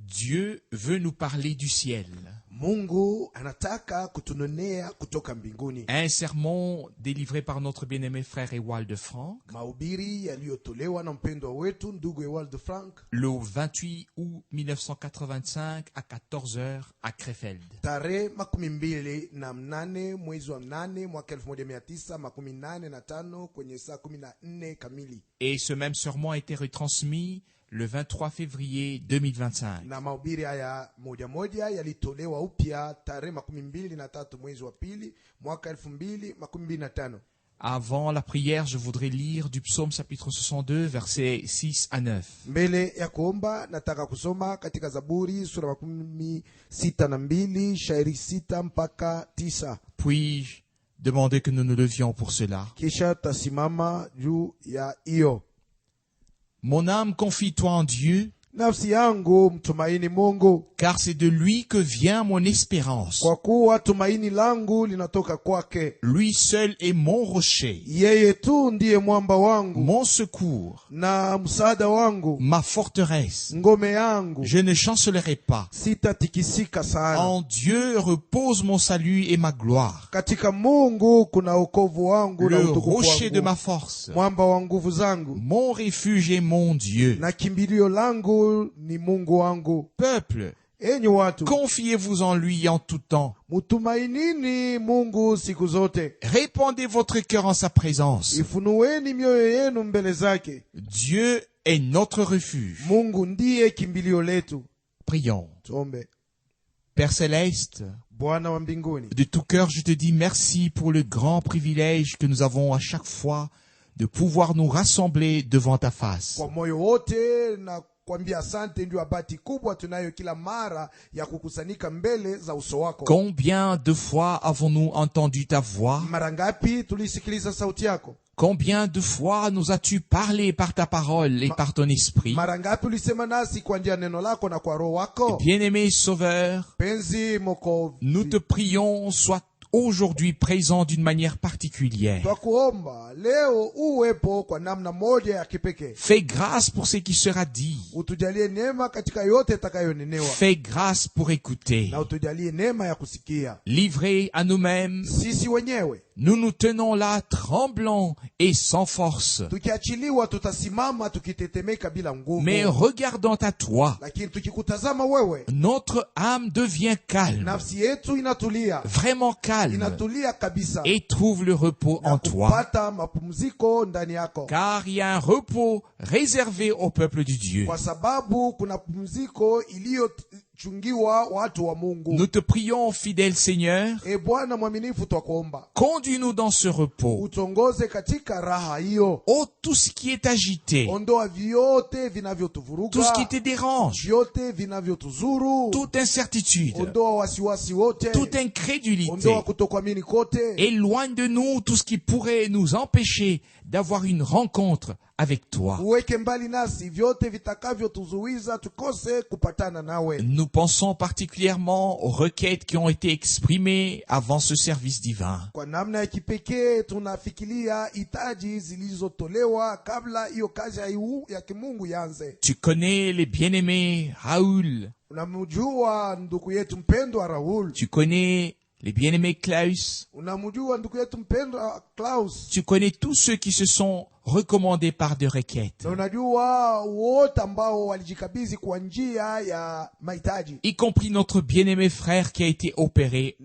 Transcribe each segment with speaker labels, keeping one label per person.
Speaker 1: Dieu veut nous parler du ciel.
Speaker 2: Mungu anataka kutunonea kutoka mbinguni.
Speaker 1: Un sermon délivré par notre bien-aimé frère Ewald Frank
Speaker 2: Mahubiri yaliyotolewa na mpendwa wetu ndugu Ewald Frank
Speaker 1: le 28 août 1985 à 14h à Krefeld.
Speaker 2: tarehe 28 mwezi wa 8 mwaka 1985 kwenye saa 14 kamili.
Speaker 1: Et ce même sermon a été retransmis le 23 février 2025.
Speaker 2: Na mahubiri haya moja yalitolewa upya tarehe 23 mwezi wa 2 mwaka 2025.
Speaker 1: Avant la prière, je voudrais lire du psaume chapitre 62 versets 6 à 9.
Speaker 2: Mbele ya kuomba nataka kusoma katika Zaburi sura 62 shairi 6 mpaka 9.
Speaker 1: Puis-je demander que nous nous levions pour cela?
Speaker 2: Kisha tasimama juu ya hiyo.
Speaker 1: Mon âme, confie-toi en Dieu,
Speaker 2: Nafsi yangu mtumaini Mungu,
Speaker 1: car c'est de lui que vient mon espérance.
Speaker 2: kwa kuwa tumaini langu linatoka kwake.
Speaker 1: Lui seul est mon rocher,
Speaker 2: Yeye tu ndiye mwamba wangu
Speaker 1: mon secours,
Speaker 2: na msaada wangu,
Speaker 1: ma forteresse.
Speaker 2: ngome yangu,
Speaker 1: Je ne chancellerai pas.
Speaker 2: sitatikisika sana.
Speaker 1: En Dieu repose mon salut et ma gloire,
Speaker 2: Katika Mungu kuna wokovu wangu na
Speaker 1: le
Speaker 2: utukufu
Speaker 1: rocher de ma
Speaker 2: wangu,
Speaker 1: force,
Speaker 2: mwamba wa nguvu zangu,
Speaker 1: mon refuge et mon Dieu.
Speaker 2: na kimbilio langu ni Mungu wangu.
Speaker 1: Peuple,
Speaker 2: Enyi watu,
Speaker 1: confiez-vous en lui en tout temps.
Speaker 2: mutumainini Mungu siku zote.
Speaker 1: Répandez votre cœur en sa présence.
Speaker 2: Ifunueni mioyo yenu mbele zake.
Speaker 1: Dieu est notre refuge.
Speaker 2: Mungu ndiye kimbilio letu.
Speaker 1: Prions.
Speaker 2: Tuombe.
Speaker 1: Père Céleste,
Speaker 2: Bwana wa mbinguni,
Speaker 1: de tout cœur, je te dis merci pour le grand privilège que nous avons à chaque fois de pouvoir nous rassembler devant ta face.
Speaker 2: kwa moyo wote na kuambia asante, ndio bahati kubwa tunayo kila mara ya kukusanyika mbele za uso wako.
Speaker 1: Combien de fois avons-nous entendu ta voix?
Speaker 2: Mara ngapi tulisikiliza sauti yako?
Speaker 1: Combien de fois nous as-tu parlé par ta parole et par ton esprit?
Speaker 2: Mara ngapi ulisema nasi kwa njia neno lako na kwa roho wako?
Speaker 1: Bien-aimé Sauveur,
Speaker 2: Penzi mwokozi,
Speaker 1: nous te prions, sois aujourd'hui présent d'une manière particulière.
Speaker 2: twakuomba leo uwepo kwa namna moja ya kipekee.
Speaker 1: Fais grâce pour ce qui sera dit.
Speaker 2: Utujalie neema katika yote itakayonenewa,
Speaker 1: Fais grâce pour écouter.
Speaker 2: na utujalie neema ya kusikia.
Speaker 1: Livrés à nous-mêmes,
Speaker 2: Sisi wenyewe
Speaker 1: nous nous tenons là tremblants et sans force,
Speaker 2: tukiachiliwa tutasimama tukitetemeka bila nguvu,
Speaker 1: mais regardant à toi,
Speaker 2: lakini tukikutazama wewe,
Speaker 1: notre âme devient calme,
Speaker 2: nafsi yetu inatulia,
Speaker 1: vraiment calme,
Speaker 2: inatulia kabisa,
Speaker 1: et trouve le repos
Speaker 2: na
Speaker 1: en toi,
Speaker 2: kupata mapumziko ndani yako,
Speaker 1: car il y a un repos réservé au peuple de Dieu.
Speaker 2: kwa sababu kuna pumziko iliyochungiwa watu wa Mungu.
Speaker 1: Nous te prions, fidèle Seigneur,
Speaker 2: E Bwana mwaminifu, twakuomba
Speaker 1: conduis-nous dans ce repos.
Speaker 2: utongoze katika raha hiyo.
Speaker 1: Oh, tout ce qui est agité,
Speaker 2: Ondoa vyote
Speaker 1: tout ce
Speaker 2: vinavyotuvuruga,
Speaker 1: qui te dérange,
Speaker 2: vyote vinavyotuzuru,
Speaker 1: toute incertitude,
Speaker 2: ondoa wasiwasi wote,
Speaker 1: toute incrédulité.
Speaker 2: ondoa kutokuamini kote,
Speaker 1: Éloigne de nous tout ce qui pourrait nous empêcher d'avoir une rencontre avec toi.
Speaker 2: uweke mbali nasi vyote vitakavyotuzuiza tukose kupatana nawe.
Speaker 1: Nous pensons particulièrement aux requêtes qui ont été exprimées avant ce service divin.
Speaker 2: Kwa namna ya kipekee tunafikiria hitaji zilizotolewa kabla hiyo kazi ya kimungu yanze.
Speaker 1: Tu connais les bien-aimés Raoul,
Speaker 2: Unamjua ndugu yetu mpendwa Raoul,
Speaker 1: tu connais les bien-aimés Klaus,
Speaker 2: unamjua ndugu yetu mpendwa Klaus,
Speaker 1: tu connais tous ceux qui se sont recommandés par des requêtes,
Speaker 2: na unajua wote ambao walijikabidhi kwa njia ya mahitaji,
Speaker 1: y compris notre bien-aimé frère qui a été opéré.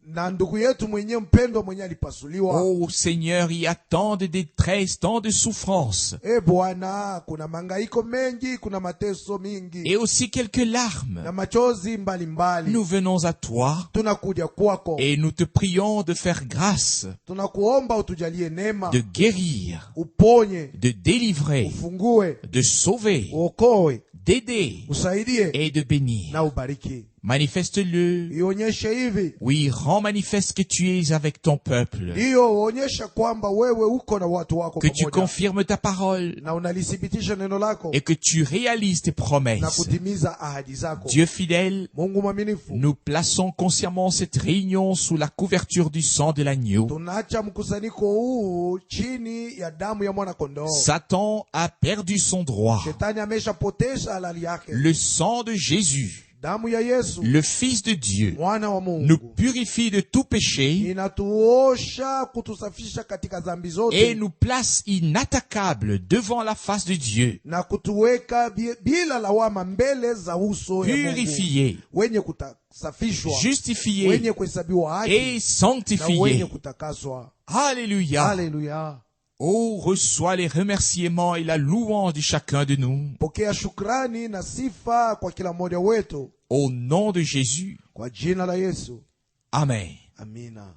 Speaker 2: na ndugu yetu mwenye mpendwa mwenye alipasuliwa.
Speaker 1: Oh Seigneur, il y a tant de détresse, tant de souffrance,
Speaker 2: E Bwana, kuna mangaiko mengi, kuna mateso mingi,
Speaker 1: et aussi quelques
Speaker 2: na
Speaker 1: larmes.
Speaker 2: machozi mbalimbali.
Speaker 1: Nous venons à toi
Speaker 2: Tunakuja kwako,
Speaker 1: et nous te prions de faire grâce,
Speaker 2: tunakuomba utujalie neema,
Speaker 1: de guérir,
Speaker 2: uponye,
Speaker 1: de délivrer,
Speaker 2: ufungue,
Speaker 1: de sauver,
Speaker 2: uokoe,
Speaker 1: d'aider
Speaker 2: usaidie
Speaker 1: et de bénir.
Speaker 2: na ubariki.
Speaker 1: Manifeste-le.
Speaker 2: ionyeshe hivi.
Speaker 1: Oui, rends manifeste que tu es avec ton peuple.
Speaker 2: Ndiyo, onyesha kwamba wewe uko na watu wako
Speaker 1: Que tu
Speaker 2: pamoja.
Speaker 1: confirmes ta parole.
Speaker 2: Na unalithibitisha neno lako.
Speaker 1: Et que tu réalises tes
Speaker 2: Na
Speaker 1: promesses.
Speaker 2: kutimiza ahadi zako.
Speaker 1: Dieu fidèle,
Speaker 2: Mungu mwaminifu.
Speaker 1: nous plaçons consciemment cette réunion sous la couverture du sang de l'agneau.
Speaker 2: Tunaacha mkusanyiko huu chini ya damu ya mwana kondoo.
Speaker 1: Satan a perdu son droit.
Speaker 2: Shetani ameshapotesha halali yake.
Speaker 1: Le sang de Jésus,
Speaker 2: Damu ya Yesu,
Speaker 1: le Fils de Dieu,
Speaker 2: mwana wa
Speaker 1: nous
Speaker 2: Mungu,
Speaker 1: purifie de tout péché
Speaker 2: inatuosha kutusafisha katika dhambi
Speaker 1: et
Speaker 2: zote
Speaker 1: nous place inattaquables devant la face de Dieu,
Speaker 2: na kutuweka bila lawama mbele za uso ya Mungu,
Speaker 1: purifiés,
Speaker 2: wenye kutasafishwa,
Speaker 1: justifiés
Speaker 2: wenye kuhesabiwa haki
Speaker 1: et
Speaker 2: na wenye
Speaker 1: sanctifiés.
Speaker 2: kutakaswa.
Speaker 1: Alléluia.
Speaker 2: Haleluya!
Speaker 1: Oh, reçois les remerciements et la louange de chacun de nous.
Speaker 2: Pokea shukrani na sifa kwa kila mmoja wetu
Speaker 1: Au nom de Jésus.
Speaker 2: kwa jina la Yesu.
Speaker 1: Amen.
Speaker 2: Amina.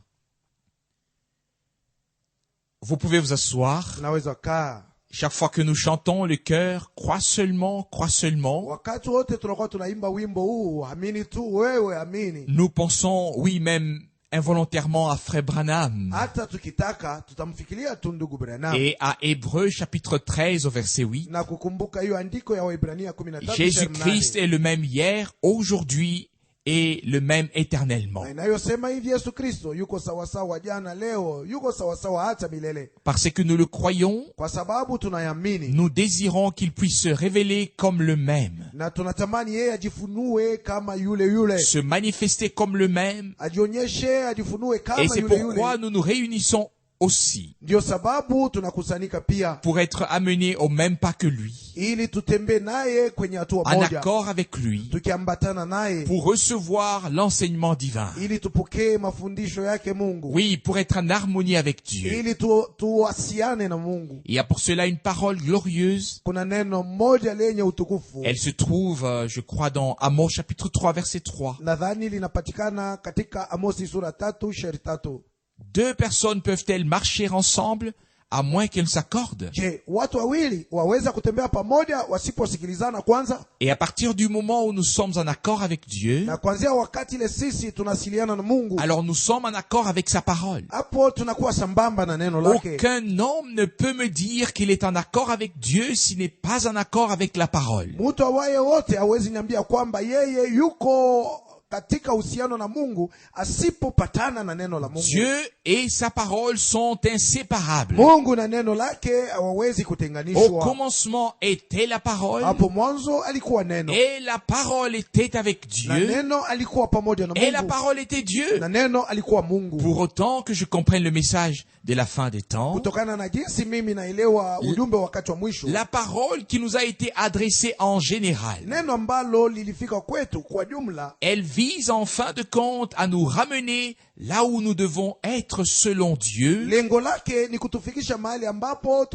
Speaker 1: Vous pouvez vous asseoir.
Speaker 2: Tunaweza kaa.
Speaker 1: Chaque fois que nous chantons, le cœur croit seulement, croit seulement.
Speaker 2: Wakati wote tunakuwa tunaimba wimbo huu, amini tu wewe, amini.
Speaker 1: Nous pensons, oui, même involontairement à Frère Branham
Speaker 2: Hata tukitaka tutamfikiria tu ndugu Branham
Speaker 1: et à Hébreux chapitre 13 au verset 8.
Speaker 2: na kukumbuka hiyo andiko ya Waebrania 13
Speaker 1: Jésus-Christ est le même hier, aujourd'hui et le même éternellement.
Speaker 2: na inayosema hivi, Yesu Kristo yuko sawasawa jana, leo, yuko sawasawa hata milele.
Speaker 1: Parce que nous le croyons,
Speaker 2: Kwa sababu tunayamini
Speaker 1: nous désirons qu'il puisse se révéler comme le même,
Speaker 2: na tunatamani yeye ajifunue kama yule,
Speaker 1: se manifester comme le même.
Speaker 2: ajionyeshe, ajifunue kama
Speaker 1: Et c'est
Speaker 2: yule.
Speaker 1: pourquoi nous nous réunissons aussi
Speaker 2: Ndio sababu tunakusanyika pia
Speaker 1: pour être amenés au même pas que lui,
Speaker 2: ili tutembee naye kwenye hatua
Speaker 1: en
Speaker 2: moja,
Speaker 1: accord avec lui,
Speaker 2: tukiambatana naye
Speaker 1: pour recevoir l'enseignement divin.
Speaker 2: ili tupokee mafundisho yake Mungu.
Speaker 1: Oui, pour être en harmonie avec Dieu.
Speaker 2: Ili tuwasiane na Mungu.
Speaker 1: Il y a pour cela une parole glorieuse.
Speaker 2: Kuna neno moja lenye utukufu.
Speaker 1: Elle se trouve, je crois, dans Amos chapitre 3, verset 3.
Speaker 2: Nadhani linapatikana katika Amosi sura 3 shairi 3.
Speaker 1: Deux personnes peuvent-elles marcher ensemble à moins qu'elles s'accordent?
Speaker 2: Je, watu wawili waweza kutembea pamoja wasiposikilizana kwanza?
Speaker 1: Et à partir du moment où nous sommes en accord avec Dieu,
Speaker 2: Na kuanzia wakati ile sisi tunasiliana na Mungu,
Speaker 1: alors nous sommes en accord avec sa parole.
Speaker 2: hapo tunakuwa sambamba na neno lake.
Speaker 1: Aucun homme ne peut me dire qu'il est en accord avec Dieu s'il n'est pas en accord avec la parole.
Speaker 2: Mtu awaye wote hawezi niambia kwamba yeye yuko katika uhusiano na Mungu asipopatana na neno la Mungu.
Speaker 1: Dieu et sa parole sont inséparables.
Speaker 2: Mungu na neno lake hawawezi
Speaker 1: Au
Speaker 2: kutenganishwa.
Speaker 1: commencement était la parole,
Speaker 2: Hapo mwanzo alikuwa neno,
Speaker 1: et la parole était avec
Speaker 2: na
Speaker 1: Dieu,
Speaker 2: neno alikuwa pamoja na
Speaker 1: et la
Speaker 2: Mungu,
Speaker 1: parole était Dieu.
Speaker 2: na neno alikuwa Mungu.
Speaker 1: Pour autant que je comprenne le message de la fin des temps,
Speaker 2: Kutokana na jinsi mimi naelewa ujumbe wakati wa mwisho,
Speaker 1: la parole qui nous a été adressée en général,
Speaker 2: neno ambalo lilifika kwetu kwa jumla,
Speaker 1: elle vise en fin de compte à nous ramener là où nous devons être selon Dieu,
Speaker 2: lengo lake ni kutufikisha mahali ambapo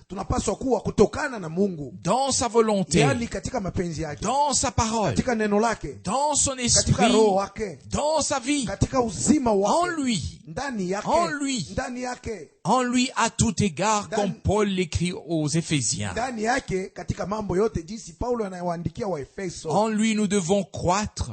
Speaker 2: tunapaswa kuwa kutokana na Mungu,
Speaker 1: dans sa volonté,
Speaker 2: yani katika mapenzi yake,
Speaker 1: dans sa parole,
Speaker 2: katika neno lake,
Speaker 1: dans son
Speaker 2: katika
Speaker 1: esprit,
Speaker 2: roho wake,
Speaker 1: dans sa vie,
Speaker 2: katika uzima
Speaker 1: en
Speaker 2: wake,
Speaker 1: lui.
Speaker 2: ndani yake,
Speaker 1: En lui.
Speaker 2: ndani yake,
Speaker 1: En lui à tout égard,
Speaker 2: Dan-
Speaker 1: comme Paul l'écrit aux Éphésiens.
Speaker 2: ndani yake katika mambo yote, jinsi Paulo anayewaandikia Waefeso.
Speaker 1: En lui nous devons croître.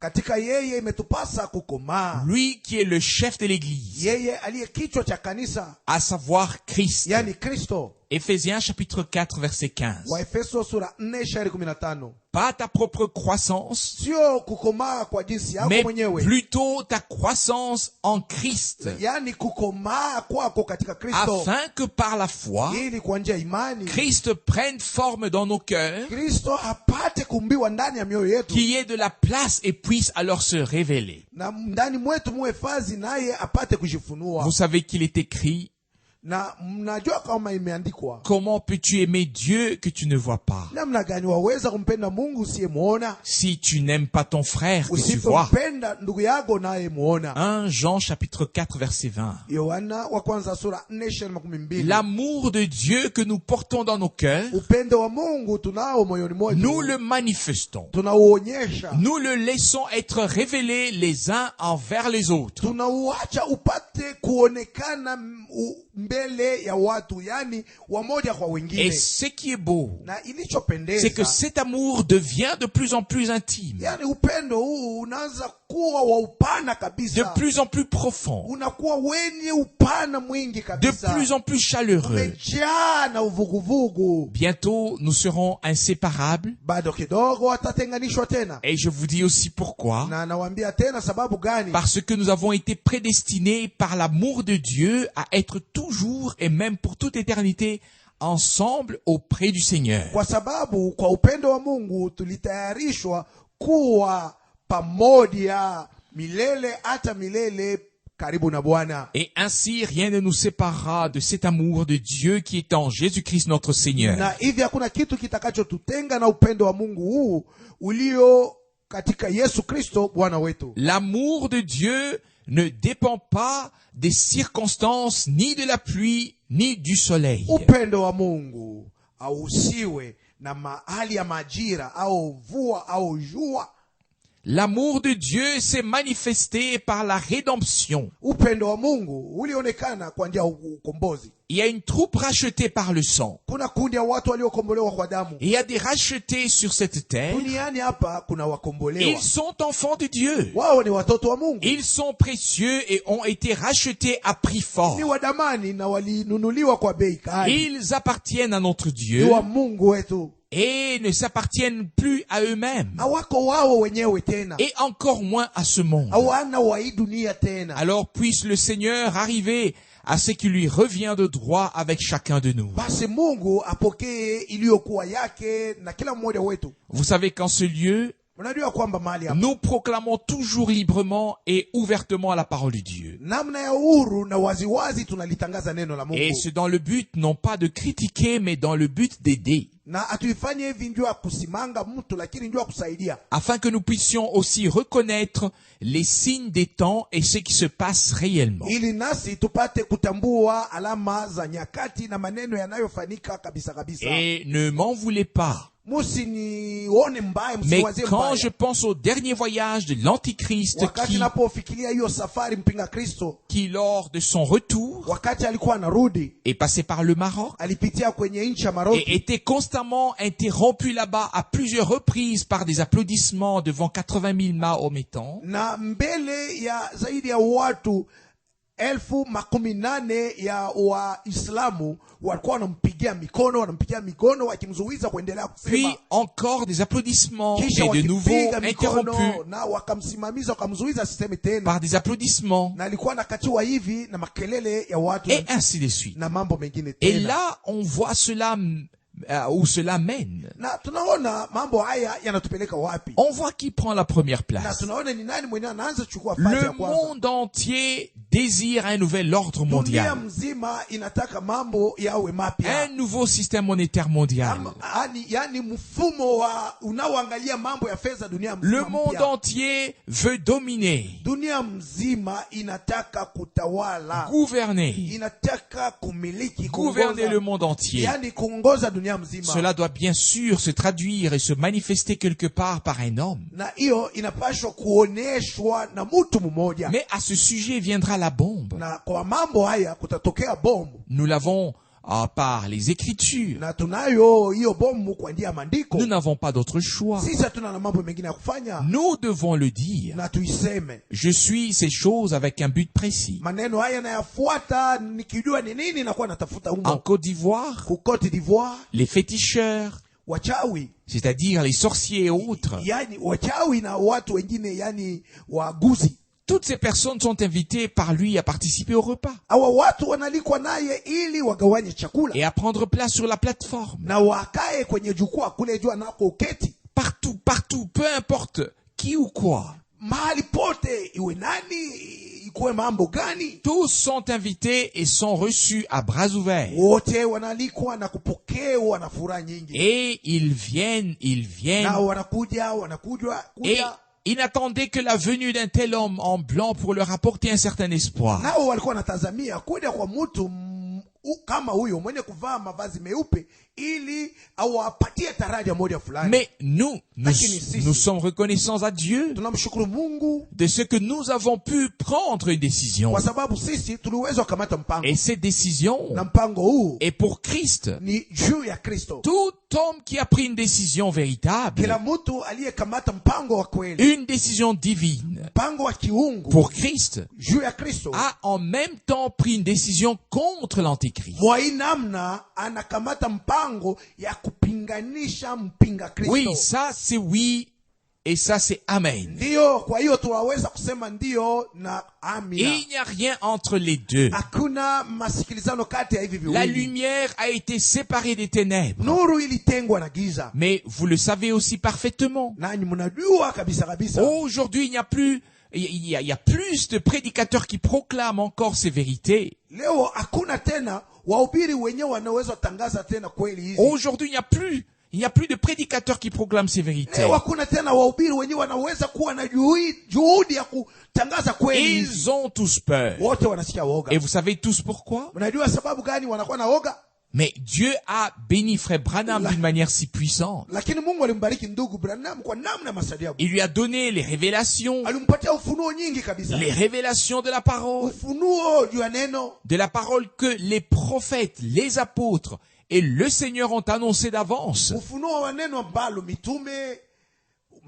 Speaker 2: Katika yeye imetupasa kukomaa,
Speaker 1: Lui qui est le chef de l'Église,
Speaker 2: yeye aliye kichwa cha kanisa,
Speaker 1: à savoir Christ.
Speaker 2: yani Kristo.
Speaker 1: Éphésiens chapitre 4 verset 15.
Speaker 2: Waefeso sura 4 shairi 15.
Speaker 1: Pas ta propre croissance,
Speaker 2: Sio kukomaa kwa jinsi yako
Speaker 1: mais
Speaker 2: mwenyewe,
Speaker 1: plutôt ta croissance en Christ,
Speaker 2: yani kukomaa kwako katika Kristo,
Speaker 1: afin que par la foi,
Speaker 2: ili kwa njia ya imani
Speaker 1: Christ prenne forme dans nos cœurs,
Speaker 2: Kristo apate kumbiwa ndani ya mioyo yetu,
Speaker 1: qu'il y ait de la place et puisse alors se révéler.
Speaker 2: na ndani mwetu muwe fazi naye apate kujifunua.
Speaker 1: Vous savez qu'il est écrit,
Speaker 2: Na mnajua kama imeandikwa,
Speaker 1: comment peux-tu aimer Dieu que tu ne vois pas?
Speaker 2: namna gani waweza kumpenda Mungu usiyemwona,
Speaker 1: Si tu n'aimes pas ton frère que tu vois.
Speaker 2: usipompenda ndugu yako naye muona.
Speaker 1: 1 Jean chapitre 4 verset 20.
Speaker 2: Yohana wa kwanza sura 4 shairi 12.
Speaker 1: L'amour de Dieu que nous portons dans nos cœurs,
Speaker 2: Upendo wa Mungu tunao moyoni mwetu,
Speaker 1: nous le manifestons.
Speaker 2: tunauonyesha,
Speaker 1: Nous le laissons être révélé les uns envers les autres.
Speaker 2: tunauacha upate kuonekana mbele ya watu, yani wamoja kwa
Speaker 1: Et
Speaker 2: wengine.
Speaker 1: ce qui est beau,
Speaker 2: Na
Speaker 1: c'est que
Speaker 2: ilichopendeza,
Speaker 1: cet amour devient de plus en plus intime,
Speaker 2: yani upendo huu unaanza kuwa wa upana
Speaker 1: de
Speaker 2: kabisa,
Speaker 1: plus en plus profond,
Speaker 2: unakuwa wenye upana mwingi
Speaker 1: de
Speaker 2: kabisa,
Speaker 1: plus en plus chaleureux.
Speaker 2: umejaa na uvuguvugu.
Speaker 1: Bientôt, nous serons inséparables.
Speaker 2: Bado kidogo watatenganishwa tena,
Speaker 1: Et je vous dis aussi pourquoi.
Speaker 2: na nawaambia tena sababu gani.
Speaker 1: Parce que nous avons été prédestinés par l'amour de Dieu à être toujours et même pour toute éternité ensemble auprès du Seigneur.
Speaker 2: Kwa sababu kwa upendo wa Mungu tulitayarishwa kuwa pamoja milele hata milele karibu na Bwana.
Speaker 1: Et ainsi, rien ne nous séparera de cet amour de Dieu qui est en Jésus-Christ notre Seigneur.
Speaker 2: Na hivi hakuna kitu kitakachotutenga na upendo wa Mungu huu ulio katika Yesu Kristo Bwana wetu.
Speaker 1: L'amour de Dieu ne dépend pas des circonstances, ni de la pluie, ni du soleil.
Speaker 2: Upendo wa Mungu hauhusiwe na mahali ya majira au mvua au jua.
Speaker 1: L'amour de Dieu s'est manifesté par la rédemption.
Speaker 2: Upendo wa Mungu ulionekana kwa njia ya ukombozi.
Speaker 1: Il y a une troupe rachetée par le sang.
Speaker 2: Kuna kundi ya watu waliokombolewa kwa damu.
Speaker 1: Et il y a des rachetés sur cette terre.
Speaker 2: Duniani hapa kuna wakombolewa.
Speaker 1: Ils sont enfants de Dieu.
Speaker 2: Wao ni watoto wa Mungu.
Speaker 1: Ils sont précieux et ont été rachetés à prix fort.
Speaker 2: Ni wadamani na walinunuliwa kwa bei kali.
Speaker 1: Ils appartiennent à notre
Speaker 2: Ni
Speaker 1: Dieu
Speaker 2: wa Mungu wetu.
Speaker 1: et ne s'appartiennent plus à eux-mêmes.
Speaker 2: Hawako wao wenyewe tena.
Speaker 1: Et encore moins à ce monde.
Speaker 2: Hawana wa hii dunia tena.
Speaker 1: Alors puisse le Seigneur arriver à ce qui lui revient de droit avec chacun de nous.
Speaker 2: Basi Mungu apokee iliyokuwa yake na kila mmoja wetu.
Speaker 1: Vous savez qu'en ce lieu,
Speaker 2: Unajua kwamba mahali hapa
Speaker 1: nous proclamons toujours librement et ouvertement la parole de Dieu.
Speaker 2: namna ya uhuru na waziwazi tunalitangaza neno la Mungu.
Speaker 1: Et c'est dans le but non pas de critiquer, mais dans le but d'aider,
Speaker 2: Na hatuifanye hivi njoo ya kusimanga mtu, lakini njoo ya kusaidia,
Speaker 1: afin que nous puissions aussi reconnaître les signes des temps et ce qui se passe réellement.
Speaker 2: ili nasi tupate kutambua alama za nyakati na maneno yanayofanyika kabisa kabisa.
Speaker 1: Et ne m'en voulez pas.
Speaker 2: Msinione mbaya,
Speaker 1: Mais
Speaker 2: msiwazie
Speaker 1: quand je
Speaker 2: mbaya.
Speaker 1: pense au dernier voyage de l'Antichrist
Speaker 2: Wakati napofikiria hiyo safari mpinga Kristo,
Speaker 1: qui lors de son retour,
Speaker 2: wakati alikuwa anarudi,
Speaker 1: est passé par le Maroc
Speaker 2: alipitia kwenye nchi ya
Speaker 1: et
Speaker 2: Maroki
Speaker 1: était constamment interrompu là-bas à plusieurs reprises par des applaudissements devant 80 000 Mahométans.
Speaker 2: na mbele ya zaidi ya watu 18,000 ya Waislamu walikuwa wanampigia mikono wakimzuiza kuendelea
Speaker 1: Puis
Speaker 2: kusema,
Speaker 1: encore des applaudissements
Speaker 2: kisha
Speaker 1: et de nouveau
Speaker 2: wakipiga mikono
Speaker 1: interrompus
Speaker 2: na wakamsimamisha wakamzuiza asiseme tena,
Speaker 1: par des applaudissements
Speaker 2: na alikuwa nakatiwa hivi na makelele ya watu
Speaker 1: et ainsi de suite.
Speaker 2: na mambo mengine
Speaker 1: Et
Speaker 2: tena.
Speaker 1: là, on voit cela où cela mène.
Speaker 2: Na tunaona mambo haya yanatupeleka wapi,
Speaker 1: On voit qui prend la première
Speaker 2: na
Speaker 1: place.
Speaker 2: tunaona ni nani mwenye anaanza kuchukua nafasi
Speaker 1: Le
Speaker 2: ya kwanza.
Speaker 1: monde entier désire un nouvel ordre
Speaker 2: Dunia
Speaker 1: mondial,
Speaker 2: mzima inataka mambo yawe mapya,
Speaker 1: un nouveau système monétaire mondial.
Speaker 2: yani mfumo wa unaoangalia mambo ya fedha dunia
Speaker 1: Le
Speaker 2: mzima
Speaker 1: monde
Speaker 2: mpya.
Speaker 1: entier veut dominer,
Speaker 2: Dunia mzima inataka kutawala,
Speaker 1: gouverner,
Speaker 2: inataka kumiliki,
Speaker 1: gouverner le monde entier.
Speaker 2: yani kuongoza dunia mzima.
Speaker 1: Cela doit bien sûr se traduire et se manifester quelque part par un homme.
Speaker 2: Na hiyo inapaswa kuoneshwa na mtu mmoja.
Speaker 1: Mais à ce sujet viendra la bombe.
Speaker 2: Na kwa mambo haya kutatokea bomu,
Speaker 1: Nous l'avons par les Écritures.
Speaker 2: na tunayo hiyo bomu kwa njia ya maandiko.
Speaker 1: Nous n'avons pas d'autre choix.
Speaker 2: Sisi hatuna na mambo mengine ya kufanya,
Speaker 1: Nous devons le dire.
Speaker 2: na tuiseme
Speaker 1: Je suis ces choses avec un but précis.
Speaker 2: maneno haya nayafuata, nikijua ni nini nakuwa natafuta
Speaker 1: En
Speaker 2: humo.
Speaker 1: Côte d'Ivoire,
Speaker 2: Ku Cote d'Ivoire,
Speaker 1: les féticheurs,
Speaker 2: wachawi,
Speaker 1: c'est-à-dire les sorciers et autres,
Speaker 2: yani wachawi na watu wengine, yani waguzi,
Speaker 1: toutes ces personnes sont invitées par lui à participer au repas
Speaker 2: hawa watu wanalikwa naye ili wagawanye chakula
Speaker 1: et à prendre place sur la plateforme.
Speaker 2: na wakae kwenye jukwaa kule juu anako uketi.
Speaker 1: Partout, partout, peu importe qui ou quoi.
Speaker 2: Mahali pote, iwe nani, ikuwe mambo gani,
Speaker 1: Tous sont invités et sont reçus à bras ouverts.
Speaker 2: wote wanalikwa na kupokewa na furaha nyingi,
Speaker 1: Et ils viennent,
Speaker 2: na wanakuja
Speaker 1: et ils n'attendaient que la venue d'un tel homme en blanc pour leur apporter un certain espoir.
Speaker 2: nao walikuwa wanatazamia kuja kwa mtu kama huyo mwenye kuvaa mavazi meupe ili awapatie taraja moja fulani.
Speaker 1: Mais nous sommes reconnaissants à Dieu
Speaker 2: Tunamshukuru Mungu
Speaker 1: de ce que nous avons pu prendre une décision.
Speaker 2: kwa sababu sisi tuliweza kukamata mpango.
Speaker 1: Et cette décision
Speaker 2: Na mpango huu
Speaker 1: est pour Christ.
Speaker 2: ni juu ya Kristo.
Speaker 1: Tout homme qui a pris une décision véritable,
Speaker 2: Kila mtu aliyekamata mpango wa kweli,
Speaker 1: une décision divine
Speaker 2: mpango wa kiungu
Speaker 1: pour Christ,
Speaker 2: juu ya Kristo,
Speaker 1: a en même temps pris une décision contre l'Antéchrist.
Speaker 2: kwa hii namna anakamata mpango ya kupinganisha mpinga Kristo.
Speaker 1: Oui, ça c'est oui et ça c'est amen.
Speaker 2: Ndio, kwa hiyo tunaweza kusema ndio na amina.
Speaker 1: Et il n'y a rien entre les deux.
Speaker 2: Hakuna masikilizano kati ya hivi
Speaker 1: La
Speaker 2: viwili.
Speaker 1: lumière a été séparée des ténèbres.
Speaker 2: Nuru ilitengwa na giza.
Speaker 1: Mais vous le savez aussi parfaitement.
Speaker 2: Nanyi mnajua kabisa kabisa.
Speaker 1: Aujourd'hui, il y a plus de prédicateurs qui proclament encore ces vérités.
Speaker 2: Leo hakuna tena wahubiri wenyewe wanaweza tangaza tena kweli hizi.
Speaker 1: Aujourd'hui, il n'y a plus de prédicateurs qui proclament ces vérités.
Speaker 2: Leo hakuna tena wahubiri wenyewe wanaweza kuwa na juhudi ya kutangaza kweli hizi.
Speaker 1: Ils ont tous peur.
Speaker 2: Wote wanasikia woga.
Speaker 1: Et vous savez tous pourquoi?
Speaker 2: Mnajua sababu gani wanakuwa na woga?
Speaker 1: Mais Dieu a béni frère Branham d'une manière si puissante.
Speaker 2: Lakini Mungu alimbariki ndugu Branham kwa namna masadiabu.
Speaker 1: Il lui a donné les révélations.
Speaker 2: Alimpatia ufunuo nyingi kabisa.
Speaker 1: Les révélations de la parole.
Speaker 2: Ufunuo juu ya neno.
Speaker 1: De la parole que les prophètes, les apôtres et le Seigneur ont annoncé d'avance.
Speaker 2: Ufunuo wa neno ambalo mitume,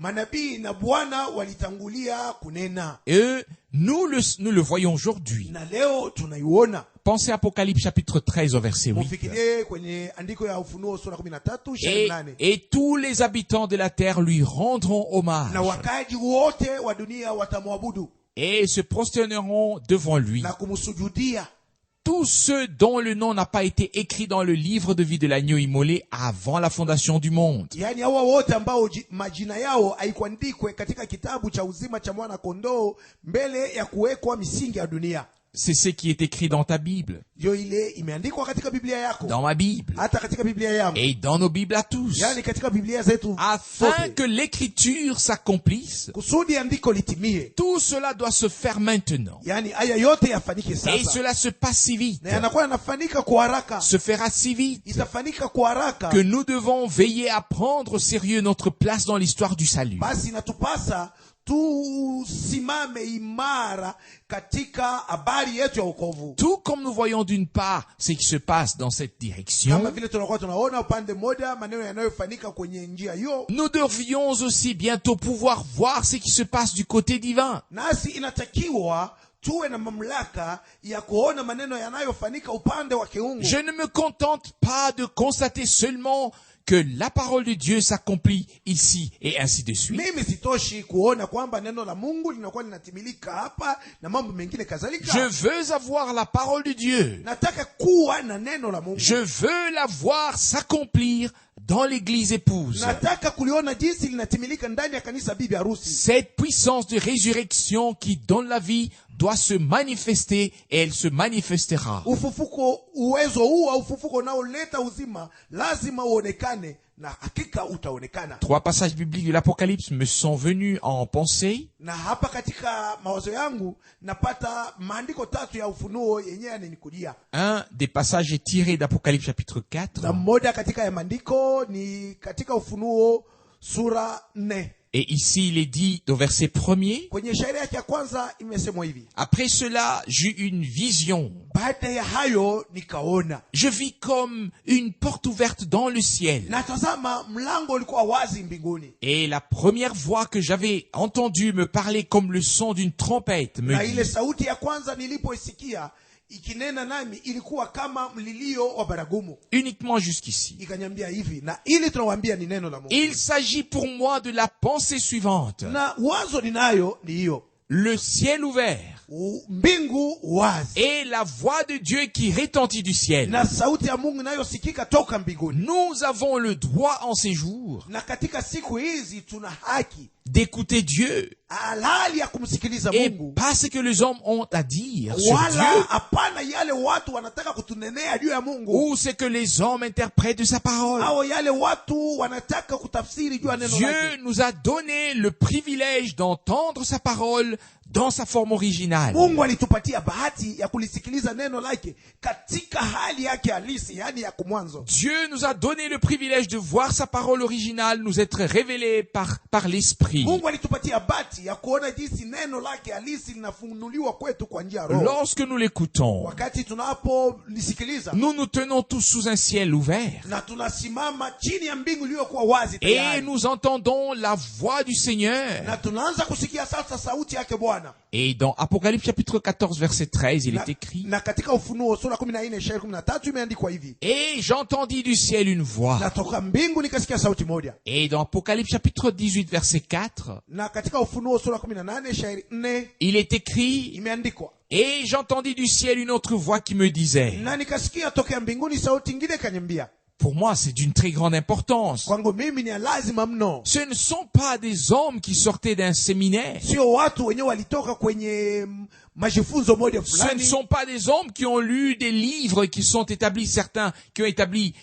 Speaker 2: manabii na Bwana walitangulia kunena.
Speaker 1: Et nous le voyons aujourd'hui.
Speaker 2: Na leo tunaiona.
Speaker 1: Pensez à Apocalypse chapitre 13 au verset 8.
Speaker 2: Mufikirie kwenye andiko ya Ufunuo sura 13:8.
Speaker 1: Et tous les habitants de la terre lui rendront hommage.
Speaker 2: Na wakaji wote wa dunia watamwabudu.
Speaker 1: Et se prosterneront devant lui.
Speaker 2: Na kumsujudia.
Speaker 1: Tous ceux dont le nom n'a pas été écrit dans le livre de vie de l'agneau immolé avant la fondation du monde.
Speaker 2: Yani hawa wote ambao majina yao haikuandikwe katika kitabu cha uzima cha mwana kondoo mbele ya kuwekwa misingi ya dunia.
Speaker 1: C'est ce qui est écrit dans ta Bible.
Speaker 2: Ndio ile imeandikwa katika Biblia yako.
Speaker 1: Dans ma Bible.
Speaker 2: Hata katika Biblia yangu.
Speaker 1: Et dans nos Bibles à tous.
Speaker 2: Yani katika Biblia zetu.
Speaker 1: Afin que l'écriture s'accomplisse.
Speaker 2: Kusudi andiko litimie.
Speaker 1: Tout cela doit se faire maintenant.
Speaker 2: Yani haya yote yafanyike sasa.
Speaker 1: Et cela se passe si vite.
Speaker 2: Na yanakuwa yanafanyika kwa haraka.
Speaker 1: Se fera si vite.
Speaker 2: Itafanyika kwa haraka.
Speaker 1: Que nous devons veiller à prendre au sérieux notre place dans l'histoire du salut.
Speaker 2: Basi natupasa tusimame imara katika habari yetu ya wokovu.
Speaker 1: Tout comme nous voyons d'une part ce qui se passe dans cette direction,
Speaker 2: kama vile tunakuwa tunaona upande mmoja maneno yanayofanyika kwenye njia hiyo,
Speaker 1: nous devrions aussi bientôt pouvoir voir ce qui se passe du côté divin.
Speaker 2: Nasi inatakiwa tuwe na mamlaka ya kuona maneno yanayofanyika upande wa kiungu.
Speaker 1: Je ne me contente pas de constater seulement que la parole de Dieu s'accomplit ici et ainsi de suite.
Speaker 2: Mimi sitoshi kuona kwamba neno la Mungu linakuwa linatimilika hapa na mambo mengine kadhalika.
Speaker 1: Je veux avoir la parole de Dieu.
Speaker 2: Nataka kuwa na neno la Mungu.
Speaker 1: Je veux la voir s'accomplir dans l'église épouse.
Speaker 2: Nataka kuliona jinsi linatimilika ndani ya kanisa bibi harusi.
Speaker 1: Cette puissance de résurrection qui donne la vie doit se manifester et elle se manifestera.
Speaker 2: Ufufuko, uwezo huu au ufufuko unaoleta uzima lazima uonekane na hakika utaonekana.
Speaker 1: 3 passages bibliques de l'Apocalypse me sont venus en pensée.
Speaker 2: Na hapa katika mawazo yangu napata maandiko 3 ya ufunuo yenyewe yananikujia.
Speaker 1: Un des passages est tiré d'Apocalypse chapitre 4.
Speaker 2: Na mmoja katika ya maandiko ni katika Ufunuo sura 4.
Speaker 1: Et ici, il est dit au verset 1er.
Speaker 2: Kwenye shairi yake ya kwanza imesemwa hivi.
Speaker 1: Après cela, j'eus une vision.
Speaker 2: Baada ya hayo nikaona.
Speaker 1: Je vis comme une porte ouverte dans le ciel.
Speaker 2: Na tazama mlango ulikuwa wazi mbinguni.
Speaker 1: Et la première voix que j'avais entendue me parlait comme le son d'une trompette.
Speaker 2: Na ile sauti ya kwanza nilipoisikia ikinena nami ilikuwa kama mlilio wa baragumu.
Speaker 1: Uniquement jusqu'ici.
Speaker 2: Ikanyambia hivi, na ili tunawaambia ni neno la Mungu.
Speaker 1: Il s'agit pour moi de la pensée suivante.
Speaker 2: Na wazo ninayo ni hiyo.
Speaker 1: Le ciel ouvert.
Speaker 2: Mbingu wazi.
Speaker 1: Et la voix de Dieu qui retentit du ciel.
Speaker 2: Na sauti ya Mungu inayosikika toka mbinguni.
Speaker 1: Nous avons le droit en ces jours.
Speaker 2: Na katika siku hizi tuna haki
Speaker 1: d'écouter Dieu.
Speaker 2: Halali ya kumsikiliza
Speaker 1: Et
Speaker 2: Mungu.
Speaker 1: pas ce que les hommes ont à dire sur
Speaker 2: Wala
Speaker 1: Dieu.
Speaker 2: hapana yale watu wanataka kutunenea juu ya Mungu.
Speaker 1: Ou ce que les hommes interprètent de sa parole.
Speaker 2: Au yale watu wanataka kutafsiri juu ya neno lake.
Speaker 1: Dieu nous a donné le privilège d'entendre sa parole dans sa forme originale.
Speaker 2: Mungu alitupatia bahati ya kulisikiliza neno lake katika hali yake halisi, yani ya kumwanzo.
Speaker 1: Dieu nous a donné le privilège de voir sa parole originale nous être révélée par l'Esprit.
Speaker 2: Mungu alitupatia bahati ya kuona jinsi neno lake halisi linafunuliwa kwetu kwa njia ya Roho.
Speaker 1: Lorsque nous l'écoutons,
Speaker 2: Wakati tunapolisikiliza,
Speaker 1: nous nous tenons tous sous un ciel ouvert
Speaker 2: na tunasimama chini ya mbingu iliyokuwa wazi
Speaker 1: et
Speaker 2: tayari,
Speaker 1: nous entendons la voix du Seigneur.
Speaker 2: na tunaanza kusikia sasa sauti yake Bwana.
Speaker 1: Et dans Apocalypse chapitre 14 verset 13, il est écrit:
Speaker 2: Na katika Ufunuo sura 14:13 imeandikwa hivi:
Speaker 1: Et j'entendis du ciel une voix.
Speaker 2: na toka mbingu nikasikia sauti moja.
Speaker 1: Et dans Apocalypse chapitre 18 verset 4,
Speaker 2: Na katika Ufunuo sura 18:4
Speaker 1: il est écrit:
Speaker 2: imeandikwa:
Speaker 1: Et j'entendis du ciel une autre voix qui me disait.
Speaker 2: na nikasikia tokea mbinguni sauti ingine ikaniambia.
Speaker 1: Pour moi, c'est d'une très grande importance.
Speaker 2: Kwangu mimi ni ya lazima mno.
Speaker 1: Ce ne sont pas des hommes qui sortaient d'un séminaire.
Speaker 2: Sio watu wenyewe walitoka kwenye majifunzo moja
Speaker 1: Ce ne
Speaker 2: fulani.
Speaker 1: sont pas des hommes qui ont lu des livres qui sont établis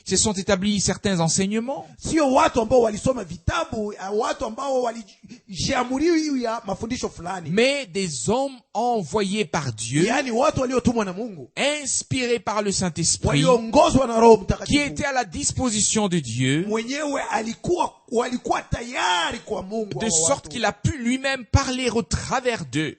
Speaker 1: se sont établis certains enseignements.
Speaker 2: Sio watu ambao walisoma vitabu, watu ambao walishaamuriwa mafundisho fulani.
Speaker 1: Mais des hommes envoyés par Dieu,
Speaker 2: Yaani watu waliotumwa na Mungu,
Speaker 1: inspirés par le Saint-Esprit,
Speaker 2: waliongozwa na Roho
Speaker 1: qui
Speaker 2: Mtakatifu.
Speaker 1: étaient à la disposition de Dieu,
Speaker 2: Mwenyewe walikuwa tayari kwa Mungu,
Speaker 1: de
Speaker 2: hawa
Speaker 1: sorte
Speaker 2: watu.
Speaker 1: qu'il a pu lui-même parler au travers d'eux.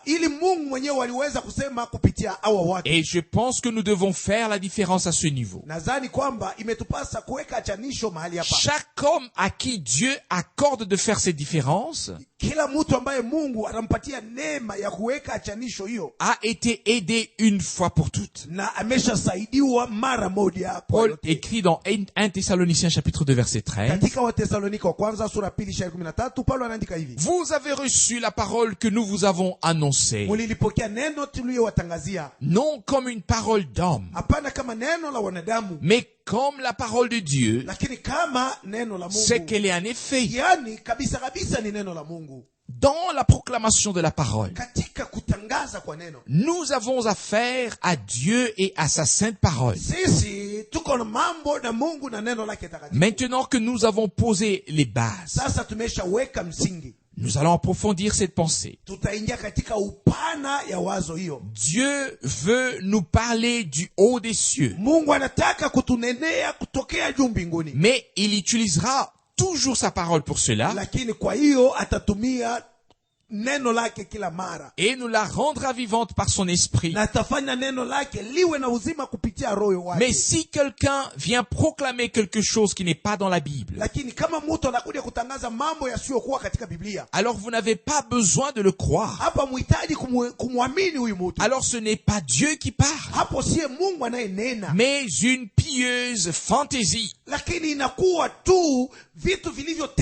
Speaker 2: Ili Mungu mwenyewe waliweza kusema kupitia hawa watu.
Speaker 1: Et je pense que nous devons faire la différence à ce niveau.
Speaker 2: Nadhani kwamba imetupasa kuweka achanisho mahali hapa.
Speaker 1: Chaque homme à qui Dieu accorde de faire cette différence
Speaker 2: Kila mtu ambaye Mungu anampatia neema ya kuweka achanisho hiyo,
Speaker 1: a été aidé une fois pour toutes.
Speaker 2: na ameshasaidiwa mara moja kwa
Speaker 1: Paul
Speaker 2: yote.
Speaker 1: écrit dans 1 Thessaloniciens chapitre 2 verset 13.
Speaker 2: Katika Wathesalonika wa kwanza sura 2:13 Paulo anaandika hivi:
Speaker 1: Vous avez reçu la parole que nous vous avons annoncée,
Speaker 2: mulilipokea neno tuliyowatangazia,
Speaker 1: non comme une parole d'homme,
Speaker 2: hapana kama neno la wanadamu,
Speaker 1: mais comme la parole de Dieu,
Speaker 2: lakini kama neno la
Speaker 1: c'est
Speaker 2: Mungu.
Speaker 1: qu'elle est en effet.
Speaker 2: Yani kabisa kabisa ni neno la Mungu.
Speaker 1: Dans la proclamation de la parole,
Speaker 2: Katika kutangaza kwa neno,
Speaker 1: nous avons affaire à Dieu et à sa sainte parole.
Speaker 2: sisi tuko na mambo na Mungu na neno lake takatifu.
Speaker 1: Maintenant que nous avons posé les bases,
Speaker 2: Sasa tumeshaweka msingi,
Speaker 1: nous allons approfondir cette pensée.
Speaker 2: tutaingia katika upana ya wazo hiyo.
Speaker 1: Dieu veut nous parler du haut des cieux,
Speaker 2: Mungu anataka kutunenea kutokea juu mbinguni,
Speaker 1: mais il utilisera toujours sa parole pour cela
Speaker 2: lakini kwa hiyo atatumia neno lake kila mara,
Speaker 1: et nous la rendra vivante par son esprit.
Speaker 2: na atafanya neno lake liwe na uzima kupitia roho wake.
Speaker 1: Mais si quelqu'un vient proclamer quelque chose qui n'est pas dans la Bible,
Speaker 2: Lakini kama mtu anakuja kutangaza mambo yasiyokuwa katika Biblia,
Speaker 1: alors vous n'avez pas besoin de le croire.
Speaker 2: hapa muhitaji kumwamini huyu mtu.
Speaker 1: Alors ce n'est pas Dieu qui parle,
Speaker 2: Hapo siye Mungu anayenena,
Speaker 1: mais une pieuse fantaisie.
Speaker 2: lakini inakuwa tu vitu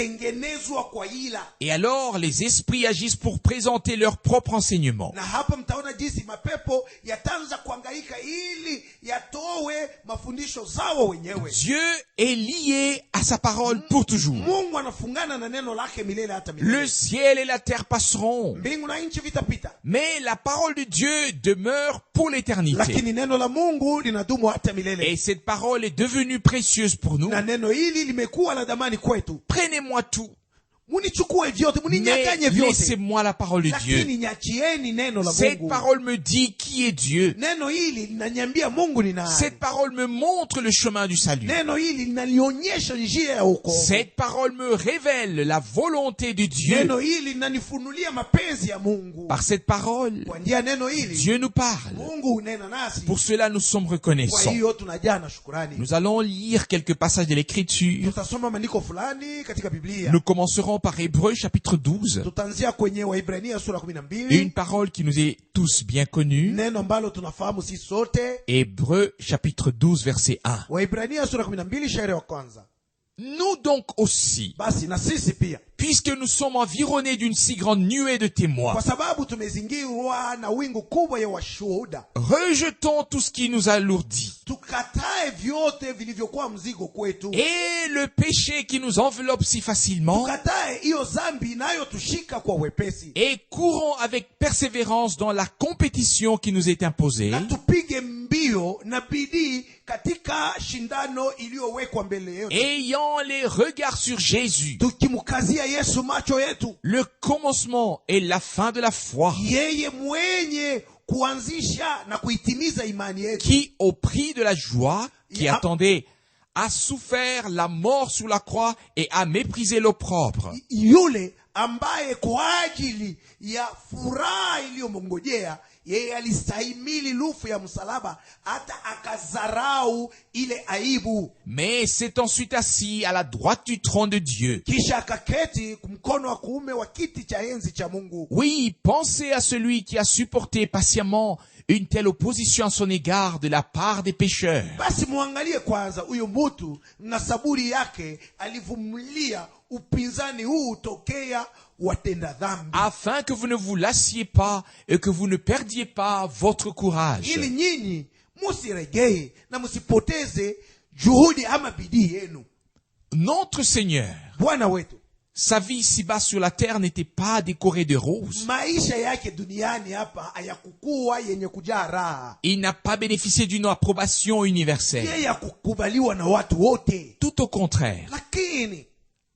Speaker 2: vilivyotengenezwa kwa ila.
Speaker 1: Et alors les esprits agissent pour présenter leur propre enseignement.
Speaker 2: Na hapa mtaona jinsi mapepo yataanza kuhangaika ili yatowe mafundisho zao wenyewe.
Speaker 1: Dieu est lié à sa parole pour toujours.
Speaker 2: Mungu anafungana na neno lake milele hata
Speaker 1: Le
Speaker 2: milele.
Speaker 1: ciel et la terre passeront,
Speaker 2: Mbingu na nchi vitapita,
Speaker 1: mais la parole de Dieu demeure pour l'éternité.
Speaker 2: lakini neno la Mungu linadumu hata milele.
Speaker 1: Et cette parole est devenue précieuse pour nous.
Speaker 2: Na neno hili limekuwa la dhamani kwetu.
Speaker 1: Prenez-moi tout,
Speaker 2: Munichukue vyote,
Speaker 1: mais
Speaker 2: muninyanganye vyote,
Speaker 1: laissez-moi la parole de Dieu.
Speaker 2: lakini nyachieni neno la
Speaker 1: Cette
Speaker 2: Mungu.
Speaker 1: parole me dit qui est Dieu.
Speaker 2: Neno hili linaniambia Mungu ni nani.
Speaker 1: Cette parole me montre le chemin du salut.
Speaker 2: Neno hili linanionyesha njia ya wokovu.
Speaker 1: Cette parole me révèle la volonté de Dieu.
Speaker 2: Neno hili linanifunulia mapenzi ya Mungu.
Speaker 1: Par cette parole,
Speaker 2: Kwa njia ya neno hili
Speaker 1: Dieu nous parle.
Speaker 2: Mungu hunena nasi.
Speaker 1: Pour cela, nous sommes
Speaker 2: Kwa
Speaker 1: reconnaissants.
Speaker 2: hiyo tunajaa na shukrani.
Speaker 1: Nous allons lire quelques passages de l'Écriture.
Speaker 2: Tutasoma maandiko fulani katika Biblia.
Speaker 1: Nous commencerons par Hébreux chapitre 12.
Speaker 2: Tutaanzia kwenye Waibrania sura
Speaker 1: Une
Speaker 2: 12.
Speaker 1: parole qui nous est tous bien connue.
Speaker 2: Neno ambalo tunafahamu sisi sote.
Speaker 1: Hébreux chapitre 12 verset 1.
Speaker 2: Waibrania sura 12 shairi wa kwanza.
Speaker 1: Nous donc aussi,
Speaker 2: Basi na sisi pia,
Speaker 1: puisque nous sommes environnés d'une si grande nuée de témoins,
Speaker 2: kwa sababu tumezingirwa na wingu kubwa ya washuhuda,
Speaker 1: rejetons tout ce qui nous alourdit
Speaker 2: tukatae vyote vilivyokuwa mzigo kwetu.
Speaker 1: et le péché qui nous enveloppe si facilement,
Speaker 2: Tukatae hiyo dhambi inayotushika kwa wepesi,
Speaker 1: et courons avec persévérance dans la compétition qui nous est imposée,
Speaker 2: na tupige mbio moyo na bidii katika shindano iliyowekwa mbele yetu,
Speaker 1: ayant les regards sur Jésus,
Speaker 2: tukimkazia Yesu macho yetu,
Speaker 1: le commencement et la fin de la foi,
Speaker 2: yeye mwenye kuanzisha na kuitimiza imani yetu,
Speaker 1: qui, au prix de la joie qui
Speaker 2: Yeah.
Speaker 1: attendait, a souffert la mort sur la croix et a méprisé l'opprobre.
Speaker 2: yule ambaye kwa ajili ya furaha iliyomngojea yeye alistahimili lufu ya msalaba hata akazarau ile aibu,
Speaker 1: Mais s'est ensuite assis à la droite du trône de Dieu.
Speaker 2: kisha akaketi kumkono wa kuume wa kiti cha enzi cha Mungu.
Speaker 1: Oui, pensez à celui qui a supporté patiemment une telle opposition à son égard de la part des pécheurs,
Speaker 2: Basi muangalie kwanza huyo mtu na saburi yake alivumilia upinzani huu tokea watenda dhambi,
Speaker 1: afin que vous ne vous lassiez pas et que vous ne perdiez pas votre courage.
Speaker 2: ili nyinyi musiregee na musipoteze juhudi ama bidii yenu.
Speaker 1: Notre Seigneur,
Speaker 2: Bwana wetu
Speaker 1: sa vie ici-bas sur la terre n'était pas décorée de roses.
Speaker 2: maisha yake duniani hapa hayakukuwa yenye kujaa raha,
Speaker 1: Il n'a pas bénéficié d'une approbation universelle.
Speaker 2: yeye hakukubaliwa na watu wote,
Speaker 1: Tout au contraire.
Speaker 2: lakini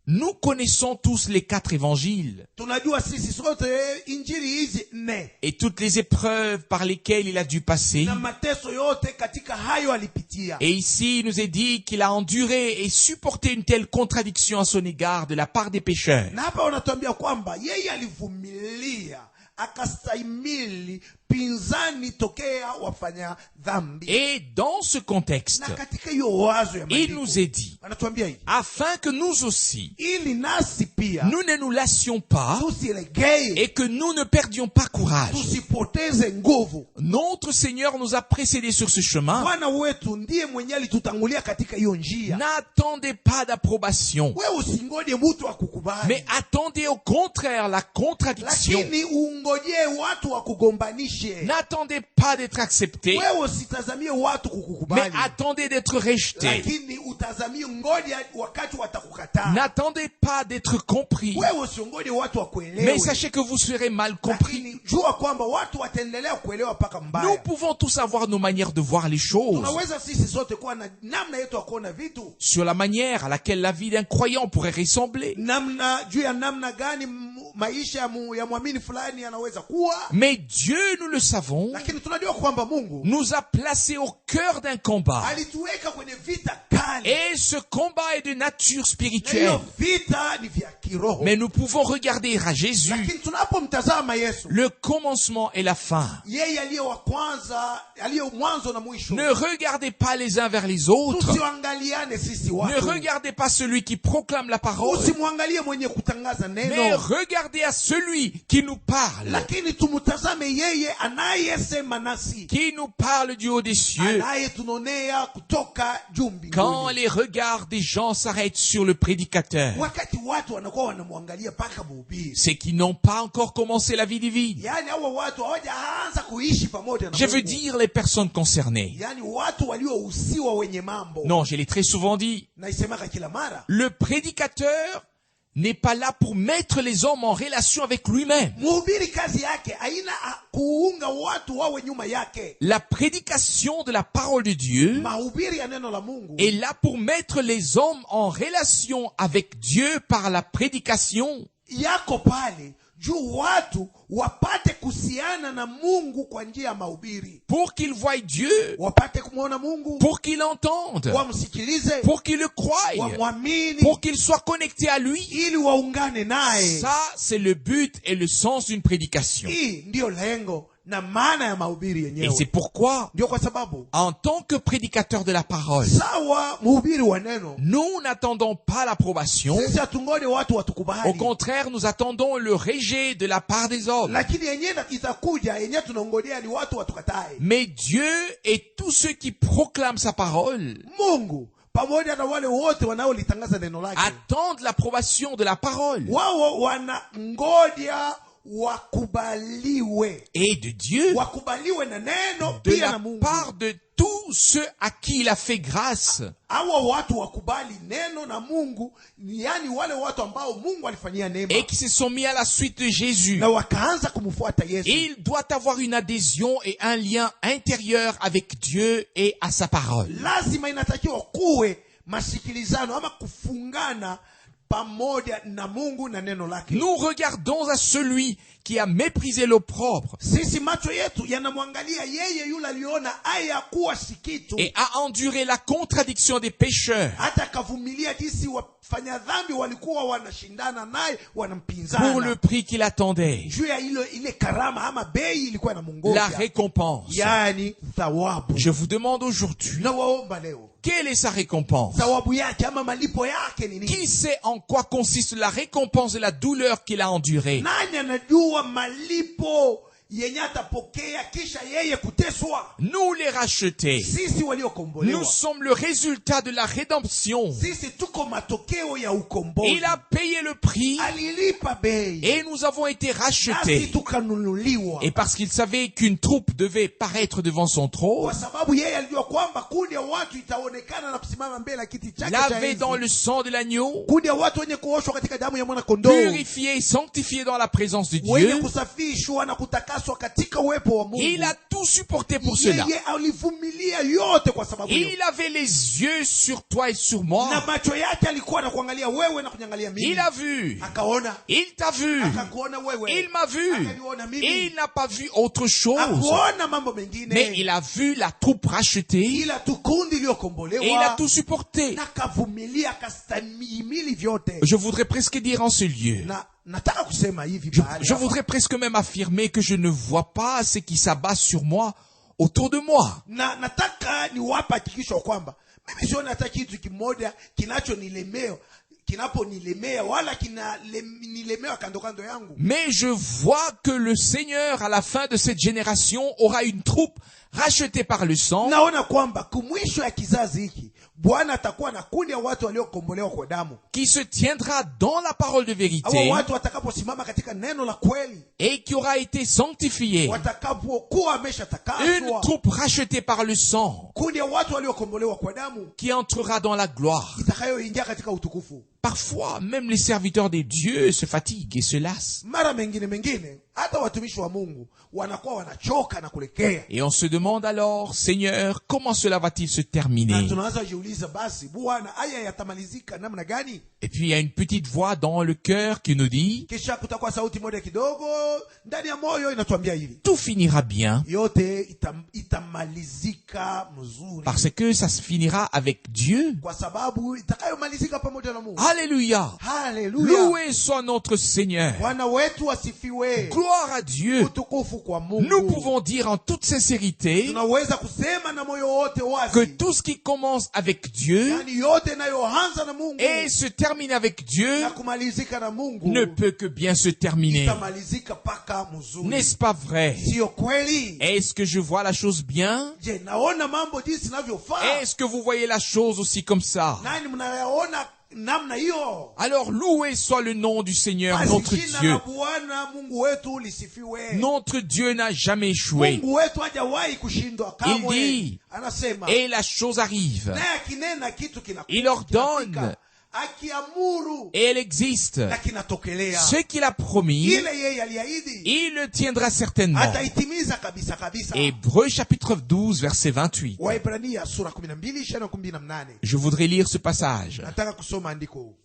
Speaker 1: Nous connaissons tous les 4 évangiles
Speaker 2: tunajua sisi sote injili hizi 4
Speaker 1: et toutes les épreuves par lesquelles il a dû passer.
Speaker 2: na mateso yote katika hayo alipitia.
Speaker 1: Et ici, il nous est dit qu'il a enduré et supporté une telle contradiction à son égard de la part des pécheurs.
Speaker 2: Na hapa wanatuambia kwamba yeye alivumilia akastahimili pinzani tokea wafanya dhambi.
Speaker 1: Et dans ce contexte,
Speaker 2: Na katika hiyo wazo ya
Speaker 1: il
Speaker 2: maandiko
Speaker 1: nous est dit,
Speaker 2: anatuambia hivi,
Speaker 1: afin que nous aussi,
Speaker 2: ili nasi pia
Speaker 1: nous ne nous lassions pas
Speaker 2: tusiregee,
Speaker 1: et que nous ne perdions pas courage.
Speaker 2: tusipoteze nguvu.
Speaker 1: Notre Seigneur nous a précédés sur ce chemin.
Speaker 2: Bwana wetu ndiye mwenye alitutangulia katika hiyo njia.
Speaker 1: N'attendez pas d'approbation,
Speaker 2: Wewe usingoje mtu akukubali,
Speaker 1: mais attendez au contraire la contradiction.
Speaker 2: lakini ungojee watu wakugombanishe.
Speaker 1: N'attendez pas d'être accepté,
Speaker 2: Wewe usitazamie watu
Speaker 1: mais
Speaker 2: kukukubali,
Speaker 1: attendez d'être rejeté.
Speaker 2: lakini utazamie ngoja wakati watakukataa.
Speaker 1: N'attendez pas d'être compris,
Speaker 2: Wewe usiongoje watu
Speaker 1: mais
Speaker 2: wakuelewe,
Speaker 1: sachez que vous serez mal compris.
Speaker 2: lakini jua kwamba watu wataendelea kuelewa mpaka
Speaker 1: Nous
Speaker 2: mbaya.
Speaker 1: pouvons tous avoir nos manières de voir les choses,
Speaker 2: Tunaweza sisi sote kuwa na namna yetu ya kuona vitu,
Speaker 1: sur la manière à laquelle la vie d'un croyant pourrait ressembler.
Speaker 2: namna juu ya namna gani maisha ya mwamini fulani yanaweza kuwa,
Speaker 1: Mais Dieu, nous le savons,
Speaker 2: lakini tunajua kwamba Mungu
Speaker 1: nous a placés au cœur d'un combat.
Speaker 2: alituweka kwenye vita kali,
Speaker 1: Et ce combat est de nature
Speaker 2: na hiyo
Speaker 1: spirituelle.
Speaker 2: vita ni vya kiroho.
Speaker 1: Mais nous pouvons regarder à Jésus
Speaker 2: Lakini tunapomtazama Yesu,
Speaker 1: le commencement et la fin.
Speaker 2: yeye aliye wa kwanza, aliye mwanzo na mwisho,
Speaker 1: Ne regardez pas les uns vers les autres.
Speaker 2: tusiangaliane sisi
Speaker 1: Ne
Speaker 2: watu,
Speaker 1: regardez pas celui qui proclame la parole,
Speaker 2: usimwangalie mwenye kutangaza
Speaker 1: mais
Speaker 2: neno,
Speaker 1: regardez à celui qui nous parle,
Speaker 2: lakini tumtazame yeye anayesema nasi,
Speaker 1: qui nous parle du haut des cieux.
Speaker 2: anayetunonea kutoka juu
Speaker 1: Quand
Speaker 2: mbinguni.
Speaker 1: les regards des gens s'arrêtent sur le prédicateur,
Speaker 2: Wakati watu wanakuwa wanamwangalia mpaka mhubiri,
Speaker 1: c'est qu'ils n'ont pas encore commencé la vie divine.
Speaker 2: yaani hawa watu hawajaanza kuishi pamoja na
Speaker 1: Je veux
Speaker 2: Mungu.
Speaker 1: dire les personnes concernées.
Speaker 2: Yaani watu waliohusiwa wenye mambo.
Speaker 1: Non, je l'ai très souvent dit.
Speaker 2: Naisemaka kila mara,
Speaker 1: Le prédicateur n'est pas là pour mettre les hommes en relation avec lui-même.
Speaker 2: mhubiri kazi yake haina kuunga watu wawe nyuma yake.
Speaker 1: La prédication de la parole de Dieu
Speaker 2: Mahubiri ya neno la Mungu
Speaker 1: est là pour mettre les hommes en relation avec Dieu par la prédication.
Speaker 2: yako pale juu watu wapate kuhusiana na Mungu kwa njia ya mahubiri,
Speaker 1: Pour qu'ils voient Dieu,
Speaker 2: wapate kumwona Mungu,
Speaker 1: pour qu'ils l'entendent,
Speaker 2: wamsikilize,
Speaker 1: pour qu'ils le croient,
Speaker 2: wamwamini,
Speaker 1: pour qu'ils soient connectés à lui.
Speaker 2: ili waungane naye.
Speaker 1: Ça, c'est le but et le sens d'une prédication.
Speaker 2: Hii ndiyo lengo na maana ya mahubiri
Speaker 1: Et
Speaker 2: yenyewe.
Speaker 1: c'est pourquoi,
Speaker 2: Ndio kwa sababu
Speaker 1: en tant que prédicateur de la parole,
Speaker 2: sawa mhubiri wa neno,
Speaker 1: nous n'attendons pas l'approbation.
Speaker 2: sisi hatungoje watu
Speaker 1: Au
Speaker 2: watukubali,
Speaker 1: contraire, nous attendons le rejet de la part des hommes.
Speaker 2: lakini yenyewe itakuja, yenyewe tunangojea ni watu watukatae.
Speaker 1: Mais Dieu et tous ceux qui proclament sa parole
Speaker 2: Mungu pamoja na wale wote wanaolitangaza neno lake,
Speaker 1: attendent l'approbation de la parole
Speaker 2: wao wanangoja wakubaliwe,
Speaker 1: et de Dieu
Speaker 2: wakubaliwe na neno
Speaker 1: de
Speaker 2: pia na
Speaker 1: la
Speaker 2: Mungu,
Speaker 1: part de tous ceux à qui il a fait grâce.
Speaker 2: hawa watu wakubali neno na Mungu, yani wale watu ambao Mungu alifanyia neema
Speaker 1: Et qui se sont mis à la suite de Jésus.
Speaker 2: na wakaanza kumfuata Yesu.
Speaker 1: Il doit avoir une adhésion et un lien intérieur avec Dieu et à sa parole.
Speaker 2: Lazima inatakiwa kuwe masikilizano ama kufungana pamoja na Mungu na neno lake.
Speaker 1: Nous regardons à celui qui a méprisé l'opprobre
Speaker 2: Sisi macho yetu yanamwangalia yeye yule aliona haya kuwa si kitu,
Speaker 1: et a enduré la contradiction des pécheurs
Speaker 2: hata kavumilia jinsi wafanya dhambi walikuwa wanashindana naye,
Speaker 1: pour
Speaker 2: wanampinzana
Speaker 1: le prix qu'il attendait,
Speaker 2: juu ya ile karama ama bei ilikuwa na
Speaker 1: la
Speaker 2: mungoja,
Speaker 1: récompense.
Speaker 2: yani thawabu.
Speaker 1: Je vous demande aujourd'hui,
Speaker 2: Na waomba leo,
Speaker 1: quelle est sa récompense?
Speaker 2: thawabu yake ama malipo yake ni
Speaker 1: Qui
Speaker 2: nini?
Speaker 1: sait en quoi consiste la récompense de la douleur qu'il a endurée?
Speaker 2: Nani anajua malipo yenye atapokea kisha yeye kuteswa?
Speaker 1: Nous les rachetés,
Speaker 2: Sisi
Speaker 1: nous
Speaker 2: waliokombolewa,
Speaker 1: sommes le résultat de la rédemption.
Speaker 2: sisi tuko matokeo ya ukombozi.
Speaker 1: Il a payé le prix
Speaker 2: Alilipa bei
Speaker 1: et nous avons été
Speaker 2: nasi
Speaker 1: rachetés.
Speaker 2: tukanunuliwa,
Speaker 1: Et parce qu'il savait qu'une troupe devait paraître devant son trône,
Speaker 2: kwa sababu yeye alijua kwamba kundi ya watu itaonekana na kusimama mbele ya kiti chake cha
Speaker 1: lavé dans
Speaker 2: enzi.
Speaker 1: le sang de l'agneau,
Speaker 2: Kundi ya watu wenye kuoshwa katika damu ya mwana kondoo,
Speaker 1: purifié et sanctifié dans la présence de
Speaker 2: wenye
Speaker 1: Dieu.
Speaker 2: kusafishwa na kutakaswa katika uwepo wa Mungu.
Speaker 1: Il a tout supporté pour cela.
Speaker 2: Yeye alivumilia yote kwa sababu hiyo.
Speaker 1: Il avait les yeux sur toi et sur moi.
Speaker 2: Na macho yake alikuwa na kuangalia wewe na kunyangalia mimi.
Speaker 1: Il a vu.
Speaker 2: Akaona,
Speaker 1: Il t'a vu.
Speaker 2: akakuona wewe.
Speaker 1: Il m'a vu.
Speaker 2: Akaniona mimi.
Speaker 1: Il n'a pas vu autre chose.
Speaker 2: Hakuona mambo mengine.
Speaker 1: Mais il a vu la troupe rachetée
Speaker 2: ila tu kundi
Speaker 1: et il a
Speaker 2: iliyokombolewa
Speaker 1: tout supporté.
Speaker 2: na kavumilia akastahimili vyote.
Speaker 1: Je voudrais presque dire en ce lieu,
Speaker 2: Na nataka kusema hivi mahali
Speaker 1: je
Speaker 2: hapa.
Speaker 1: voudrais presque même affirmer que je ne vois pas ce qui s'abat sur moi autour de moi.
Speaker 2: Na nataka niwapa hakikisho kwamba mimi sioni hata kitu kimoja kinaponilemea wala kinanilemea kando kando yangu.
Speaker 1: Mais je vois que le Seigneur, à la fin de cette génération, aura une troupe rachetée par le sang,
Speaker 2: Naona kwamba kumwisho ya kizazi hiki Bwana atakuwa na kundi ya watu waliokombolewa kwa damu.
Speaker 1: qui se tiendra dans la parole de
Speaker 2: Hawa
Speaker 1: vérité
Speaker 2: watu watakaposimama katika neno la kweli,
Speaker 1: et qui aura été sanctifiée.
Speaker 2: watakapokuwa
Speaker 1: Une
Speaker 2: wameshatakaswa,
Speaker 1: troupe rachetée par le sang
Speaker 2: kundi ya watu waliokombolewa kwa damu
Speaker 1: qui entrera dans la gloire.
Speaker 2: itakayoingia katika utukufu.
Speaker 1: Parfois, même les serviteurs des dieux se fatiguent et se lassent.
Speaker 2: Mara mengine hata watumishi wa Mungu wanakuwa wanachoka na kulekea,
Speaker 1: Et on se demande alors, Seigneur, comment cela va-t-il se
Speaker 2: na
Speaker 1: terminer?
Speaker 2: tunaanza jiuliza, basi Bwana, haya yatamalizika namna gani?
Speaker 1: Et puis il y a une petite voix dans le cœur qui nous dit,
Speaker 2: Kisha kutakuwa sauti moja kidogo ndani ya moyo inatuambia hivi,
Speaker 1: tout finira bien
Speaker 2: yote itamalizika mzuri,
Speaker 1: parce que ça se finira avec Dieu.
Speaker 2: kwa sababu itakayomalizika pamoja na Mungu.
Speaker 1: Alléluia!
Speaker 2: Haleluya,
Speaker 1: Loué soit notre Seigneur.
Speaker 2: Bwana wetu asifiwe.
Speaker 1: Gloire à Dieu.
Speaker 2: Utukufu kwa Mungu.
Speaker 1: Nous pouvons dire en toute sincérité
Speaker 2: Tunaweza kusema na moyo wote
Speaker 1: que
Speaker 2: wazi,
Speaker 1: tout ce qui commence avec Dieu
Speaker 2: yani yote inayoanza na Mungu
Speaker 1: et se termine avec Dieu
Speaker 2: na kumalizika na Mungu
Speaker 1: ne peut que bien se terminer.
Speaker 2: itamalizika paka mzuri.
Speaker 1: N'est-ce pas vrai?
Speaker 2: Sio kweli?
Speaker 1: Est-ce que je vois la chose bien?
Speaker 2: Je, naona mambo jinsi inavyofaa.
Speaker 1: Est-ce que vous voyez la chose aussi comme ça?
Speaker 2: Nani mnayaona namna hiyo?
Speaker 1: Alors loué soit le nom du Seigneur,
Speaker 2: Basi
Speaker 1: notre
Speaker 2: jina
Speaker 1: Dieu.
Speaker 2: la Bwana Mungu wetu lisifiwe.
Speaker 1: Notre Dieu n'a jamais échoué.
Speaker 2: Mungu wetu hajawahi kushindwa
Speaker 1: Il
Speaker 2: kamwe.
Speaker 1: dit,
Speaker 2: Anasema
Speaker 1: et la chose arrive.
Speaker 2: naye akinena kitu
Speaker 1: Il ordonne.
Speaker 2: kinafika. Akiamuru
Speaker 1: Et elle existe.
Speaker 2: na kinatokelea.
Speaker 1: Ce qu'il a promis,
Speaker 2: Ile yeye aliahidi
Speaker 1: il le tiendra certainement.
Speaker 2: ataitimiza kabisa kabisa.
Speaker 1: Hébreux chapitre 12, verset 28.
Speaker 2: Waebrania sura 12:28.
Speaker 1: Je voudrais lire ce passage.
Speaker 2: Nataka kusoma andiko.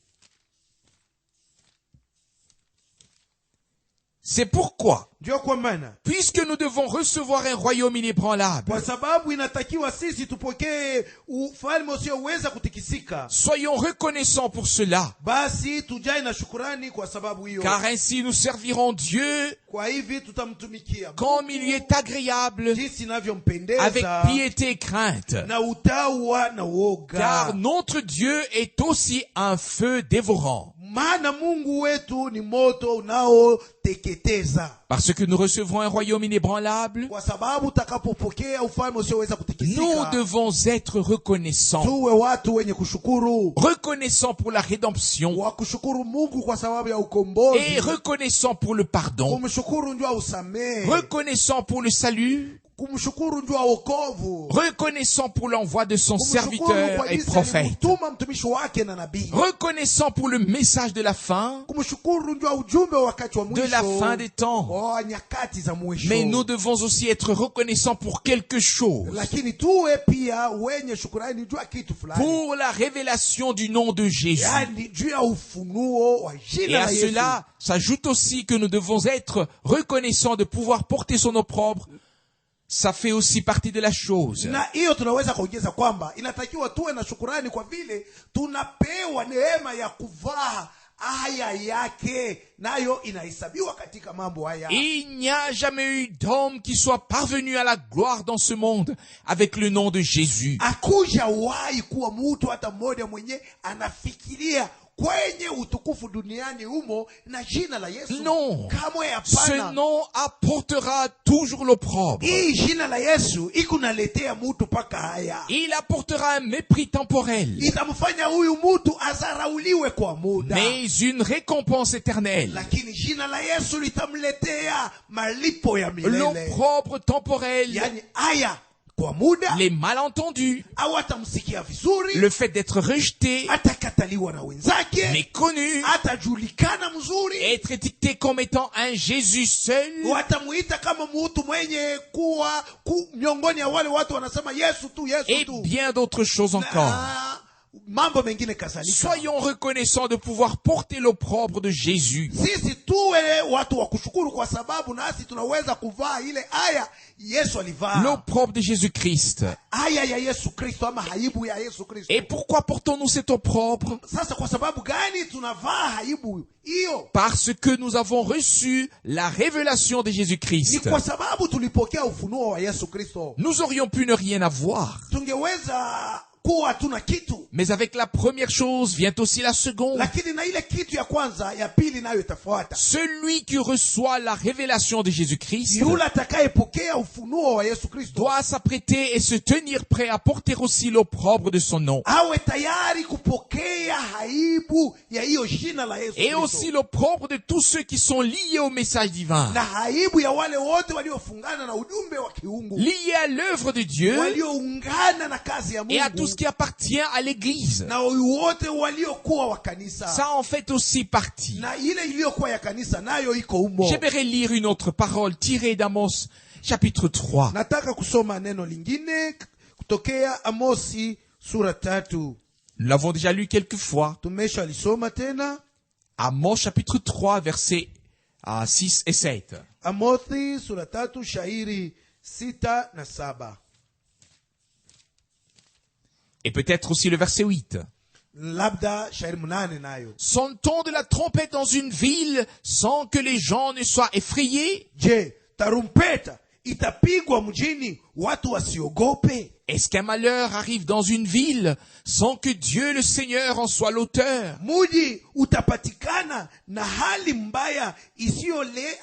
Speaker 1: C'est pourquoi,
Speaker 2: Ndio kwa maana,
Speaker 1: puisque nous devons recevoir un royaume inébranlable,
Speaker 2: kwa sababu inatakiwa sisi tupokee ufalme usioweza kutikisika,
Speaker 1: soyons reconnaissants pour cela,
Speaker 2: basi tujae na shukurani kwa sababu hiyo.
Speaker 1: car ainsi nous servirons Dieu
Speaker 2: Kwa hivi tutamtumikia
Speaker 1: comme il lui est agréable,
Speaker 2: jinsi inavyompendeza,
Speaker 1: avec piété et crainte.
Speaker 2: na utawa na woga,
Speaker 1: Car notre Dieu est aussi un feu dévorant.
Speaker 2: maana Mungu wetu ni moto unaoteketeza.
Speaker 1: Parce que nous recevrons un royaume inébranlable,
Speaker 2: Kwa sababu utakapopokea ufalme usioweza
Speaker 1: nous
Speaker 2: kutikisika,
Speaker 1: devons être reconnaissants.
Speaker 2: tuwe watu wenye kushukuru,
Speaker 1: Reconnaissants pour la rédemption
Speaker 2: wa kushukuru Mungu kwa sababu ya
Speaker 1: et
Speaker 2: ukombozi,
Speaker 1: reconnaissants pour le pardon.
Speaker 2: kumshukuru ndio usamehe,
Speaker 1: Reconnaissants pour le salut
Speaker 2: kumshukuru juu ya wokovu,
Speaker 1: reconnaissant pour l'envoi de son
Speaker 2: kumshukuru
Speaker 1: serviteur
Speaker 2: kwa
Speaker 1: et
Speaker 2: jinsi
Speaker 1: prophète,
Speaker 2: alimtuma mtumishi wake na nabii,
Speaker 1: reconnaissant pour le message de la fin,
Speaker 2: kumshukuru juu ya ujumbe wa wakati wa
Speaker 1: de la fin
Speaker 2: mwisho,
Speaker 1: des temps.
Speaker 2: wa nyakati za mwisho.
Speaker 1: Mais nous devons aussi être reconnaissants pour quelque chose,
Speaker 2: Lakini tuwe pia wenye shukrani juu ya kitu fulani,
Speaker 1: pour la révélation du nom de Jésus.
Speaker 2: yaani juu ya ufunuo wa
Speaker 1: Et
Speaker 2: jina
Speaker 1: à
Speaker 2: la Yesu.
Speaker 1: cela s'ajoute aussi que nous devons être reconnaissants de pouvoir porter son opprobre. Ça fait aussi partie de la chose.
Speaker 2: Na hiyo tunaweza kuongeza kwamba inatakiwa tuwe na shukurani kwa vile tunapewa neema ya kuvaa aya yake, nayo inahesabiwa katika mambo haya.
Speaker 1: Il n'y a jamais eu d'homme qui soit parvenu à la gloire dans ce monde avec le nom de Jésus.
Speaker 2: Hakuja wahi kuwa mtu hata mmoja mwenye anafikiria kwenye utukufu duniani humo na jina la Yesu.
Speaker 1: Non.
Speaker 2: Kamwe
Speaker 1: Ce
Speaker 2: hapana.
Speaker 1: nom apportera toujours l'opprobre.
Speaker 2: Hii jina la Yesu ikunaletea mtu paka haya.
Speaker 1: Il apportera un mépris temporel,
Speaker 2: Itamfanya huyu mtu azarauliwe kwa muda.
Speaker 1: mais une récompense éternelle.
Speaker 2: Lakini jina la Yesu litamletea malipo ya milele.
Speaker 1: L'opprobre temporel,
Speaker 2: Yaani haya kwa muda,
Speaker 1: les malentendus,
Speaker 2: au atamsikia vizuri,
Speaker 1: le fait d'être rejeté,
Speaker 2: atakataliwa na wenzake,
Speaker 1: méconnu,
Speaker 2: atajulikana mzuri,
Speaker 1: être étiqueté comme étant un Jésus seul,
Speaker 2: watamuita kama mtu mwenye kuwa miongoni ya wale watu wanasema Yesu tu, Yesu
Speaker 1: et
Speaker 2: tu.
Speaker 1: bien d'autres choses encore.
Speaker 2: Na mambo mengine kadhalika.
Speaker 1: Soyons reconnaissants de pouvoir porter l'opprobre de Jésus.
Speaker 2: Sisi tuwe watu wa kushukuru kwa sababu nasi tunaweza kuvaa ile aya Yesu alivaa.
Speaker 1: L'opprobre de Jésus-Christ.
Speaker 2: Aya ya Yesu Kristo ama haibu ya Yesu Kristo.
Speaker 1: Et pourquoi portons-nous cet opprobre?
Speaker 2: Sasa kwa sababu gani tunavaa haibu hiyo?
Speaker 1: Parce que nous avons reçu la révélation de
Speaker 2: Ni
Speaker 1: Jésus-Christ.
Speaker 2: kwa sababu tulipokea ufunuo wa Yesu Kristo.
Speaker 1: Nous aurions pu ne rien avoir.
Speaker 2: Tungeweza kuwa tuna kitu,
Speaker 1: Mais avec la première chose vient aussi la seconde.
Speaker 2: lakini na ile kitu ya kwanza, ya pili nayo itafuata.
Speaker 1: Celui qui reçoit la révélation de Jésus-Christ
Speaker 2: Yule atakayepokea ufunuo wa Yesu Kristo
Speaker 1: doit s'apprêter et se tenir prêt à porter aussi l'opprobre de son nom.
Speaker 2: awe tayari kupokea haibu ya hiyo jina la Yesu
Speaker 1: Et aussi
Speaker 2: Kristo,
Speaker 1: l'opprobre de tous ceux qui sont liés au message divin,
Speaker 2: na haibu ya wale wote waliofungana na ujumbe wa kiungu,
Speaker 1: liés à l'œuvre de Dieu
Speaker 2: walioungana na kazi ya
Speaker 1: et à tout
Speaker 2: Mungu,
Speaker 1: ce qui appartient à l'Église.
Speaker 2: na wote waliokuwa wa kanisa.
Speaker 1: Ça en fait aussi partie.
Speaker 2: Na ile iliyokuwa ya kanisa nayo iko humo.
Speaker 1: J'aimerais lire une autre parole tirée d'Amos chapitre 3.
Speaker 2: Nataka kusoma neno lingine kutokea Amosi sura 3.
Speaker 1: Nous l'avons déjà lu quelques fois.
Speaker 2: Tumesha lisoma tena.
Speaker 1: Amos chapitre 3 versets 6 et 7.
Speaker 2: Amosi sura 3 shairi 6 na 7.
Speaker 1: Et peut-être aussi le verset 8.
Speaker 2: Labda shairi 8 nayo.
Speaker 1: Sonne-t-on de la trompette dans une ville sans que les gens ne soient effrayés?
Speaker 2: Je, tarumpeta itapigwa mjini watu wasiogope?
Speaker 1: Est-ce qu'un malheur arrive dans une ville sans que Dieu le Seigneur en soit l'auteur?
Speaker 2: Muji utapatikana na hali mbaya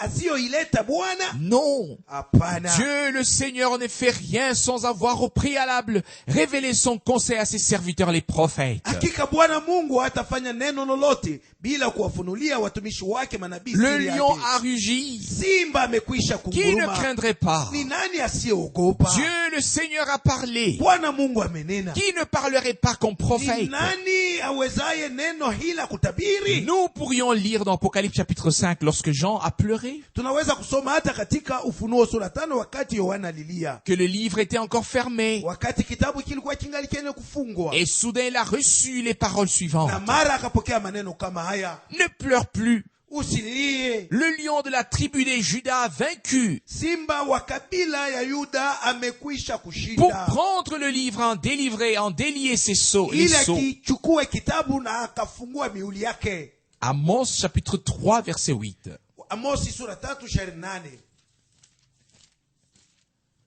Speaker 2: asiyoileta Bwana?
Speaker 1: Non.
Speaker 2: Hapana.
Speaker 1: Dieu le Seigneur ne fait rien sans avoir au préalable révélé son conseil à ses serviteurs les prophètes.
Speaker 2: Hakika Bwana Mungu hatafanya neno lolote bila kuwafunulia watumishi wake manabii
Speaker 1: Le
Speaker 2: siri
Speaker 1: lion
Speaker 2: yake.
Speaker 1: a rugi.
Speaker 2: Simba amekwisha
Speaker 1: Qui ne
Speaker 2: kunguruma.
Speaker 1: craindrait pas?
Speaker 2: Ni nani asiyeogopa?
Speaker 1: Dieu le Seigneur a parlé.
Speaker 2: Bwana Mungu amenena.
Speaker 1: Qui ne parlerait pas comme
Speaker 2: Ni
Speaker 1: prophète?
Speaker 2: nani awezaye neno hila kutabiri?
Speaker 1: Nous pourrions lire dans Apocalypse chapitre 5 lorsque Jean a pleuré,
Speaker 2: Tunaweza kusoma hata katika Ufunuo sura 5 wakati Yohana alilia,
Speaker 1: que le livre était encore fermé.
Speaker 2: wakati kitabu kilikuwa kingali kenye kufungwa,
Speaker 1: Et soudain il a reçu les paroles suivantes.
Speaker 2: na mara akapokea maneno kama haya:
Speaker 1: Ne pleure plus.
Speaker 2: usilie,
Speaker 1: Le lion de la tribu des Judas a vaincu.
Speaker 2: simba wa kabila ya Yuda amekwisha
Speaker 1: Pour
Speaker 2: kushinda,
Speaker 1: prendre le livre, en délivrer, en délier ses sceaux, les
Speaker 2: ili
Speaker 1: sceaux.
Speaker 2: akichukue kitabu na akafungua miuli yake.
Speaker 1: Amos chapitre 3 verset 8.
Speaker 2: Amosi sura 3 shairi 8.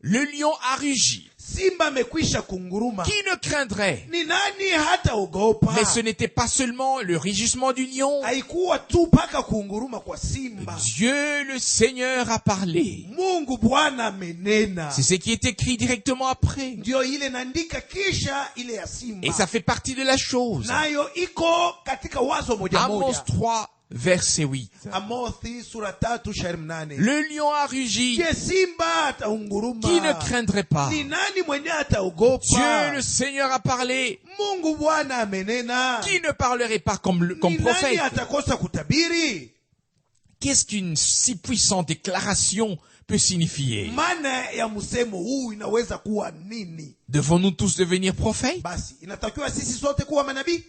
Speaker 1: Le lion a rugi.
Speaker 2: Simba amekwisha kunguruma.
Speaker 1: Qui ne craindrait?
Speaker 2: Ni nani hata ogopa?
Speaker 1: Mais ce n'était pas seulement le rugissement du lion.
Speaker 2: Haikuwa tu paka kunguruma kwa simba.
Speaker 1: Dieu le Seigneur a parlé.
Speaker 2: Mungu Bwana amenena.
Speaker 1: C'est ce qui est écrit directement après.
Speaker 2: Ndio ile naandika kisha ile ya simba.
Speaker 1: Et ça fait partie de la chose.
Speaker 2: Nayo iko katika wazo moja
Speaker 1: Amos
Speaker 2: moja.
Speaker 1: 3 verset 8.
Speaker 2: Amosi sura 3 shairi 8.
Speaker 1: Le lion a rugi.
Speaker 2: Je simba ataunguruma.
Speaker 1: Qui ne craindrait pas?
Speaker 2: Ni nani mwenye ataogopa?
Speaker 1: Dieu le Seigneur a parlé.
Speaker 2: Mungu Bwana amenena.
Speaker 1: Qui ne parlerait pas comme
Speaker 2: Ni nani
Speaker 1: prophète?
Speaker 2: atakosa kutabiri?
Speaker 1: Qu'est-ce qu'une si puissante déclaration peut signifier?
Speaker 2: Maana ya msemo huu inaweza kuwa nini?
Speaker 1: Devons-nous tous devenir prophètes?
Speaker 2: Basi inatakiwa sisi sote kuwa manabii?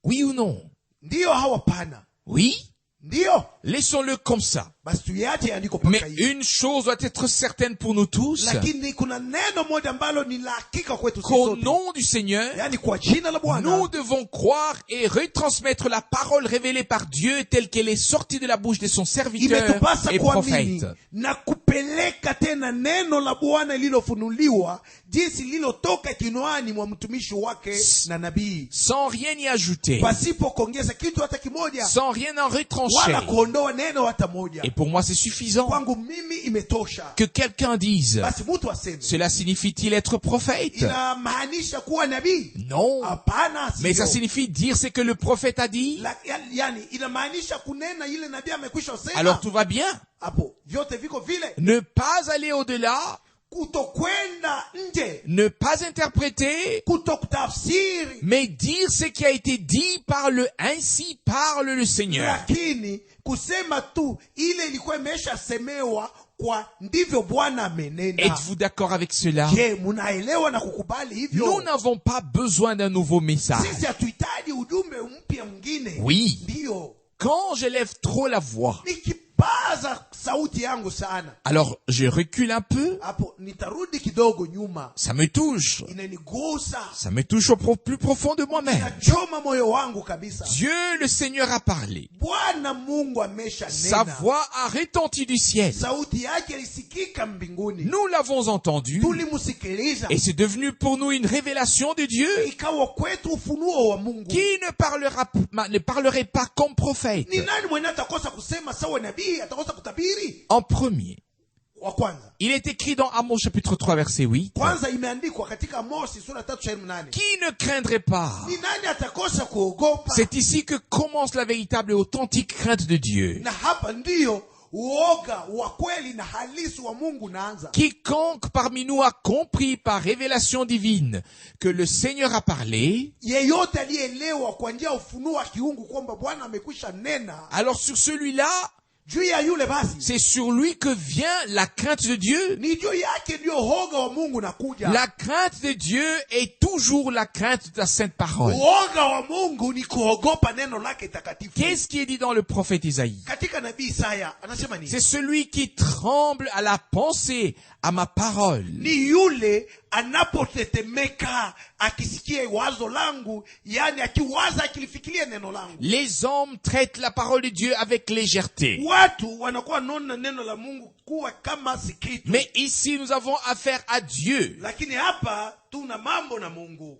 Speaker 1: Oui ou non?
Speaker 2: Ndiyo au hapana?
Speaker 1: Oui.
Speaker 2: Ndiyo.
Speaker 1: Laissons-le comme ça.
Speaker 2: Basi tuiache andiko
Speaker 1: Mais
Speaker 2: paka hivi.
Speaker 1: une chose doit être certaine pour nous tous,
Speaker 2: Lakini kuna neno moja ambalo ni la hakika kwetu sisi
Speaker 1: qu'au
Speaker 2: sote.
Speaker 1: nom du Seigneur,
Speaker 2: Yaani kwa jina la Bwana.
Speaker 1: nous devons croire et retransmettre la parole révélée par Dieu telle qu'elle est sortie de la bouche de son serviteur
Speaker 2: Imetupasa
Speaker 1: et
Speaker 2: kuamini
Speaker 1: prophète.
Speaker 2: na kupeleka tena neno la Bwana lililofunuliwa jinsi lililotoka kinwani mwa mtumishi wake na nabii,
Speaker 1: Sans rien y ajouter,
Speaker 2: pasipo kuongeza kitu hata kimoja
Speaker 1: sans rien en
Speaker 2: wala
Speaker 1: retrancher.
Speaker 2: kuondoa neno hata moja.
Speaker 1: Et pour moi, c'est suffisant
Speaker 2: Kwangu mimi imetosha.
Speaker 1: que quelqu'un dise,
Speaker 2: Basi mtu aseme,
Speaker 1: cela signifie-t-il être prophète?
Speaker 2: inamaanisha kuwa nabii?
Speaker 1: Non.
Speaker 2: Hapana,
Speaker 1: Mais ça
Speaker 2: sio.
Speaker 1: signifie dire ce que le prophète a dit.
Speaker 2: Yani inamaanisha kunena ile nabii amekwisha sema.
Speaker 1: Alors tout va bien.
Speaker 2: Hapo vyote viko vile.
Speaker 1: Ne pas aller au-delà,
Speaker 2: Kutokwenda nje,
Speaker 1: ne pas interpréter,
Speaker 2: kutokutafsiri,
Speaker 1: mais dire ce qui a été dit par le ainsi parle le Seigneur.
Speaker 2: lakini kusema tu ile ilikuwa imeshasemewa kwa ndivyo Bwana amenena.
Speaker 1: Êtes-vous d'accord avec cela?
Speaker 2: Je, munaelewa na kukubali
Speaker 1: Nous
Speaker 2: hivyo?
Speaker 1: n'avons pas besoin d'un nouveau message.
Speaker 2: Sisi hatuhitaji ujumbe mpya mwingine.
Speaker 1: Oui.
Speaker 2: Ndiyo.
Speaker 1: Quand j'élève trop la voix,
Speaker 2: Nikipaza sauti yangu sana,
Speaker 1: alors je recule un peu,
Speaker 2: hapo nitarudi kidogo nyuma.
Speaker 1: ça me touche.
Speaker 2: Inanigusa,
Speaker 1: Ça me touche au plus profond de moi-même.
Speaker 2: inachoma moyo wangu kabisa.
Speaker 1: Dieu le Seigneur a parlé.
Speaker 2: Bwana Mungu amesha
Speaker 1: Sa
Speaker 2: nena.
Speaker 1: voix a retenti du ciel.
Speaker 2: Sauti yake ilisikika mbinguni.
Speaker 1: Nous l'avons entendu
Speaker 2: Tulimusikiliza.
Speaker 1: et c'est devenu pour nous une révélation de Dieu
Speaker 2: Ikawa kwetu ufunuo wa Mungu.
Speaker 1: qui ne parlerait pas comme prophète.
Speaker 2: Ni nani mwenye atakosa kusema sawa nabii, atakosa kutabiri?
Speaker 1: En premier,
Speaker 2: Wa kwanza.
Speaker 1: il est écrit dans Amos chapitre 3 verset 8,
Speaker 2: Kwanza imeandikwa katika Amosi sura 3 shairi 8.
Speaker 1: qui ne craindrait pas?
Speaker 2: Ni nani atakosa kuogopa?
Speaker 1: C'est ici que commence la véritable et authentique crainte de Dieu.
Speaker 2: Na hapa ndiyo uoga wa kweli na halisi wa Mungu naanza.
Speaker 1: Quiconque parmi nous a compris par révélation divine que le Seigneur a parlé,
Speaker 2: Yeyote aliyeelewa kwa njia ya ufunuo wa kiungu kwamba Bwana amekwisha nena,
Speaker 1: alors sur celui-là,
Speaker 2: juu ya yule basi
Speaker 1: c'est sur lui que vient la crainte de Dieu.
Speaker 2: ni juu yake ndio hoga wa Mungu nakuja.
Speaker 1: La crainte de Dieu est toujours la crainte de la sainte parole.
Speaker 2: Uoga wa Mungu ni kuogopa neno lake takatifu.
Speaker 1: Qu'est-ce qui est dit dans le prophète Isaïe?
Speaker 2: Katika nabii Isaya anasema nini?
Speaker 1: C'est celui qui tremble à la pensée, à ma parole.
Speaker 2: Ni yule anapotetemeka akisikia wazo langu, yani akiwaza akilifikiria neno langu.
Speaker 1: Les hommes traitent la parole de Dieu avec légèreté.
Speaker 2: Watu wanakuwa naona neno la Mungu kuwa kama si kitu.
Speaker 1: Mais ici, nous avons affaire à Dieu.
Speaker 2: Lakini hapa tuna mambo na Mungu.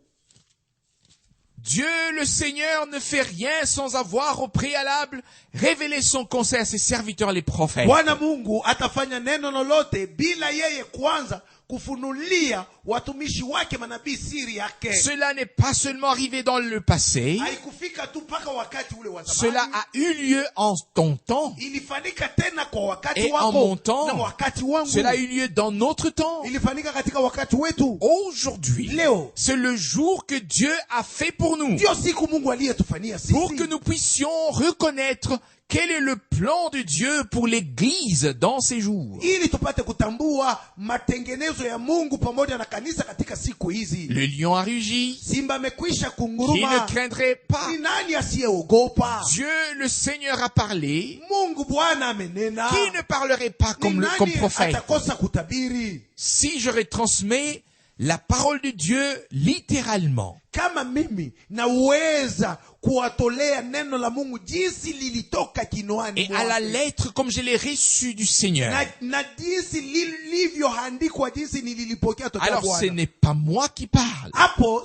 Speaker 1: Dieu, le Seigneur, ne fait rien sans avoir au préalable révélé son conseil à ses serviteurs les prophètes.
Speaker 2: Bwana Mungu atafanya neno lolote bila yeye kwanza kufunulia watumishi wake manabii siri yake.
Speaker 1: Cela n'est pas seulement arrivé dans le passé,
Speaker 2: Haikufika tu mpaka wakati ule wa
Speaker 1: cela
Speaker 2: zamani.
Speaker 1: a eu lieu en ton temps,
Speaker 2: Ilifanyika tena kwa wakati
Speaker 1: et en
Speaker 2: wako
Speaker 1: mon temps,
Speaker 2: na wakati wangu.
Speaker 1: cela a eu lieu dans notre temps.
Speaker 2: Ilifanyika katika wakati wetu.
Speaker 1: Aujourd'hui,
Speaker 2: Leo
Speaker 1: c'est le jour que Dieu a fait pour nous,
Speaker 2: ndio siku Mungu aliyetufanyia
Speaker 1: pour
Speaker 2: sisi,
Speaker 1: que nous puissions reconnaître quel est le plan de Dieu pour l'Église dans ces jours.
Speaker 2: ili tupate kutambua matengenezo ya Mungu pamoja na kanisa katika siku hizi.
Speaker 1: Le lion a rugi,
Speaker 2: Simba amekwisha
Speaker 1: qui ne
Speaker 2: kunguruma.
Speaker 1: craindrait pas.
Speaker 2: Ni nani asiyeogopa?
Speaker 1: Dieu, le Seigneur, a parlé,
Speaker 2: Mungu Bwana amenena.
Speaker 1: qui ne parlerait pas
Speaker 2: Ni
Speaker 1: comme
Speaker 2: nani
Speaker 1: prophète.
Speaker 2: atakosa kutabiri?
Speaker 1: Si je retransmets la parole de Dieu littéralement,
Speaker 2: Kama mimi naweza kuwatolea neno la Mungu jinsi lilitoka kinwani
Speaker 1: et à la
Speaker 2: mwake,
Speaker 1: lettre comme je l'ai reçu du Seigneur,
Speaker 2: na jinsi lilivyoandikwa jinsi nililipokea toka
Speaker 1: alors ce
Speaker 2: Bwana.
Speaker 1: n'est pas moi qui parle,
Speaker 2: Hapo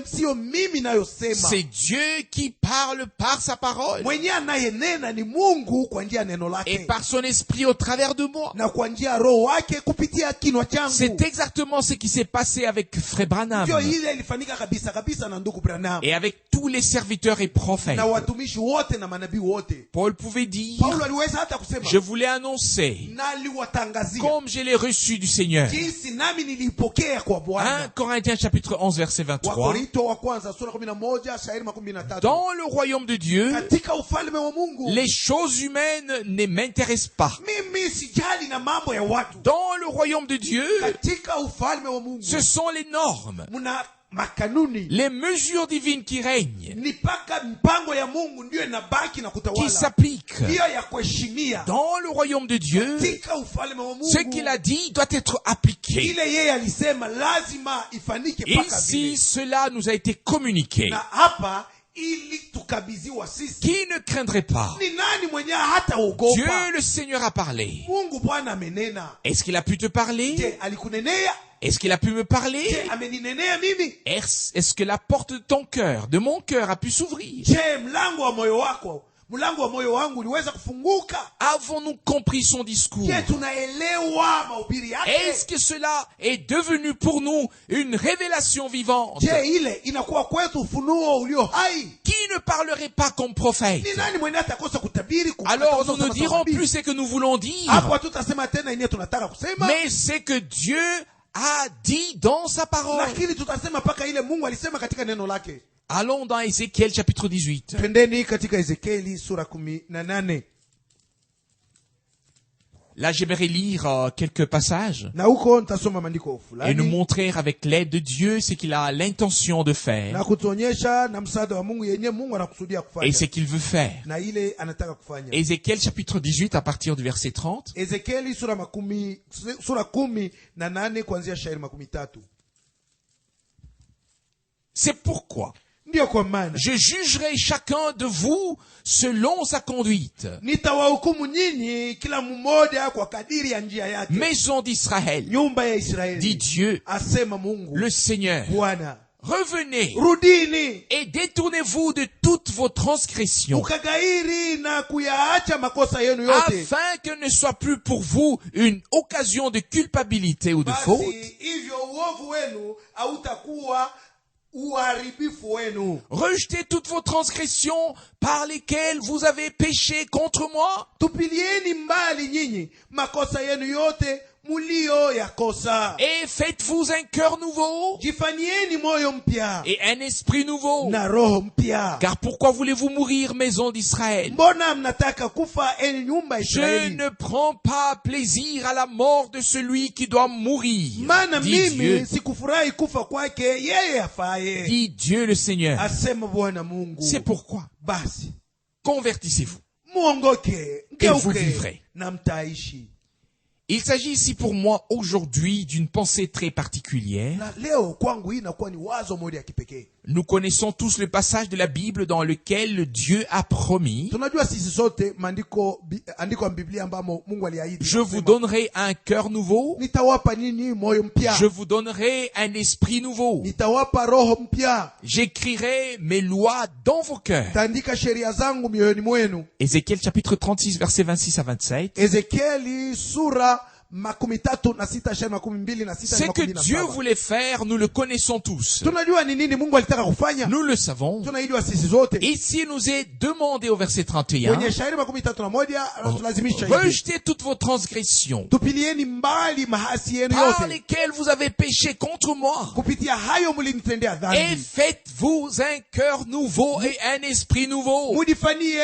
Speaker 2: sio mimi nayosema.
Speaker 1: c'est Dieu qui parle par sa parole
Speaker 2: Mwenye anayenena ni Mungu kwa njia ya neno
Speaker 1: et
Speaker 2: lake
Speaker 1: par son esprit au travers de moi.
Speaker 2: na kwa njia ya roho wake kupitia kinywa changu.
Speaker 1: C'est exactement ce qui s'est passé avec Frère Branham
Speaker 2: Ndio ile ilifanyika kabisa kabisa na ndugu Branham
Speaker 1: et avec tous les serviteurs et prophètes.
Speaker 2: na watumishi wote na manabii wote.
Speaker 1: Paul pouvait dire,
Speaker 2: Paulo aliweza hata kusema,
Speaker 1: je vous l'ai annoncé,
Speaker 2: na aliwatangazia
Speaker 1: comme je l'ai reçu du Seigneur.
Speaker 2: jinsi nami nilipokea kwa
Speaker 1: 1
Speaker 2: Bwana.
Speaker 1: Corinthiens chapitre 11 verset 23.
Speaker 2: Wakorinto wa kwanza sura 11 shairi 13.
Speaker 1: Dans le royaume de Dieu,
Speaker 2: Katika ufalme wa Mungu,
Speaker 1: les choses humaines ne m'intéressent pas.
Speaker 2: mimi sijali na mambo ya watu.
Speaker 1: Dans le royaume de Dieu,
Speaker 2: Katika ufalme wa Mungu
Speaker 1: ce sont les normes,
Speaker 2: muna makanuni,
Speaker 1: les mesures divines qui règnent,
Speaker 2: ni paka mpango ya Mungu ndio inabaki na
Speaker 1: qui
Speaker 2: kutawala,
Speaker 1: s'appliquent.
Speaker 2: hiyo ya kuheshimia.
Speaker 1: Dans le royaume de Dieu,
Speaker 2: Katika ufalme wa
Speaker 1: ce qu'il
Speaker 2: Mungu
Speaker 1: a dit doit être appliqué.
Speaker 2: ile yeye alisema lazima ifanike paka
Speaker 1: Ici,
Speaker 2: vile.
Speaker 1: cela nous a été communiqué.
Speaker 2: Na hapa ili tukabidhiwa sisi.
Speaker 1: Qui ne craindrait pas?
Speaker 2: Ni nani mwenye hata
Speaker 1: Dieu
Speaker 2: ogopa?
Speaker 1: le Seigneur a parlé.
Speaker 2: Mungu Bwana amenena.
Speaker 1: Est-ce qu'il a pu te parler?
Speaker 2: Je, alikunenea?
Speaker 1: Est-ce qu'il a pu me parler?
Speaker 2: Je, ameninenea mimi?
Speaker 1: Est-ce que la porte de ton cœur, de mon cœur, a pu s'ouvrir?
Speaker 2: Je, mlango wa moyo wako, mlango wa moyo wangu uliweza kufunguka?
Speaker 1: Avons-nous compris son discours?
Speaker 2: Je, tunaelewa mahubiri yake?
Speaker 1: Est-ce que cela est devenu pour nous une révélation vivante?
Speaker 2: Je, ile inakuwa kwetu ufunuo ulio hai?
Speaker 1: Qui ne parlerait pas comme prophète?
Speaker 2: Ni nani mwenye atakosa kutabiri?
Speaker 1: Alors
Speaker 2: Atakosa
Speaker 1: nous ne
Speaker 2: kusema
Speaker 1: dirons
Speaker 2: nabii?
Speaker 1: plus ce que nous voulons dire,
Speaker 2: Hapo hatutasema tena yenyewe tunataka kusema,
Speaker 1: mais c'est que Dieu a dit dans sa parole.
Speaker 2: lakini tutasema paka ile Mungu alisema katika neno lake.
Speaker 1: Allons dans Ézéchiel chapitre 18.
Speaker 2: Twendeni katika Ezekieli sura 18.
Speaker 1: Là, j'aimerais lire quelques passages
Speaker 2: Na huko nitasoma maandiko
Speaker 1: et nous
Speaker 2: fulani
Speaker 1: montrer avec l'aide de Dieu ce qu'il a l'intention de
Speaker 2: na
Speaker 1: faire
Speaker 2: kutuonyesha na msaada wa Mungu yenye Mungu anakusudia
Speaker 1: et
Speaker 2: kufanya
Speaker 1: ce qu'il veut faire.
Speaker 2: na ile anataka kufanya.
Speaker 1: Ézéchiel chapitre 18 à partir du verset 30.
Speaker 2: Ezekieli sura 18 kuanzia shairi 13.
Speaker 1: C'est pourquoi
Speaker 2: Ndiyo kwa maana
Speaker 1: je jugerai chacun de vous selon sa conduite.
Speaker 2: nitawahukumu nyinyi kila mmoja kwa kadiri ya njia yake.
Speaker 1: Maison d'Israël,
Speaker 2: Nyumba ya
Speaker 1: dit
Speaker 2: Israeli,
Speaker 1: Dieu,
Speaker 2: asema Mungu
Speaker 1: le Seigneur,
Speaker 2: Bwana,
Speaker 1: revenez
Speaker 2: rudini
Speaker 1: et détournez-vous de toutes vos transgressions,
Speaker 2: mukagairi na kuyaacha makosa yenu yote,
Speaker 1: afin que ne soit plus pour vous une occasion de culpabilité ou de faute,
Speaker 2: basi hivyo uovu wenu hautakuwa uharibifu wenu.
Speaker 1: rejetez toutes vos transgressions par lesquelles vous avez péché contre moi,
Speaker 2: Tupilieni mbali nyinyi makosa yenu yote mulio yakosa,
Speaker 1: et faites-vous un cœur nouveau
Speaker 2: jifanyieni moyo mpya
Speaker 1: et un esprit nouveau.
Speaker 2: na roho mpya.
Speaker 1: Car pourquoi voulez-vous mourir, maison d'Israël?
Speaker 2: Mbona mnataka kufa eni nyumba ya
Speaker 1: Je
Speaker 2: Israeli?
Speaker 1: ne prends pas plaisir à la mort de celui qui doit mourir,
Speaker 2: Maana
Speaker 1: dit
Speaker 2: mimi
Speaker 1: Dieu,
Speaker 2: sikufurahi kufa kwake yeye afaye,
Speaker 1: dit Dieu le Seigneur.
Speaker 2: asema Bwana Mungu.
Speaker 1: C'est pourquoi
Speaker 2: Basi
Speaker 1: convertissez-vous.
Speaker 2: muongoke,
Speaker 1: Et vous
Speaker 2: mgeuke
Speaker 1: vivrez.
Speaker 2: na mtaishi.
Speaker 1: Il s'agit ici pour moi aujourd'hui d'une pensée très particulière.
Speaker 2: Na leo kwangu hii inakuwa ni wazo moja ya kipekee.
Speaker 1: Nous connaissons tous le passage de la Bible dans lequel Dieu a promis:
Speaker 2: Tunajua sisi sote andiko ya Biblia ambamo Mungu aliahidi,
Speaker 1: je vous donnerai un cœur nouveau,
Speaker 2: nitawapa nyinyi moyo mpya,
Speaker 1: je vous donnerai un esprit nouveau,
Speaker 2: nitawapa roho mpya,
Speaker 1: j'écrirai mes lois dans vos cœurs.
Speaker 2: taandika sheria zangu mioyoni mwenu.
Speaker 1: Ézéchiel chapitre 36 versets 26 à 27.
Speaker 2: Ezekieli sura 36 shairi 26
Speaker 1: Ce que Dieu
Speaker 2: 27.
Speaker 1: voulait faire, nous le connaissons tous.
Speaker 2: Tunajua ni nini Mungu alitaka kufanya,
Speaker 1: Nous le savons.
Speaker 2: tunaijua sisi zote.
Speaker 1: Ici, il nous est demandé au verset 31,
Speaker 2: Kwenye shairi 31 anatulazimisha hivi:
Speaker 1: rejetez toutes vos transgressions
Speaker 2: tupilieni mbali mahasi yenu
Speaker 1: par
Speaker 2: yote,
Speaker 1: lesquelles vous avez péché contre moi,
Speaker 2: kupitia hayo mlinitendea
Speaker 1: et
Speaker 2: dhambi,
Speaker 1: faites-vous un cœur nouveau et un esprit nouveau.
Speaker 2: mudifanyie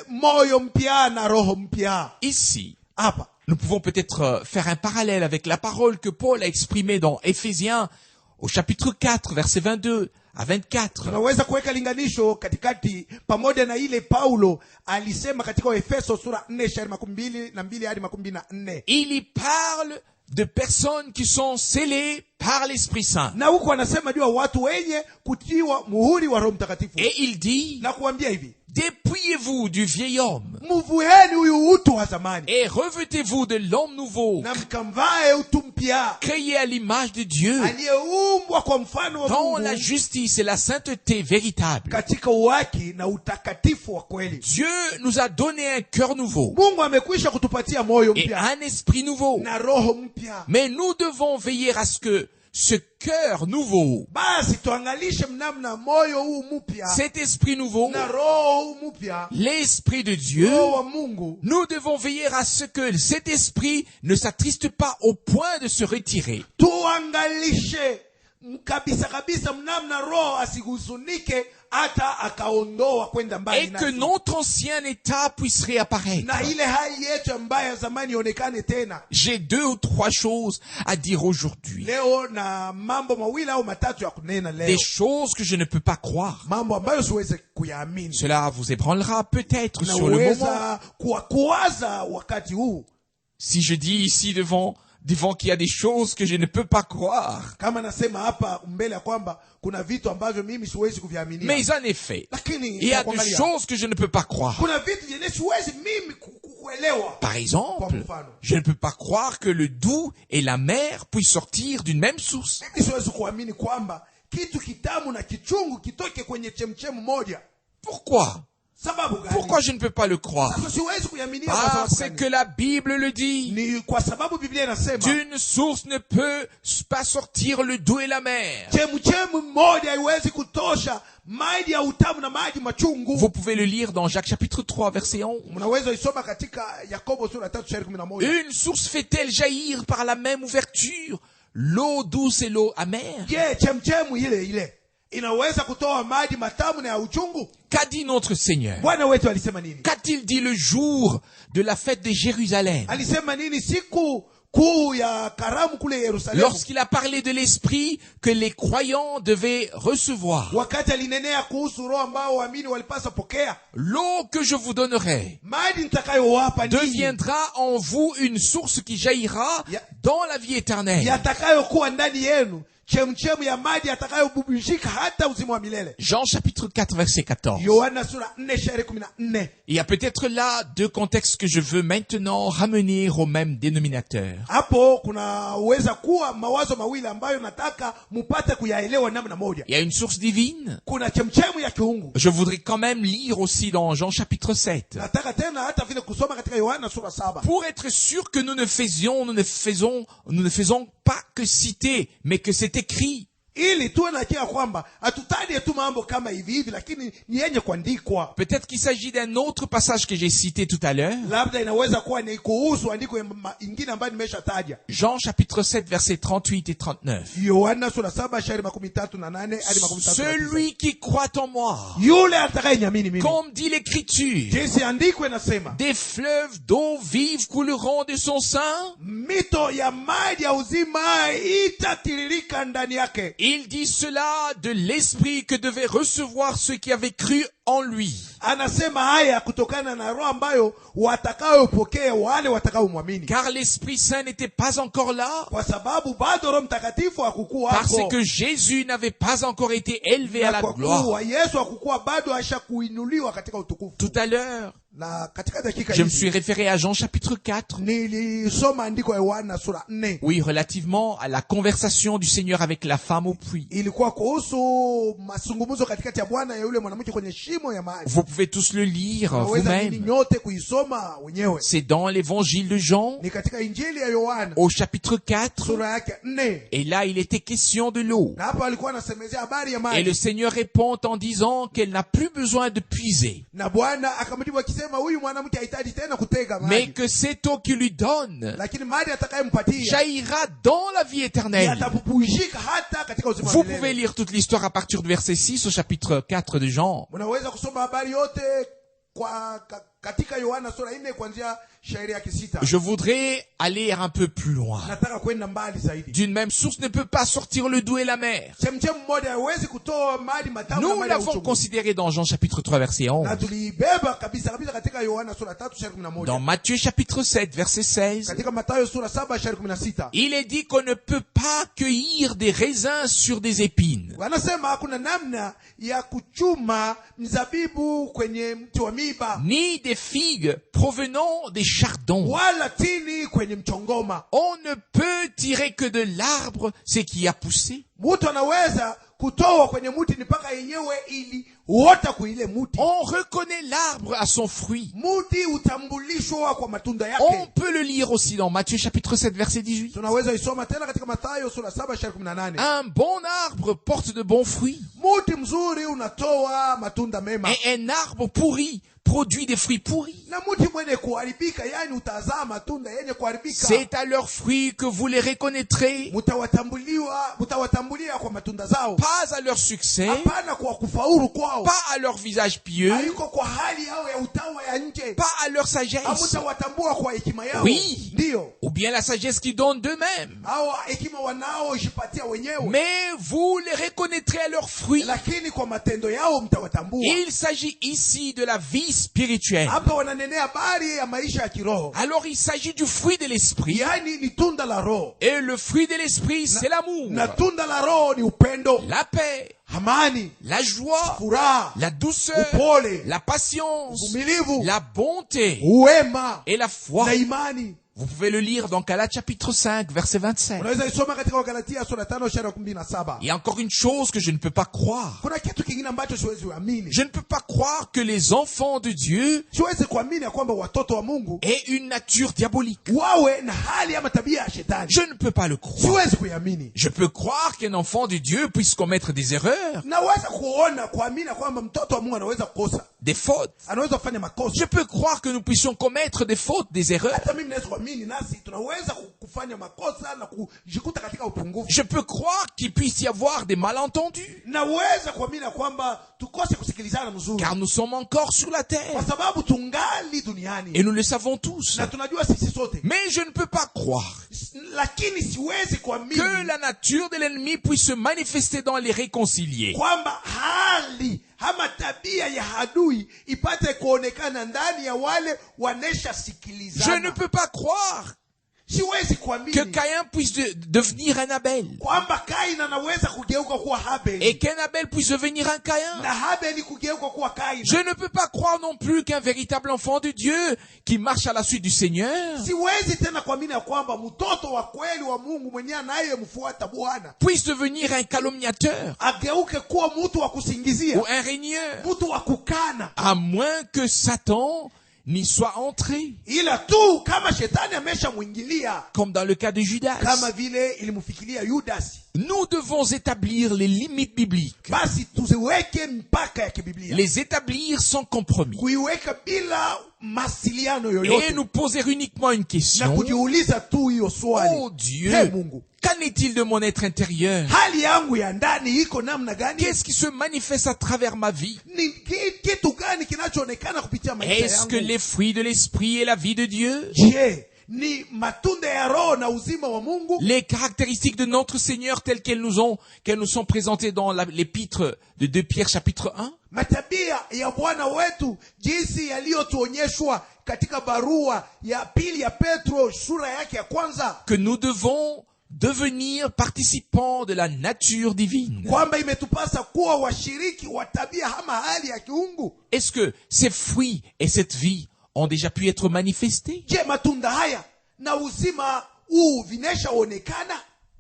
Speaker 2: moyo mpya na roho mpya.
Speaker 1: Ici,
Speaker 2: Hapa
Speaker 1: nous pouvons peut-être faire un parallèle avec la parole que Paul a exprimée dans Éphésiens au chapitre 4, versets 22 à 24.
Speaker 2: tunaweza kuweka linganisho katikati pamoja na ile Paulo alisema katika Efeso sura 4 shairi 22 hadi 24.
Speaker 1: Il y parle de personnes qui sont scellées par l'Esprit Saint.
Speaker 2: Na huko anasema juu ya watu wenye kutiwa muhuri wa Roho Mtakatifu,
Speaker 1: Et il dit,
Speaker 2: na kuambia hivi:
Speaker 1: dépouillez-vous du vieil homme
Speaker 2: mvueni huyu utu wa zamani
Speaker 1: et revêtez-vous de l'homme nouveau,
Speaker 2: na mkamvae utu mpya
Speaker 1: créé à l'image de Dieu,
Speaker 2: aliyeumbwa kwa mfano wa
Speaker 1: dans la
Speaker 2: Mungu
Speaker 1: justice et la sainteté véritable.
Speaker 2: katika uwaki na utakatifu wa kweli.
Speaker 1: Dieu nous a donné un cœur nouveau
Speaker 2: Mungu amekwisha kutupatia moyo
Speaker 1: et
Speaker 2: mpya
Speaker 1: un esprit nouveau.
Speaker 2: na roho mpya,
Speaker 1: Mais nous devons veiller à ce que ce cœur nouveau,
Speaker 2: basi tuangalishe mnamna moyo huu mpya
Speaker 1: cet esprit nouveau,
Speaker 2: na roho huu mpya,
Speaker 1: l'esprit de Dieu,
Speaker 2: roho wa Mungu.
Speaker 1: nous devons veiller à ce que cet esprit ne s'attriste pas au point de se retirer.
Speaker 2: Tuangalishe kabisa kabisa mnamna roho asihuzunike hata akaondoa kwenda mbali
Speaker 1: Et que
Speaker 2: nasi,
Speaker 1: notre ancien état puisse réapparaître.
Speaker 2: na ile hali yetu ambayo ya zamani ionekane tena.
Speaker 1: J'ai 2 ou 3 choses à dire aujourd'hui.
Speaker 2: Leo na mambo mawili au matatu ya kunena leo,
Speaker 1: Des choses que je ne peux pas croire.
Speaker 2: mambo ambayo siweze kuyaamini.
Speaker 1: Cela vous ébranlera peut-être sur le moment.
Speaker 2: Naweza kuwaza wakati huu,
Speaker 1: Si je dis ici devant qu'il y a des choses que je ne peux pas croire.
Speaker 2: kama nasema hapa mbele ya kwamba kuna vitu ambavyo mimi siwezi kuviaminia,
Speaker 1: Mais en effet,
Speaker 2: lakini
Speaker 1: il y a des
Speaker 2: kuangalia,
Speaker 1: choses que je ne peux pas croire.
Speaker 2: kuna vitu vyenye siwezi mimi kuelewa.
Speaker 1: Par exemple, je ne peux pas croire que le doux et la mer puissent sortir d'une même source.
Speaker 2: Mimi siwezi kuamini kwamba kitu kitamu na kichungu kitoke kwenye chemchemu moja.
Speaker 1: Pourquoi?
Speaker 2: Sababu gani?
Speaker 1: Pourquoi je ne peux pas le croire?
Speaker 2: Sasa siwezi kuyaminia kwa sababu
Speaker 1: Parce
Speaker 2: gani?
Speaker 1: que la Bible le dit.
Speaker 2: Ni kwa sababu Biblia inasema
Speaker 1: D'une source ne peut pas sortir le doux et la mer.
Speaker 2: chemchemu moja haiwezi kutosha maji ya utamu na maji machungu.
Speaker 1: Vous pouvez le lire dans Jacques chapitre 3 verset 11.
Speaker 2: Mnaweza isoma katika Yakobo sura 3:11.
Speaker 1: Une source fait-elle jaillir par la même ouverture l'eau douce et l'eau amère?
Speaker 2: Je, chemchemu ile ile inaweza kutoa maji matamu na ya uchungu?
Speaker 1: Qu'a dit notre Seigneur?
Speaker 2: Bwana wetu alisema nini?
Speaker 1: Qu'a-t-il dit le jour de la fête de Jérusalem?
Speaker 2: Alisema nini siku kuu ya karamu kule Yerusalemu?
Speaker 1: Lorsqu'il a parlé de l'esprit que les croyants devaient recevoir.
Speaker 2: Wakati alinenea kuhusu roho ambao waamini walipaswa pokea.
Speaker 1: L'eau que je vous donnerai
Speaker 2: Maji nitakayowapa ninyi
Speaker 1: deviendra en vous une source qui jaillira dans la vie éternelle.
Speaker 2: yatakayokuwa ndani yenu chemchemu ya maji yatakayobubujika hata uzima wa milele.
Speaker 1: Jean chapitre 4 verset 14.
Speaker 2: Yohana sura 4:14.
Speaker 1: Il y a peut-être là 2 contextes que je veux maintenant ramener au même dénominateur.
Speaker 2: Hapo kunaweza kuwa mawazo mawili ambayo nataka mupate kuyaelewa namna moja.
Speaker 1: Il y a une source divine.
Speaker 2: Kuna chemchemu ya kiungu.
Speaker 1: Je voudrais quand même lire aussi dans Jean chapitre 7.
Speaker 2: Nataka tena hata vile kusoma katika Yohana sura 7.
Speaker 1: Pour être sûr que nous ne faisons pas que citer, mais que c'est écrit.
Speaker 2: Ili tuwe na hakika kwamba hatutaje tu mambo kama hivi hivi, lakini ni yenye kuandikwa.
Speaker 1: Peut-être qu'il s'agit d'un autre passage que j'ai cité tout à l'heure.
Speaker 2: Labda inaweza kuwa ni kuhusu andiko ingine ambayo nimeshataja.
Speaker 1: Jean chapitre 7 versets 38 et 39.
Speaker 2: Yohana sura 7:38 hadi 39.
Speaker 1: Celui qui croit en moi,
Speaker 2: Yule atakayenyamini mimi,
Speaker 1: comme dit l'écriture,
Speaker 2: jinsi andiko inasema,
Speaker 1: des fleuves d'eau vive couleront de son sein.
Speaker 2: mito ya maji ya uzima itatiririka ndani yake.
Speaker 1: Il dit cela de l'esprit que devaient recevoir ceux qui avaient cru en lui.
Speaker 2: Anasema haya kutokana na roho ambayo watakayopokea wale watakaomwamini.
Speaker 1: Car l'Esprit Saint n'était pas encore là.
Speaker 2: Kwa sababu bado Roho Mtakatifu hakukuwa hapo.
Speaker 1: Parce que Jésus n'avait pas encore été élevé à la gloire.
Speaker 2: Kwa Yesu hakukuwa bado ashakuinuliwa katika utukufu.
Speaker 1: Tout à l'heure,
Speaker 2: Na katika dakika
Speaker 1: je me suis référé à Jean chapitre 4.
Speaker 2: nilisoma andiko ya Yohana sura 4.
Speaker 1: Oui, relativement à la conversation du Seigneur avec la femme au puits.
Speaker 2: Ilikuwa kuhusu mazungumzo katikati ya Bwana ya yule mwanamke kwenye shimo ya maji.
Speaker 1: Vous pouvez tous le lire
Speaker 2: Naweza nini
Speaker 1: vous-même.
Speaker 2: nyote kuisoma wenyewe.
Speaker 1: C'est dans l'évangile de Jean,
Speaker 2: Ni katika Injili ya Yohana
Speaker 1: au chapitre 4.
Speaker 2: sura yake 4.
Speaker 1: Et là, il était question de l'eau.
Speaker 2: Na hapa alikuwa anasemezea habari ya
Speaker 1: Et
Speaker 2: maji.
Speaker 1: le Seigneur répond en disant qu'elle n'a plus besoin de puiser,
Speaker 2: Na Bwana akamjibu akisema huyu mwanamke hahitaji tena kutega
Speaker 1: mais
Speaker 2: maji.
Speaker 1: que cette eau qu'il lui donne
Speaker 2: Lakini maji atakayempatia
Speaker 1: jaillira dans la vie éternelle.
Speaker 2: yatapupujika hata katika uzima wa
Speaker 1: Vous
Speaker 2: milele.
Speaker 1: pouvez lire toute l'histoire à partir du verset 6 au chapitre 4 de Jean.
Speaker 2: Mnaweza kusoma habari yote katika Yohana sura 4 kuanzia shairi yake 6.
Speaker 1: Je voudrais aller un peu plus loin.
Speaker 2: Nataka kwenda mbali zaidi.
Speaker 1: D'une même source ne peut pas sortir le doux et la mer.
Speaker 2: Chemchemu moja haiwezi kutoa maji matamu na
Speaker 1: Nous
Speaker 2: maji ya
Speaker 1: l'avons
Speaker 2: uchungu.
Speaker 1: considéré dans Jean chapitre 3 verset
Speaker 2: Na
Speaker 1: 11.
Speaker 2: tulibeba kabisa kabisa katika Yohana sura 3 shairi 11.
Speaker 1: Dans Matthieu chapitre 7 verset 16.
Speaker 2: Katika Mathayo sura 7 shairi 16.
Speaker 1: Il est dit qu'on ne peut pas cueillir des raisins sur des épines.
Speaker 2: Wanasema hakuna namna ya kuchuma mzabibu kwenye mti wa miba,
Speaker 1: Ni des figues provenant des chardons.
Speaker 2: wala tini kwenye mchongoma.
Speaker 1: On ne peut tirer que de l'arbre ce qui a poussé.
Speaker 2: Mtu anaweza kutoa kwenye muti ni mpaka yenyewe iliota kuile muti.
Speaker 1: On reconnaît l'arbre à son fruit.
Speaker 2: Muti utambulishwa kwa matunda
Speaker 1: On
Speaker 2: yake.
Speaker 1: peut le lire aussi dans Matthieu chapitre 7 verset 18.
Speaker 2: Tunaweza isoma tena katika Mathayo sura 7:18.
Speaker 1: Un bon arbre porte de bons fruits.
Speaker 2: Muti mzuri unatoa matunda mema.
Speaker 1: Et un arbre pourri produit des fruits pourris.
Speaker 2: Na muti mwenye kuharibika, yani utazaa matunda yenye kuharibika.
Speaker 1: C'est à leurs fruits que vous les reconnaîtrez,
Speaker 2: Mutawatambulia kwa matunda zao.
Speaker 1: pas à leur succès,
Speaker 2: Hapana kwa kufaulu kwao.
Speaker 1: pas à leur visage pieux,
Speaker 2: Haiko kwa hali yao ya utawa ya nje.
Speaker 1: pas à leur sagesse,
Speaker 2: Hamutawatambua kwa hekima yao.
Speaker 1: Oui.
Speaker 2: Ndio.
Speaker 1: ou bien la sagesse qu'ils donnent d'eux-mêmes.
Speaker 2: Hao hekima wanaojipatia wenyewe.
Speaker 1: Mais vous les reconnaîtrez à leurs fruits.
Speaker 2: Lakini kwa matendo yao mtawatambua.
Speaker 1: Il s'agit ici de la vie spirituelle.
Speaker 2: Hapa wananenea habari ya maisha ya kiroho.
Speaker 1: Alors il s'agit du fruit de l'esprit.
Speaker 2: Yani ni tunda la roho.
Speaker 1: Et le fruit de l'esprit, c'est l'amour,
Speaker 2: Na tunda la roho ni upendo,
Speaker 1: la paix,
Speaker 2: amani,
Speaker 1: la joie,
Speaker 2: furaha,
Speaker 1: la douceur,
Speaker 2: upole,
Speaker 1: la patience,
Speaker 2: uvumilivu,
Speaker 1: la bonté
Speaker 2: uwema
Speaker 1: et la foi.
Speaker 2: na imani.
Speaker 1: Vous pouvez le lire dans Galates chapitre 5, verset 27.
Speaker 2: Unaweza isoma katika Wagalatia sura 5:17.
Speaker 1: Il y a encore une chose que je ne peux pas croire.
Speaker 2: Kuna kitu kingine ambacho siwezi kuamini.
Speaker 1: Je ne peux pas croire que les enfants de Dieu
Speaker 2: Siwezi kuamini ya kwamba watoto wa Mungu
Speaker 1: aient une nature diabolique.
Speaker 2: wawe na hali ama tabia ya shetani.
Speaker 1: Je ne peux pas le croire.
Speaker 2: Siwezi kuamini.
Speaker 1: Je peux croire qu'un enfant de Dieu puisse commettre des erreurs,
Speaker 2: Naweza kuamini kwamba mtoto wa Mungu anaweza kukosa.
Speaker 1: des fautes.
Speaker 2: Anaweza kufanya makosa.
Speaker 1: Je peux croire que nous puissions commettre des fautes, des erreurs.
Speaker 2: Hata mimi naweza kuamini nasi tunaweza kufanya makosa na kujikuta katika upungufu.
Speaker 1: Je peux croire qu'il puisse y avoir des malentendus,
Speaker 2: Naweza kuamini kwamba tukose kusikilizana mzuri.
Speaker 1: car nous sommes encore sur la
Speaker 2: Kwa
Speaker 1: terre.
Speaker 2: sababu tungali duniani.
Speaker 1: Et nous le savons tous.
Speaker 2: Na tunajua sisi sote.
Speaker 1: Mais je ne peux pas croire
Speaker 2: Lakini siwezi kuamini
Speaker 1: que la nature de l'ennemi puisse se manifester dans les réconciliés.
Speaker 2: kwamba hali ama tabia ya adui ipate kuonekana ndani ya wale wanesha
Speaker 1: Je ne
Speaker 2: sikilizana.
Speaker 1: peux pas croire
Speaker 2: Siwezi
Speaker 1: que
Speaker 2: kuamini
Speaker 1: Caïn puisse devenir un Abel
Speaker 2: kwamba Kaini anaweza kugeuka kuwa Habeli
Speaker 1: et qu'un Abel puisse devenir un Caïn.
Speaker 2: na Habeli kugeuka kuwa Kaini.
Speaker 1: Je ne peux pas croire non plus qu'un véritable enfant de Dieu qui marche à la suite du Seigneur
Speaker 2: Siwezi tena kuamini ya kwamba mtoto wa kweli wa Mungu mwenyewe anayemfuata Bwana
Speaker 1: puisse devenir un calomniateur
Speaker 2: ageuke kuwa mtu wa kusingizia,
Speaker 1: ou un régneur,
Speaker 2: mtu wa kukana,
Speaker 1: à moins que Satan n'y soit entré,
Speaker 2: ila tu kama shetani ameshamwingilia,
Speaker 1: comme dans le cas de Judas.
Speaker 2: kama vile ilimfikiria Yudasi.
Speaker 1: Nous devons établir les limites bibliques,
Speaker 2: Basi tuziweke mpaka ya kibiblia,
Speaker 1: les établir sans compromis,
Speaker 2: kuiweka bila masiliano
Speaker 1: et
Speaker 2: yoyote,
Speaker 1: nous poser uniquement une
Speaker 2: na
Speaker 1: question.
Speaker 2: kujiuliza tu hiyo swali:
Speaker 1: Oh Dieu,
Speaker 2: Hey Mungu,
Speaker 1: qu'en est-il de mon être intérieur?
Speaker 2: hali yangu ya ndani iko namna gani?
Speaker 1: Qu'est-ce qui se manifeste à travers ma vie?
Speaker 2: Ni kitu gani kinachoonekana kupitia maisha
Speaker 1: Est-ce que
Speaker 2: yangu?
Speaker 1: les fruits de l'esprit et la vie de Dieu,
Speaker 2: Je, ni matunda ya roho na uzima wa Mungu,
Speaker 1: les caractéristiques de notre Seigneur telles qu'elles nous sont présentées dans l'épître de 2 Pierre chapitre 1?
Speaker 2: matabia ya Bwana wetu jinsi yaliyotuonyeshwa katika barua ya pili ya Petro sura yake ya kwanza,
Speaker 1: Que nous devons devenir participants de la nature divine.
Speaker 2: kwamba imetupasa kuwa washiriki wa tabia ama hali ya kiungu.
Speaker 1: Est-ce que ces fruits et cette vie ont déjà pu être manifestés?
Speaker 2: Je, matunda haya na uzima huu vineshaonekana?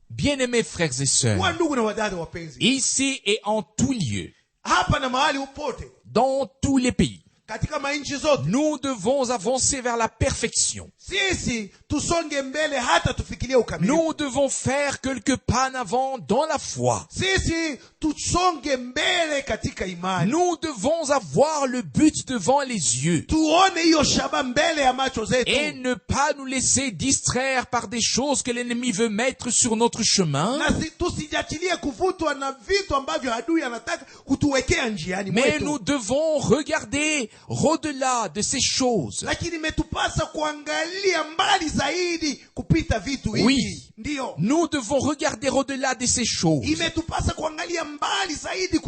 Speaker 1: Bien-aimés frères et sœurs,
Speaker 2: Wa ndugu na wadada wapenzi,
Speaker 1: ici et en tout lieu,
Speaker 2: hapa na mahali upote
Speaker 1: dans tous les pays,
Speaker 2: katika mainchi zote,
Speaker 1: nous devons avancer vers la perfection.
Speaker 2: sisi tusonge mbele hata tufikirie ukamilifu.
Speaker 1: Nous devons faire quelques pas en avant dans la foi.
Speaker 2: Sisi tusonge mbele katika imani.
Speaker 1: Nous devons avoir le but devant les yeux
Speaker 2: Tuone hiyo shaba mbele ya macho zetu.
Speaker 1: et ne pas nous laisser distraire par des choses que l'ennemi veut mettre sur notre chemin,
Speaker 2: Na tusijachilie kuvutwa na vitu ambavyo adui anataka kutuwekea njiani
Speaker 1: mais
Speaker 2: mwetu.
Speaker 1: nous devons regarder au-delà de ces choses.
Speaker 2: Lakini imetupasa kuangalia mbali zaidi kupita vitu hivi.
Speaker 1: Oui.
Speaker 2: Ndio.
Speaker 1: Nous devons regarder au-delà de ces choses.
Speaker 2: Imetupasa kuangalia mbali zaidi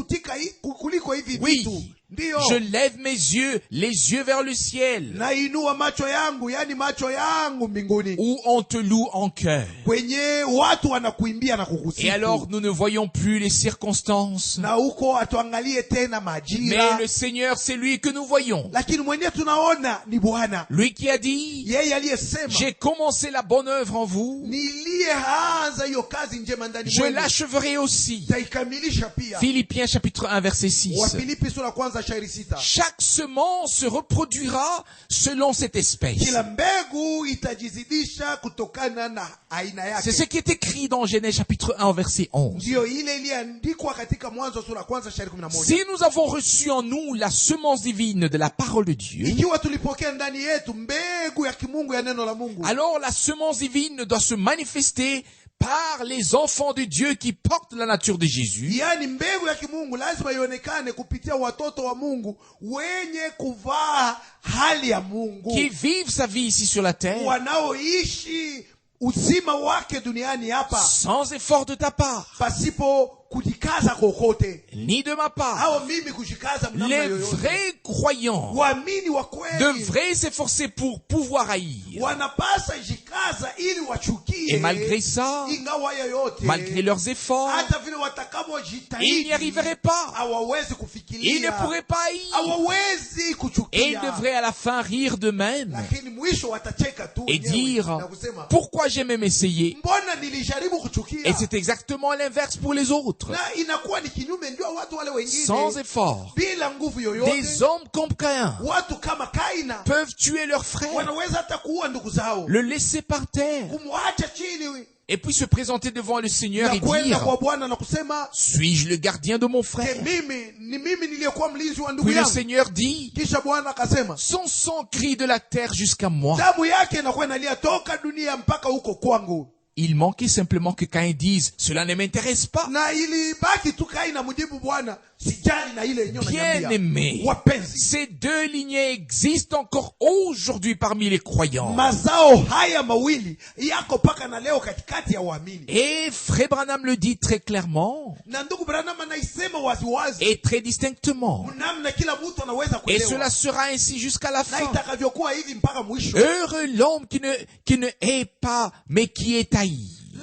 Speaker 2: kuliko hivi
Speaker 1: Oui,
Speaker 2: vitu. Ndiyo.
Speaker 1: Je lève mes yeux, les yeux vers le ciel,
Speaker 2: Nainua macho yangu, yani macho yangu mbinguni,
Speaker 1: où on te loue en cœur.
Speaker 2: kwenye watu wanakuimbia na
Speaker 1: Et
Speaker 2: kukusifu.
Speaker 1: alors nous ne voyons plus les circonstances,
Speaker 2: Na huko atuangalie tena
Speaker 1: mais
Speaker 2: majira,
Speaker 1: le Seigneur, c'est lui que nous voyons.
Speaker 2: lakini mwenyewe tunaona ni Bwana.
Speaker 1: Lui qui a dit,
Speaker 2: Yeye aliyesema,
Speaker 1: j'ai commencé la bonne œuvre en vous,
Speaker 2: niliyeanza hiyo kazi njema ndani
Speaker 1: je
Speaker 2: mwenu,
Speaker 1: l'acheverai aussi.
Speaker 2: taikamilisha pia.
Speaker 1: Philippiens chapitre 1 verset 6.
Speaker 2: Wafilipi sura kwanza shairi 6.
Speaker 1: Chaque semence se reproduira selon cette espèce.
Speaker 2: Kila mbegu itajizidisha kutokana na aina yake.
Speaker 1: C'est ce qui est écrit dans Genèse chapitre 1 verset 11.
Speaker 2: Ndiyo ile iliandikwa katika Mwanzo sura kwanza shairi 11.
Speaker 1: Si nous avons reçu en nous la semence divine de la parole de Dieu,
Speaker 2: Ikiwa tulipokea ndani yetu mbegu ya kimungu ya neno la Mungu,
Speaker 1: alors la semence divine doit se manifester par les enfants de Dieu qui portent la nature de Jésus,
Speaker 2: yani mbegu ya kimungu lazima ionekane kupitia watoto wa Mungu wenye kuvaa hali ya Mungu,
Speaker 1: qui vivent sa vie ici sur la terre,
Speaker 2: wanaoishi uzima wake duniani hapa
Speaker 1: sans effort de ta part,
Speaker 2: pasipo kujikaza kokote,
Speaker 1: ni de ma part.
Speaker 2: au mimi kujikaza mnamna
Speaker 1: Les
Speaker 2: yoyote.
Speaker 1: vrais croyants
Speaker 2: Waamini wa kweli
Speaker 1: devraient s'efforcer pour pouvoir haïr.
Speaker 2: wanapasa jikaza ili wachukie,
Speaker 1: Et malgré ça,
Speaker 2: ingawa yoyote,
Speaker 1: malgré leurs efforts,
Speaker 2: hata vile
Speaker 1: ils n'y
Speaker 2: watakapojitahidi
Speaker 1: arriveraient pas.
Speaker 2: hawawezi
Speaker 1: Ils ne
Speaker 2: kufikiria,
Speaker 1: pourraient pas haïr.
Speaker 2: hawawezi
Speaker 1: Et ils
Speaker 2: kuchukia,
Speaker 1: devraient à la fin rire d'eux-mêmes
Speaker 2: lakini mwisho watacheka tu
Speaker 1: et
Speaker 2: wenyewe
Speaker 1: dire,
Speaker 2: na kusema,
Speaker 1: pourquoi j'ai même essayé?
Speaker 2: mbona nilijaribu kuchukia.
Speaker 1: Et c'est exactement l'inverse pour les autres.
Speaker 2: Na inakuwa ni kinyume, ndio watu wale wengine
Speaker 1: Sans effort,
Speaker 2: bila nguvu yoyote,
Speaker 1: des hommes comme Caïn
Speaker 2: watu kama Kaina
Speaker 1: peuvent tuer leur frère,
Speaker 2: wanaweza hata kuua ndugu zao,
Speaker 1: le laisser par terre,
Speaker 2: kumwacha chini
Speaker 1: et puis se présenter devant le Seigneur
Speaker 2: na
Speaker 1: et
Speaker 2: kwenda
Speaker 1: dire,
Speaker 2: kwa Bwana na kusema,
Speaker 1: suis-je le gardien de mon
Speaker 2: "Je,
Speaker 1: frère?"
Speaker 2: mimi niliyekuwa mlinzi wa ndugu
Speaker 1: Puis le
Speaker 2: yangu."
Speaker 1: Seigneur dit,
Speaker 2: Kisha Bwana akasema,
Speaker 1: son sang crie de la terre jusqu'à moi.
Speaker 2: damu yake inakuwa inalia toka dunia mpaka huko kwangu.
Speaker 1: Il manquait simplement que Caïn dise, cela ne m'intéresse pas.
Speaker 2: Na ilibaki tu Kaina mjibu Bwana, sijali na ile yenyewe
Speaker 1: Bien
Speaker 2: unaniambia.
Speaker 1: aimé,
Speaker 2: Wapenzi,
Speaker 1: ces deux lignées existent encore aujourd'hui parmi les croyants.
Speaker 2: mazao haya mawili yako paka na leo katikati ya waamini.
Speaker 1: Et Frère Branham le dit très clairement
Speaker 2: Na ndugu Branham anaisema waziwazi,
Speaker 1: et très distinctement.
Speaker 2: namna kila mtu anaweza
Speaker 1: Et
Speaker 2: kuelewa.
Speaker 1: cela sera ainsi jusqu'à la
Speaker 2: Na
Speaker 1: fin.
Speaker 2: itakavyokuwa hivi mpaka mwisho.
Speaker 1: Heureux l'homme qui ne hait pas, mais qui est haï.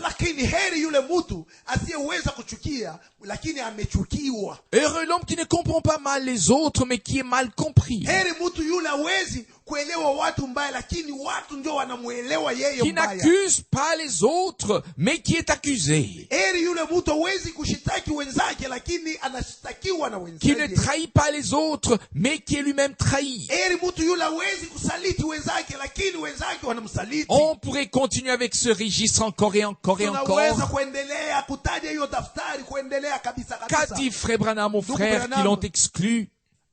Speaker 2: Lakini heri yule mtu asiyeweza kuchukia lakini amechukiwa.
Speaker 1: Heureux l'homme qui ne comprend pas mal les autres, mais qui est mal compris.
Speaker 2: Heri mtu yule hawezi kuelewa watu mbaya lakini watu ndio wanamuelewa yeye
Speaker 1: Qui
Speaker 2: mbaya.
Speaker 1: n'accuse pas les autres, mais qui est accusé.
Speaker 2: Heri yule mtu hawezi kushitaki wenzake lakini anashtakiwa na
Speaker 1: Qui ne
Speaker 2: wenzake.
Speaker 1: trahit pas les autres, mais qui est lui-même trahi.
Speaker 2: Heri mtu yule hawezi kusaliti wenzake lakini wenzake wanamsaliti.
Speaker 1: On pourrait continuer avec ce registre encore et encore et
Speaker 2: Tunaweza
Speaker 1: encore.
Speaker 2: kuendelea kutaja hiyo daftari, kuendelea kabisa
Speaker 1: Qu'a
Speaker 2: kabisa.
Speaker 1: dit Frère Branham aux
Speaker 2: Ndugu
Speaker 1: frères qui
Speaker 2: Branham.
Speaker 1: l'ont exclu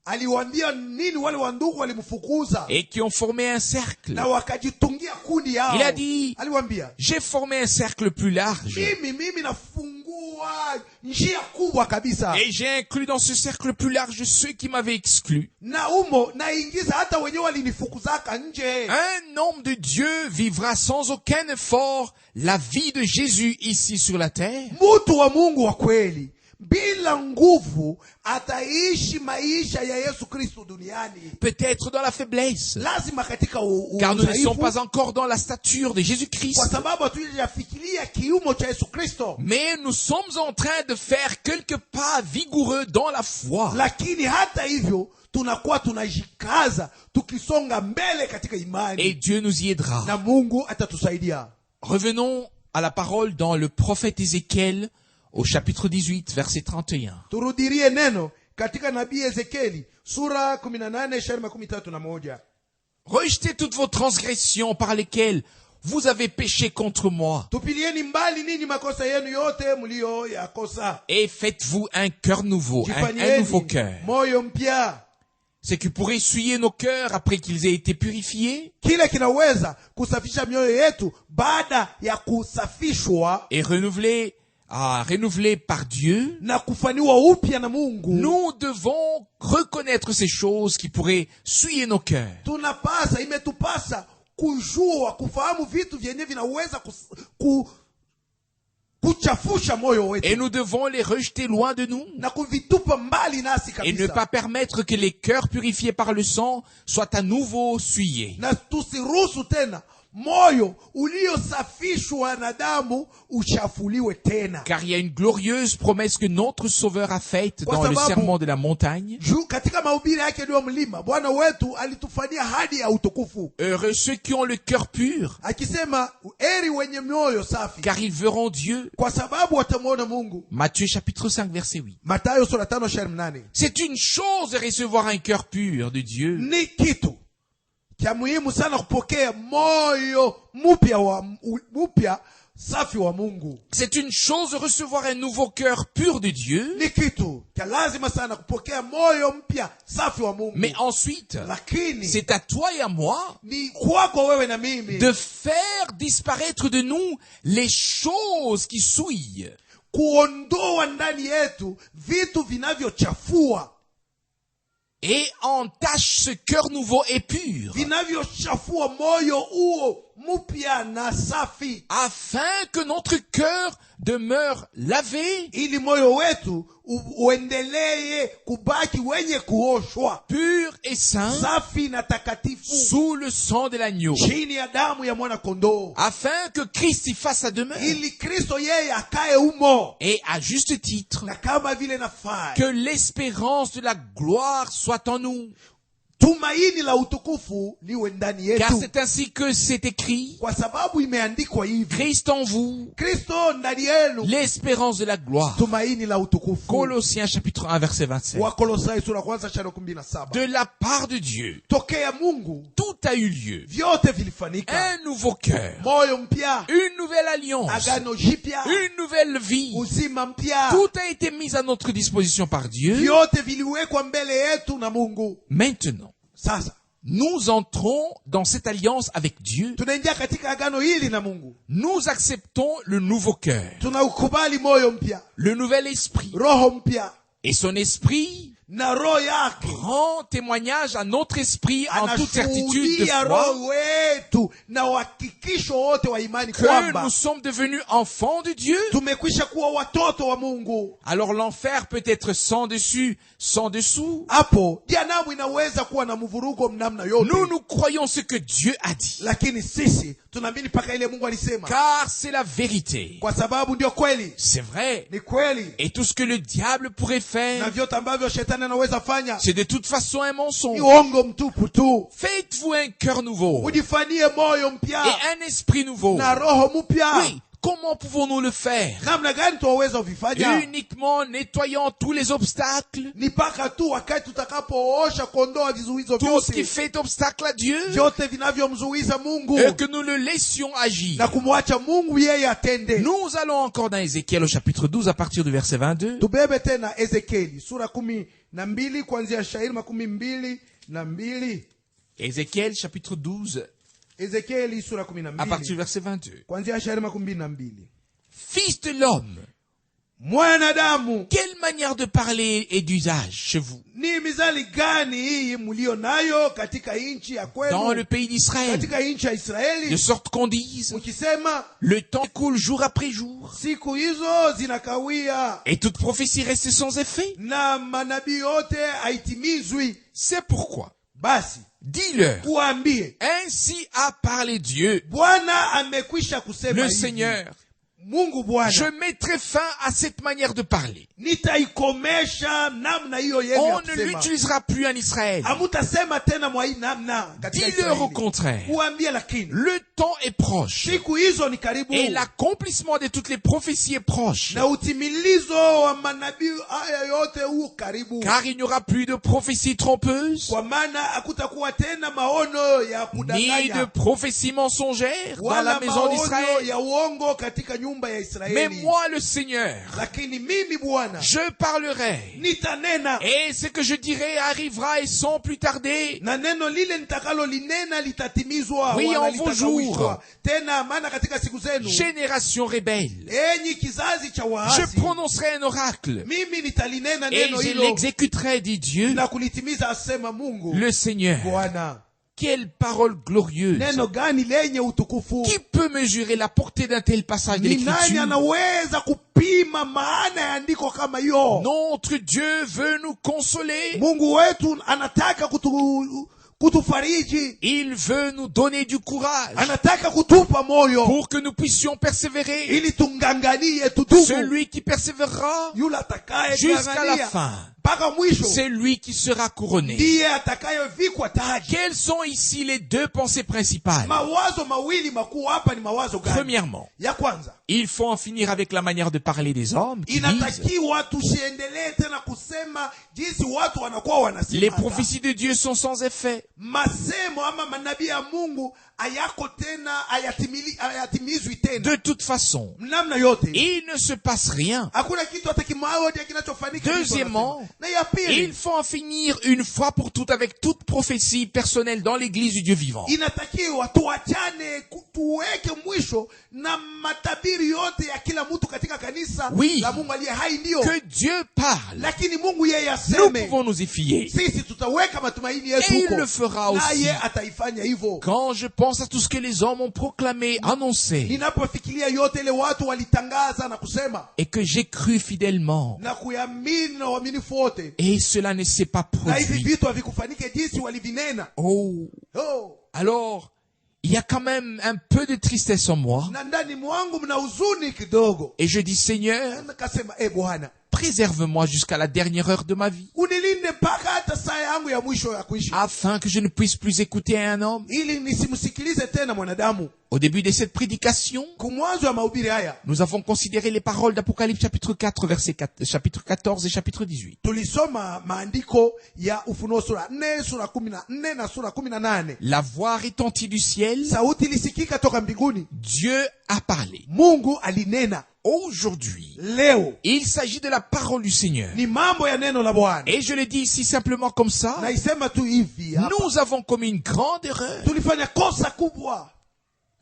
Speaker 2: Aliwaambia nini wale wandugu walimfukuza
Speaker 1: et qui ont formé un cercle?
Speaker 2: na wakajitungia kundi yao?
Speaker 1: Il a dit,
Speaker 2: Aliwaambia,
Speaker 1: j'ai formé un cercle plus large
Speaker 2: mimi nafungua njia kubwa kabisa,
Speaker 1: et j'ai inclus dans ce cercle plus large ceux qui m'avaient exclu.
Speaker 2: na umo naingiza hata wenyewe walinifukuzaka nje.
Speaker 1: Un homme de Dieu vivra sans aucun effort la vie de Jésus ici sur la terre.
Speaker 2: Mtu wa Mungu wa kweli bila nguvu ataishi maisha ya Yesu Kristo duniani,
Speaker 1: Peut-être dans la faiblesse,
Speaker 2: lazima katika
Speaker 1: car nous ne sommes
Speaker 2: udhaifu,
Speaker 1: pas encore dans la stature de
Speaker 2: kwa
Speaker 1: Jésus-Christ.
Speaker 2: sababu hatujafikiria kiumo cha Yesu Kristo.
Speaker 1: Mais nous sommes en train de faire quelques pas vigoureux dans la foi.
Speaker 2: Lakini hata hivyo tunakuwa tunajikaza tukisonga mbele katika
Speaker 1: Et
Speaker 2: imani,
Speaker 1: Dieu nous y aidera.
Speaker 2: na Mungu atatusaidia.
Speaker 1: Revenons à la parole dans le prophète Ézéchiel au chapitre 18, verset 31.
Speaker 2: Turudirie neno katika nabii Ezekieli sura 18 shairi 31.
Speaker 1: Rejetez toutes vos transgressions par lesquelles vous avez péché contre moi,
Speaker 2: Tupilieni mbali ninyi makosa yenu yote mlio yakosa,
Speaker 1: et faites-vous un cœur nouveau, un
Speaker 2: jifanyieni
Speaker 1: nouveau cœur.
Speaker 2: moyo mpya.
Speaker 1: C'est que pour essuyer nos cœurs après qu'ils aient été purifiés
Speaker 2: Kile kinaweza kusafisha mioyo yetu baada ya kusafishwa
Speaker 1: et renouvelés par Dieu,
Speaker 2: na kufaniwa upya na Mungu.
Speaker 1: nous devons reconnaître ces choses qui pourraient souiller nos cœurs.
Speaker 2: Imetupasa kujua, kufahamu vitu vyenye vinaweza kuchafusha moyo
Speaker 1: et
Speaker 2: wetu
Speaker 1: nous devons les rejeter loin de nous
Speaker 2: na kuvitupa mbali nasi
Speaker 1: et ne
Speaker 2: kabisa,
Speaker 1: pas permettre que les cœurs purifiés par le sang soient à nouveau souillés.
Speaker 2: na tusiruhusu tena moyo uliosafishwa na damu uchafuliwe tena.
Speaker 1: Car il y a une glorieuse promesse que notre Sauveur a faite dans le serment de la montagne.
Speaker 2: Katika mahubiri yake ndio mlima, Bwana wetu alitufanyia hadi ya utukufu,
Speaker 1: Heureux ceux qui ont le cœur pur,
Speaker 2: akisema heri wenye mioyo safi,
Speaker 1: car ils verront Dieu.
Speaker 2: kwa sababu watamwona Mungu.
Speaker 1: Matthieu chapitre 5 verset 8.
Speaker 2: Mathayo sura 5:8.
Speaker 1: C'est une chose de recevoir un cœur pur de Dieu.
Speaker 2: Ni kitu cha muhimu sana kupokea moyo mpya safi wa Mungu.
Speaker 1: C'est une chose de recevoir un nouveau cœur pur de Dieu.
Speaker 2: Ni kitu cha lazima sana kupokea moyo mpya safi wa Mungu.
Speaker 1: Mais ensuite,
Speaker 2: Lakini
Speaker 1: c'est à toi et à moi
Speaker 2: ni kwako wewe na mimi
Speaker 1: de faire disparaître de nous les choses qui souillent.
Speaker 2: kuondoa ndani yetu vitu vinavyochafua,
Speaker 1: Et entache ce cœur nouveau et pur,
Speaker 2: vinavyochafua moyo huo mpya na safi,
Speaker 1: afin que notre cœur demeure lavé,
Speaker 2: ili moyo wetu uendelee kubaki wenye kuoshwa,
Speaker 1: pur et saint,
Speaker 2: safi na takatifu,
Speaker 1: sous le sang de l'agneau,
Speaker 2: chini ya damu ya mwana kondoo,
Speaker 1: afin que Christ y fasse sa demeure.
Speaker 2: ili Kristo yeye akae humo,
Speaker 1: Et à juste titre,
Speaker 2: na kama vile nafaa
Speaker 1: que l'espérance de la gloire soit en nous.
Speaker 2: tumaini la utukufu liwe ndani
Speaker 1: Car
Speaker 2: yetu,
Speaker 1: c'est ainsi que c'est écrit,
Speaker 2: kwa sababu imeandikwa hivi,
Speaker 1: Christ en vous,
Speaker 2: Kristo ndani yenu,
Speaker 1: l'espérance de la gloire.
Speaker 2: tumaini la utukufu.
Speaker 1: Colossiens chapitre 1 verset 27.
Speaker 2: Wakolosai sura kwanza shairi 17.
Speaker 1: De la part de Dieu,
Speaker 2: Tokea Mungu
Speaker 1: tout a eu lieu.
Speaker 2: vyote vilifanyika,
Speaker 1: Un nouveau cœur,
Speaker 2: moyo mpya,
Speaker 1: une nouvelle alliance,
Speaker 2: agano jipya,
Speaker 1: une nouvelle vie.
Speaker 2: uzima mpya,
Speaker 1: Tout a été mis à notre disposition par Dieu.
Speaker 2: vyote viliwekwa mbele yetu na Mungu.
Speaker 1: Maintenant,
Speaker 2: Sasa
Speaker 1: nous entrons dans cette alliance avec Dieu.
Speaker 2: tunaingia katika agano hili na Mungu,
Speaker 1: Nous acceptons le nouveau cœur,
Speaker 2: tunaukubali moyo mpya,
Speaker 1: le nouvel esprit.
Speaker 2: roho mpya,
Speaker 1: Et son esprit
Speaker 2: na roho yake
Speaker 1: rend témoignage à notre esprit en toute certitude de
Speaker 2: anashuhudia
Speaker 1: foi
Speaker 2: roho wetu na uhakikisho wote wa imani
Speaker 1: que
Speaker 2: kwamba
Speaker 1: nous sommes devenus enfants de Dieu.
Speaker 2: tumekwisha kuwa watoto wa Mungu.
Speaker 1: Alors l'enfer peut être sans dessus, sans dessous.
Speaker 2: Hapo jehanamu inaweza kuwa na mvurugo namna yote,
Speaker 1: Nous croyons ce que Dieu a dit.
Speaker 2: lakini sisi tunaamini mpaka ile Mungu alisema,
Speaker 1: Car c'est la vérité.
Speaker 2: kwa sababu ndio kweli,
Speaker 1: C'est vrai.
Speaker 2: ni kweli.
Speaker 1: Et tout ce que le diable pourrait
Speaker 2: Na
Speaker 1: faire,
Speaker 2: vyote ambavyo shetani anaweza fanya
Speaker 1: c'est de toute façon un
Speaker 2: ni
Speaker 1: mensonge.
Speaker 2: uongo mtupu tu.
Speaker 1: Faites-vous un cœur nouveau
Speaker 2: Ujifanyie moyo mpya
Speaker 1: et un esprit nouveau.
Speaker 2: na roho mpya.
Speaker 1: Oui. Comment pouvons-nous le faire?
Speaker 2: Namna gani tuwaweza uvifanya?
Speaker 1: Uniquement en nettoyant tous les obstacles,
Speaker 2: Ni mpaka tu wakati tutakapoosha kuondoa vizuizo
Speaker 1: tout ce qui
Speaker 2: vyote
Speaker 1: fait obstacle à Dieu,
Speaker 2: vyote vinavyomzuiza Mungu,
Speaker 1: et que nous le laissions agir.
Speaker 2: na kumwacha Mungu yeye atende.
Speaker 1: Nous allons encore dans Ézéchiel au chapitre 12 à partir du verset 22.
Speaker 2: Tubebe tena Ezekieli sura 12 kuanzia shairi 22.
Speaker 1: Ézéchiel chapitre 12
Speaker 2: Ezekieli sura
Speaker 1: à partir du
Speaker 2: 12
Speaker 1: verset 22.
Speaker 2: kuanzia shairi 22.
Speaker 1: Fils de l'homme,
Speaker 2: Mwanadamu,
Speaker 1: quelle manière de parler et d'usage chez vous,
Speaker 2: ni mizali gani hii mlio nayo katika nchi ya
Speaker 1: dans le
Speaker 2: kwenu,
Speaker 1: pays d'Israël,
Speaker 2: katika nchi ya
Speaker 1: de
Speaker 2: Israeli,
Speaker 1: sorte qu'on dise,
Speaker 2: ukisema
Speaker 1: le temps coule jour après jour,
Speaker 2: siku hizo zinakawia
Speaker 1: et toute prophétie reste sans effet.
Speaker 2: na manabii yote haitimizwi.
Speaker 1: C'est pourquoi,
Speaker 2: Basi
Speaker 1: dis-leur,
Speaker 2: uambie,
Speaker 1: ainsi a parlé Dieu,
Speaker 2: Bwana amekwisha kusema
Speaker 1: le
Speaker 2: hivi.
Speaker 1: Seigneur,
Speaker 2: Mungu
Speaker 1: je
Speaker 2: Bwana,
Speaker 1: mettrai fin à cette manière de parler.
Speaker 2: nitaikomesha namna hiyo yenu ya
Speaker 1: On ne
Speaker 2: kusema.
Speaker 1: l'utilisera plus en Israël.
Speaker 2: Hamutasema tena mwa hii namna katika
Speaker 1: Dis-leur au
Speaker 2: Israeli.
Speaker 1: contraire,
Speaker 2: Uambie lakini
Speaker 1: le temps est proche
Speaker 2: siku hizo ni karibu,
Speaker 1: et l'accomplissement de toutes les prophéties est proche,
Speaker 2: na utimilizo wa manabii haya yote huu karibu,
Speaker 1: car il n'y aura plus de prophéties trompeuses,
Speaker 2: kwa maana hakutakuwa tena maono ya
Speaker 1: ni de
Speaker 2: kudanganya
Speaker 1: prophéties mensongères dans la
Speaker 2: wala
Speaker 1: maison
Speaker 2: maono
Speaker 1: d'Israël.
Speaker 2: ya uongo katika nyumba ya
Speaker 1: Mais
Speaker 2: Israeli.
Speaker 1: moi, le Seigneur,
Speaker 2: Lakini mimi Bwana
Speaker 1: je parlerai,
Speaker 2: nitanena,
Speaker 1: et ce que je dirai arrivera et sans plus tarder.
Speaker 2: na neno lile nitakalo linena litatimizwa,
Speaker 1: Oui,
Speaker 2: wala
Speaker 1: en vos
Speaker 2: litakawishwa
Speaker 1: jours.
Speaker 2: tena. Maana katika siku zenu,
Speaker 1: Génération rebelle,
Speaker 2: enyi kizazi cha
Speaker 1: je
Speaker 2: waasi,
Speaker 1: prononcerai un oracle,
Speaker 2: mimi nitalinena
Speaker 1: et
Speaker 2: neno
Speaker 1: je
Speaker 2: hilo
Speaker 1: l'exécuterai, dit Dieu,
Speaker 2: na kulitimiza, asema Mungu
Speaker 1: le Seigneur.
Speaker 2: Bwana.
Speaker 1: Quelle parole glorieuse!
Speaker 2: Neno gani lenye utukufu!
Speaker 1: Qui peut mesurer la portée d'un tel passage de
Speaker 2: Ni nani
Speaker 1: l'écriture?
Speaker 2: anaweza kupima maana ya andiko kama hiyo?
Speaker 1: Notre Dieu veut nous consoler.
Speaker 2: Mungu wetu anataka kutufariji.
Speaker 1: Il veut nous donner du courage
Speaker 2: Anataka kutupa moyo
Speaker 1: pour que nous puissions persévérer.
Speaker 2: ili tunganganie tudumu.
Speaker 1: Celui qui persévérera
Speaker 2: Yule atakaye
Speaker 1: jusqu'à la
Speaker 2: ngangania
Speaker 1: fin,
Speaker 2: mpaka mwisho
Speaker 1: c'est lui qui sera couronné.
Speaker 2: ndiye atakayevikwa taji.
Speaker 1: Quelles sont ici les deux pensées principales?
Speaker 2: Mawazo mawili makuu hapa ni mawazo gani?
Speaker 1: Premièrement,
Speaker 2: Ya kwanza,
Speaker 1: il faut en finir avec la manière de parler des hommes qui disent
Speaker 2: inatakiwa tusiendelee tena kusema jinsi watu wanakuwa wanasema.
Speaker 1: les prophéties de Dieu sont sans effet.
Speaker 2: Masemo ama manabii ya Mungu hayako tena, hayatimizwi tena.
Speaker 1: De toute façon,
Speaker 2: Namna yote
Speaker 1: il ne se passe rien.
Speaker 2: hakuna kitu hata kimoja kinachofanyika.
Speaker 1: Deuxièmement,
Speaker 2: na ya pili,
Speaker 1: il faut en finir une fois pour toutes avec toute prophétie personnelle dans l'église du Dieu vivant.
Speaker 2: inatakiwa tuachane, tuweke mwisho na matabiri yote ya kila mtu katika kanisa
Speaker 1: Oui.
Speaker 2: la Mungu aliye hai. Ndio,
Speaker 1: Que Dieu parle.
Speaker 2: lakini Mungu yeye
Speaker 1: Nous
Speaker 2: aseme,
Speaker 1: pouvons nous y fier.
Speaker 2: sisi tutaweka matumaini yetu
Speaker 1: Et il
Speaker 2: huko,
Speaker 1: le fera aussi.
Speaker 2: naye ataifanya hivyo.
Speaker 1: Quand je pense à tout ce que les hommes ont proclamé, annoncé,
Speaker 2: Ninapofikiria yote ile watu walitangaza na kusema
Speaker 1: et que j'ai cru fidèlement,
Speaker 2: na kuamini na uaminifu wote,
Speaker 1: et cela ne s'est pas
Speaker 2: na hivi
Speaker 1: produit.
Speaker 2: vitu havikufanike jinsi walivinena.
Speaker 1: Oh,
Speaker 2: Oh,
Speaker 1: alors, il y a quand même un peu de tristesse en moi.
Speaker 2: na ndani mwangu mna huzuni kidogo.
Speaker 1: Et je dis, Seigneur,
Speaker 2: Nikasema, Bwana,
Speaker 1: préserve-moi jusqu'à la dernière heure de ma vie,
Speaker 2: unilinde mpaka hata saa yangu ya mwisho ya kuishi,
Speaker 1: afin que je ne puisse plus écouter un homme.
Speaker 2: ili nisimsikilize tena mwanadamu.
Speaker 1: Au début de cette prédication,
Speaker 2: Kumwanzo wa mahubiri haya
Speaker 1: nous avons considéré les paroles d'Apocalypse chapitre 4, chapitre 14 et chapitre 18.
Speaker 2: tulisoma maandiko ya Ufunuo sura 4, sura 14 na sura 18.
Speaker 1: La voix retentit du ciel,
Speaker 2: Sauti ilisikika toka mbinguni,
Speaker 1: Dieu a parlé.
Speaker 2: Mungu alinena.
Speaker 1: Aujourd'hui,
Speaker 2: Leo
Speaker 1: il s'agit de la parole du Seigneur.
Speaker 2: ni mambo ya neno la Bwana.
Speaker 1: Et je le dis ici simplement comme ça,
Speaker 2: Naisema tu hivi hapa,
Speaker 1: nous avons commis une grande erreur.
Speaker 2: tulifanya kosa kubwa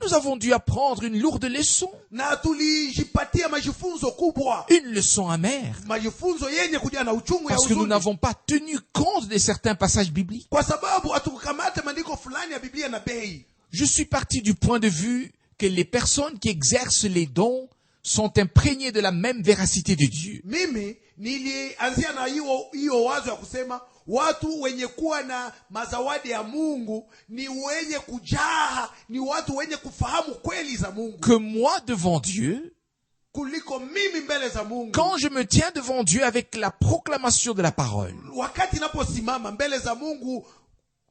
Speaker 1: Nous avons dû apprendre une lourde leçon,
Speaker 2: na tulijipatia majifunzo kubwa,
Speaker 1: une leçon amère,
Speaker 2: majifunzo yenye kuja na uchungu ya
Speaker 1: parce que nous
Speaker 2: huzuni,
Speaker 1: n'avons pas tenu compte de certains passages bibliques.
Speaker 2: kwa sababu hatukukamata maandiko fulani ya Biblia na bei.
Speaker 1: Je suis parti du point de vue que les personnes qui exercent les dons sont imprégnées de la même véracité de Dieu.
Speaker 2: Mimi nilianzia na hiyo wazo ya kusema watu wenye kuwa na mazawadi ya Mungu ni wenye kujaa, ni watu wenye kufahamu kweli za Mungu
Speaker 1: Que moi devant Dieu,
Speaker 2: kuliko mimi mbele za Mungu.
Speaker 1: quand je me tiens devant Dieu avec la proclamation de la parole,
Speaker 2: Wakati naposimama mbele za Mungu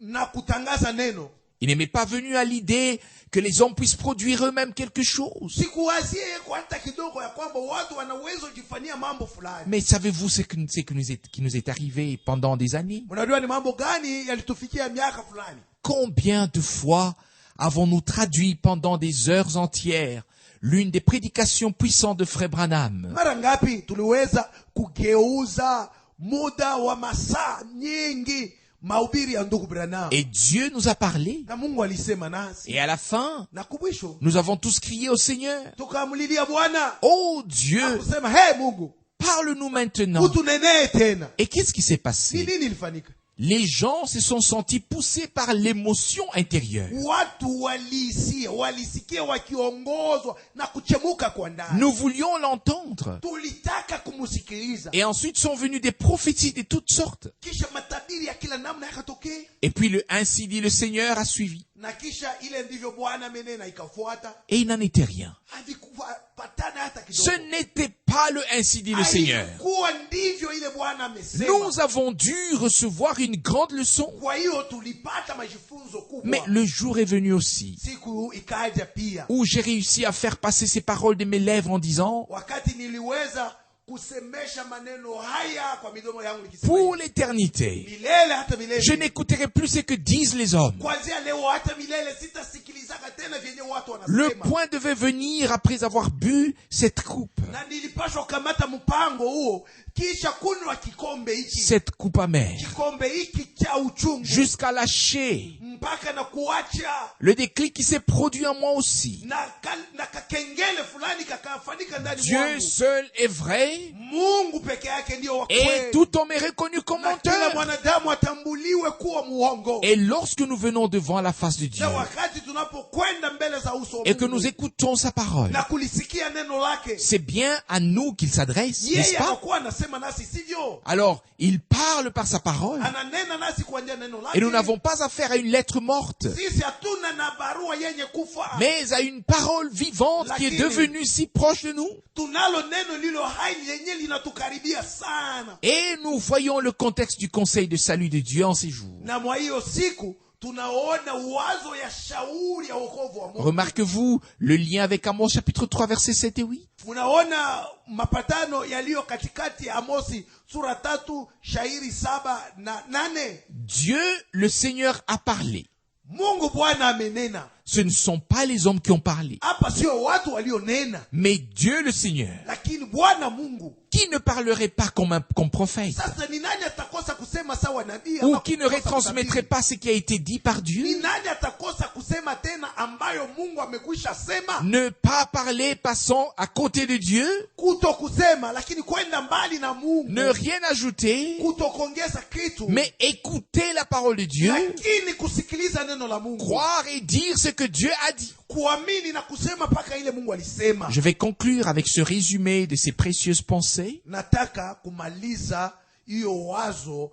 Speaker 2: na kutangaza neno,
Speaker 1: il ne m'est pas venu à l'idée que les hommes puissent produire eux-mêmes quelque chose.
Speaker 2: sikuwazie kwa hata kidogo ya kwamba watu wana uwezo jifanyia mambo fulani.
Speaker 1: Mais savez-vous ce qui nous est arrivé pendant des années?
Speaker 2: Unajua ni mambo gani yalitufikia miaka fulani?
Speaker 1: Combien de fois avons-nous traduit pendant des heures entières l'une des prédications puissantes de Frère Branham?
Speaker 2: Mara ngapi tuliweza kugeuza muda wa masaa nyingi mahubiri ya ndugu Branham,
Speaker 1: Et Dieu nous a parlé.
Speaker 2: na Mungu alisema nasi,
Speaker 1: Et à la fin,
Speaker 2: na kumwisho
Speaker 1: nous avons tous crié au Seigneur.
Speaker 2: tukamlilia Bwana
Speaker 1: Oh Dieu,
Speaker 2: kusema, hey Mungu,
Speaker 1: parle-nous maintenant.
Speaker 2: utunenee tena.
Speaker 1: Et qu'est-ce qui s'est
Speaker 2: Ni
Speaker 1: passé?
Speaker 2: nini ilifanyika?
Speaker 1: Les gens se sont sentis poussés par l'émotion intérieure.
Speaker 2: Watu walisikia wakiongozwa na kuchemuka kwa ndani.
Speaker 1: Nous voulions l'entendre.
Speaker 2: Tulitaka kumusikiliza.
Speaker 1: Et ensuite sont venues des prophéties de toutes sortes.
Speaker 2: Kisha matabiri ya kila namna yakatokea,
Speaker 1: Et puis le ainsi dit le Seigneur a suivi.
Speaker 2: na kisha ile ndivyo Bwana amenena ikafuata.
Speaker 1: Et il n'en était rien.
Speaker 2: Havikupatana hata kidogo.
Speaker 1: Ce n'était pas le ainsi dit le Seigneur.
Speaker 2: Haikuwa ndivyo ile Bwana amesema.
Speaker 1: Nous avons dû recevoir une grande leçon.
Speaker 2: Kwa hiyo tulipata majifunzo kubwa.
Speaker 1: Mais le jour est venu aussi
Speaker 2: Siku ikaja pia,
Speaker 1: où j'ai réussi à faire passer ces paroles de mes lèvres en disant,
Speaker 2: wakati niliweza kusemesha maneno haya kwa midomo yangu nikisema,
Speaker 1: pour l'éternité,
Speaker 2: milele hata milele,
Speaker 1: je n'écouterai plus ce que disent les hommes.
Speaker 2: kuanzia leo hata milele sitasikilizaka sitaka tena vyenye watu
Speaker 1: Le
Speaker 2: wanasema.
Speaker 1: point devait venir après avoir bu cette coupe.
Speaker 2: Na nilipaswa kukamata mpango huo kisha kunywa kikombe hiki.
Speaker 1: Cette coupe amère.
Speaker 2: Kikombe hiki cha uchungu.
Speaker 1: Jusqu'à lâcher.
Speaker 2: Mpaka na kuacha.
Speaker 1: Le déclic qui s'est produit en moi aussi.
Speaker 2: Na kakengele fulani kakafanyika ndani
Speaker 1: Dieu
Speaker 2: mwangu.
Speaker 1: seul est vrai.
Speaker 2: Mungu peke yake ndio wa
Speaker 1: Et
Speaker 2: kweli.
Speaker 1: tout homme est reconnu comme
Speaker 2: Na kila
Speaker 1: menteur.
Speaker 2: mwanadamu atambuliwe kuwa muongo.
Speaker 1: Et lorsque nous venons devant la face de Dieu
Speaker 2: Na wakati tunapokwenda mbele za uso wa
Speaker 1: et que
Speaker 2: Mungu,
Speaker 1: nous écoutons sa parole,
Speaker 2: na kulisikia neno lake,
Speaker 1: c'est bien à nous qu'il s'adresse, n'est-ce
Speaker 2: yeye
Speaker 1: pas?
Speaker 2: anakuwa anasema nasi, sivyo?
Speaker 1: Alors, il parle par sa parole.
Speaker 2: Ananena nasi kwa njia ya neno lake.
Speaker 1: Et nous n'avons pas affaire à une lettre morte,
Speaker 2: Sisi hatuna na barua yenye kufa.
Speaker 1: mais à une parole vivante qui est devenue si proche de nous.
Speaker 2: Tunalo neno lilo hai lenye linatukaribia sana.
Speaker 1: Et nous voyons le contexte du conseil de salut de Dieu en ces jours.
Speaker 2: Na mwa hiyo siku tunaona wazo ya shauri ya wokovu wa Mungu.
Speaker 1: Remarquez-vous le lien avec Amos chapitre 3 versets 7 et 8.
Speaker 2: Unaona mapatano yaliyo katikati ya Amosi sura 3 shairi 7 na 8.
Speaker 1: Dieu, le Seigneur, a parlé.
Speaker 2: Mungu Bwana amenena.
Speaker 1: Ce ne sont pas les hommes qui ont parlé,
Speaker 2: Hapa sio watu walionena,
Speaker 1: mais Dieu, le Seigneur,
Speaker 2: lakini Bwana Mungu.
Speaker 1: qui ne parlerait pas comme prophète,
Speaker 2: Sasa ni nani atakosa kusema sawa nabii
Speaker 1: ou
Speaker 2: ama
Speaker 1: qui ne
Speaker 2: kukosa
Speaker 1: retransmettrait
Speaker 2: kutabiri?
Speaker 1: pas ce qui a été dit par
Speaker 2: Ni
Speaker 1: Dieu,
Speaker 2: nani atakosa kusema tena ambayo Mungu amekwisha sema?
Speaker 1: ne pas parler passant à côté de Dieu,
Speaker 2: Kuto kusema lakini kwenda mbali na Mungu.
Speaker 1: ne rien ajouter,
Speaker 2: Kuto kuongeza kitu.
Speaker 1: mais écouter la parole de Dieu,
Speaker 2: Lakini kusikiliza neno la Mungu.
Speaker 1: croire et dire ce que Dieu a dit.
Speaker 2: Kuamini na kusema paka ile Mungu alisema.
Speaker 1: Je vais conclure avec ce résumé de ces précieuses pensées.
Speaker 2: Nataka kumaliza hiyo wazo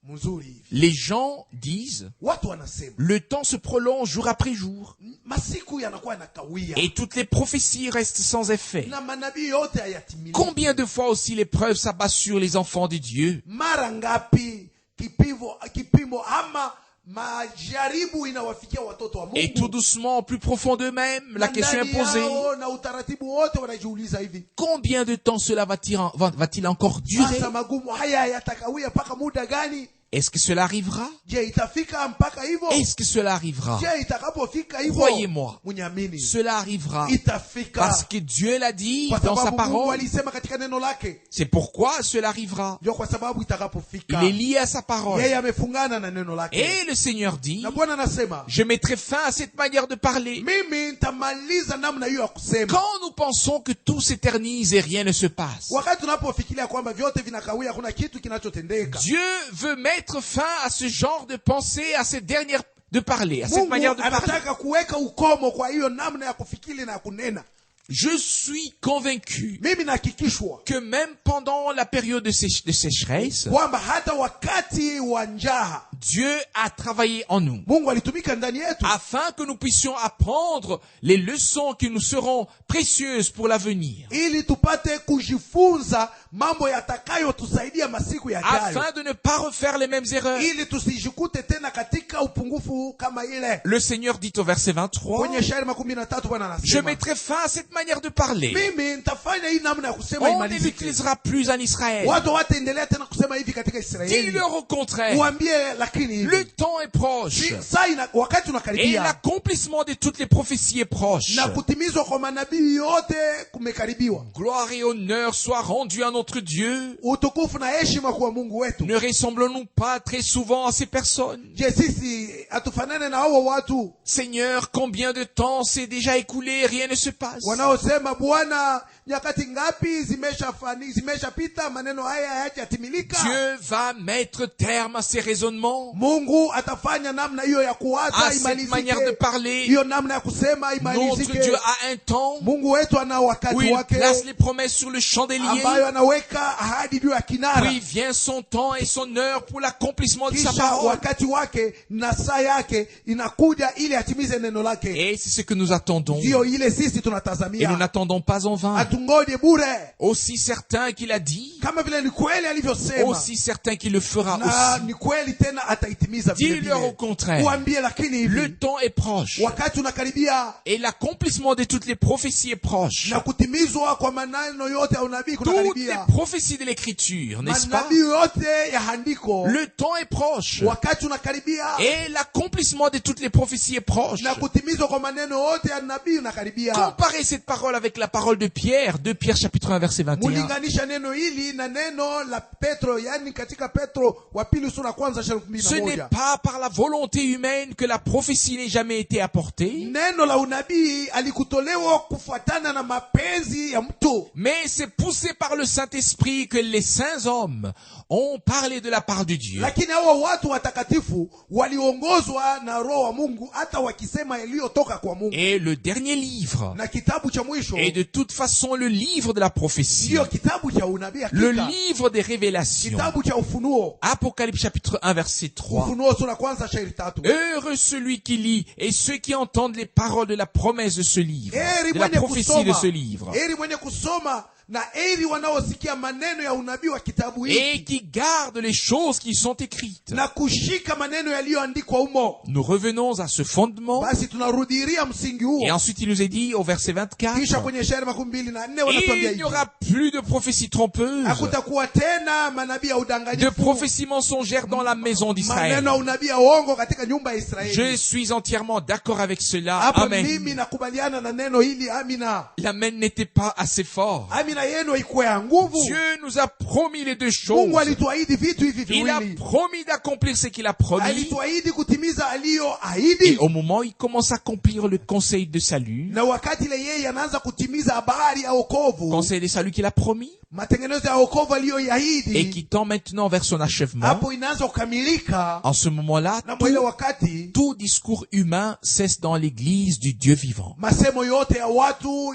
Speaker 2: mzuri hivi.
Speaker 1: Les gens disent,
Speaker 2: Watu wanasema
Speaker 1: le temps se prolonge jour après jour,
Speaker 2: masiku yanakuwa yanakawia
Speaker 1: et toutes les prophéties restent sans effet.
Speaker 2: na manabii yote hayatimiliki.
Speaker 1: Combien de fois aussi l'épreuve s'abat sur les enfants de Dieu?
Speaker 2: Mara ngapi kipimo ama majaribu inawafikia watoto wa Mungu?
Speaker 1: Et tout doucement, plus profond d'eux-mêmes, la
Speaker 2: Na
Speaker 1: question est
Speaker 2: ndani
Speaker 1: posée.
Speaker 2: yao na utaratibu wote wanajiuliza hivi,
Speaker 1: Combien de temps cela va-t-il encore durer?
Speaker 2: sasa magumu haya yatakawia mpaka muda gani?
Speaker 1: Est-ce que cela arrivera?
Speaker 2: Je, itafika mpaka hivyo?
Speaker 1: Est-ce que cela arrivera?
Speaker 2: Je, itakapofika hivyo,
Speaker 1: Croyez-moi,
Speaker 2: mnyamini,
Speaker 1: cela arrivera.
Speaker 2: itafika.
Speaker 1: Parce que Dieu l'a dit
Speaker 2: Kwa
Speaker 1: dans sa
Speaker 2: sababu Mungu
Speaker 1: parole.
Speaker 2: alisema katika neno lake.
Speaker 1: C'est pourquoi cela arrivera.
Speaker 2: Ndio kwa sababu
Speaker 1: Il
Speaker 2: itakapofika,
Speaker 1: est lié à sa parole.
Speaker 2: yeye amefungana na neno lake.
Speaker 1: Et le Seigneur dit,
Speaker 2: Na Bwana anasema,
Speaker 1: je mettrai fin à cette manière de parler.
Speaker 2: mimi nitamaliza namna hiyo ya kusema.
Speaker 1: Quand nous pensons que tout s'éternise et rien ne se passe,
Speaker 2: Wakati tunapofikiria kwamba vyote vinakawia, hakuna kitu kinachotendeka.
Speaker 1: Dieu veut mettre fin à ce genre de pensée, à cette dernière de parler, à cette
Speaker 2: Mungu
Speaker 1: manière de parler.
Speaker 2: anataka kuweka ukomo kwa hiyo namna ya kufikiri na ya kunena.
Speaker 1: Je suis convaincu
Speaker 2: Mimi nahakikishwa
Speaker 1: que même pendant la période de sécheresse,
Speaker 2: kwamba hata wakati wa njaa
Speaker 1: Dieu a travaillé en nous
Speaker 2: Mungu alitumika ndani yetu
Speaker 1: afin que nous puissions apprendre les leçons qui nous seront précieuses pour l'avenir,
Speaker 2: ili tupate kujifunza mambo yatakayotusaidia masiku yajayo,
Speaker 1: afin de ne pas refaire les mêmes erreurs.
Speaker 2: ili tusijikute tena katika upungufu kama ile.
Speaker 1: Le Seigneur dit au verset 23,
Speaker 2: Kwenye shairi 13 Bwana
Speaker 1: je
Speaker 2: anasema,
Speaker 1: mettrai fin à cette manière de parler.
Speaker 2: mimi nitafanya hii namna ya kusema
Speaker 1: On ne
Speaker 2: imalizike.
Speaker 1: l'utilisera plus en Israël.
Speaker 2: Watu wataendelea tena kusema hivi katika Israeli.
Speaker 1: Dis-leur au contraire,
Speaker 2: Uambie lakini
Speaker 1: le
Speaker 2: hivi,
Speaker 1: temps est proche
Speaker 2: wakati
Speaker 1: et
Speaker 2: unakaribia
Speaker 1: l'accomplissement de toutes les prophéties est proche.
Speaker 2: na kutimizwa kwa manabii yote kumekaribiwa.
Speaker 1: Gloire et honneur soient rendus à notre Dieu.
Speaker 2: Utukufu na heshima kwa Mungu wetu.
Speaker 1: Ne ressemblons-nous pas très souvent à ces personnes?
Speaker 2: Je, sisi hatufanane na hao watu
Speaker 1: Seigneur, combien de temps s'est déjà écoulé et rien ne se passe?
Speaker 2: wanaosema Bwana, nyakati ngapi zimeshapita, maneno haya hayajatimilika?
Speaker 1: Dieu va mettre terme à ces raisonnements,
Speaker 2: Mungu atafanya namna hiyo ya kuwaza
Speaker 1: à cette manière de
Speaker 2: imalizike,
Speaker 1: parler.
Speaker 2: hiyo namna ya kusema
Speaker 1: Notre
Speaker 2: imalizike.
Speaker 1: Dieu a un temps
Speaker 2: Mungu wetu ana
Speaker 1: où
Speaker 2: wakati
Speaker 1: il
Speaker 2: wake
Speaker 1: place les promesses sur le chandelier.
Speaker 2: ambayo anaweka ahadi juu ya kinara,
Speaker 1: Puis vient son temps et son heure pour l'accomplissement de sa
Speaker 2: kisha
Speaker 1: parole.
Speaker 2: wakati wake na saa yake inakuja ili atimize neno lake.
Speaker 1: Et c'est ce que nous attendons.
Speaker 2: Ndio ile sisi
Speaker 1: Et nous
Speaker 2: tunatazamia,
Speaker 1: n'attendons pas en vain.
Speaker 2: hatungoje bure,
Speaker 1: Aussi certain qu'il a dit,
Speaker 2: kama vile ni kweli alivyosema,
Speaker 1: aussi certain qu'il le fera
Speaker 2: na
Speaker 1: aussi.
Speaker 2: ni kweli tena ataitimiza vile
Speaker 1: Dis-leur au
Speaker 2: vile.
Speaker 1: contraire,
Speaker 2: Uambie lakini
Speaker 1: le
Speaker 2: hivi,
Speaker 1: temps est proche
Speaker 2: wakati unakaribia
Speaker 1: et l'accomplissement de toutes les prophéties est proche.
Speaker 2: na kutimizwa kwa maneno yote ya unabii
Speaker 1: Toutes les
Speaker 2: kunakaribia.
Speaker 1: prophéties de l'écriture, n'est-ce pas?
Speaker 2: Manabii yote ya andiko,
Speaker 1: Le temps est proche
Speaker 2: wakati unakaribia
Speaker 1: et l'accomplissement de toutes les prophéties est proche.
Speaker 2: na kutimizwa kwa maneno yote ya nabii unakaribia.
Speaker 1: Comparez cette parole avec la parole de Pierre, 2 Pierre chapitre 1 verset 21.
Speaker 2: Mulinganisha neno hili na neno la Petro, yani katika Petro wa pili sura kwanza shairi
Speaker 1: Ce n'est
Speaker 2: 11.
Speaker 1: pas par la volonté humaine que la prophétie n'ait jamais été apportée,
Speaker 2: Neno la unabii alikutolewa kufuatana na mapenzi ya mtu,
Speaker 1: mais c'est poussé par le Saint-Esprit que les saints hommes ont parlé de la part de Dieu.
Speaker 2: lakini hao watu watakatifu waliongozwa na Roho wa Mungu, hata wakisema yaliyotoka kwa Mungu.
Speaker 1: Et le dernier livre
Speaker 2: Na kitabu cha mwisho
Speaker 1: est de toute façon le livre de la prophétie,
Speaker 2: ndiyo kitabu cha unabii
Speaker 1: le
Speaker 2: hakika,
Speaker 1: livre des révélations.
Speaker 2: kitabu cha Ufunuo.
Speaker 1: Apocalypse chapitre 1 verset 3.
Speaker 2: Ufunuo sura kwanza shairi 3.
Speaker 1: Heureux celui qui lit et ceux qui entendent les paroles de la promesse de ce livre,
Speaker 2: Heri
Speaker 1: de la
Speaker 2: mwenye
Speaker 1: prophétie de
Speaker 2: kusoma,
Speaker 1: ce livre,
Speaker 2: heri mwenye kusoma na heri wanaosikia maneno ya unabii wa kitabu hiki
Speaker 1: et qui gardent les choses qui sont écrites.
Speaker 2: na kushika maneno yaliyoandikwa humo.
Speaker 1: Nous revenons à ce fondement.
Speaker 2: Basi tunarudiria msingi
Speaker 1: Et
Speaker 2: huo.
Speaker 1: ensuite, il nous est dit au verset 24,
Speaker 2: Kisha kwenye shairi 24 wanatuambia
Speaker 1: il n'y
Speaker 2: hivi:
Speaker 1: aura plus de prophéties trompeuses,
Speaker 2: hakutakuwa tena manabii ya
Speaker 1: de
Speaker 2: udanganyifu,
Speaker 1: prophéties mensongères dans la maison d'Israël.
Speaker 2: maneno ya unabii ya uongo katika nyumba ya
Speaker 1: Je
Speaker 2: Israeli.
Speaker 1: suis entièrement d'accord avec cela.
Speaker 2: Hapa
Speaker 1: Amen.
Speaker 2: mimi nakubaliana na neno hili. Amina.
Speaker 1: L'amen n'était pas assez fort.
Speaker 2: Amina yenu haikuwa ya nguvu.
Speaker 1: Dieu nous a promis les deux choses.
Speaker 2: Mungu alituahidi vitu hivi
Speaker 1: Il a
Speaker 2: viwili.
Speaker 1: promis d'accomplir ce qu'il a promis.
Speaker 2: Alituahidi kutimiza
Speaker 1: Et
Speaker 2: aliyoahidi,
Speaker 1: au moment où il commence à accomplir le conseil de salut,
Speaker 2: na wakati ile yeye anaanza kutimiza habari ya wokovu,
Speaker 1: conseil de salut qu'il a promis,
Speaker 2: matengenezo ya wokovu
Speaker 1: et
Speaker 2: aliyoyaahidi,
Speaker 1: qui tend maintenant vers son achèvement,
Speaker 2: hapo inaanza kukamilika.
Speaker 1: en ce moment-là,
Speaker 2: Na mwile wakati
Speaker 1: tout discours humain cesse dans l'église du Dieu vivant.
Speaker 2: masemo yote ya watu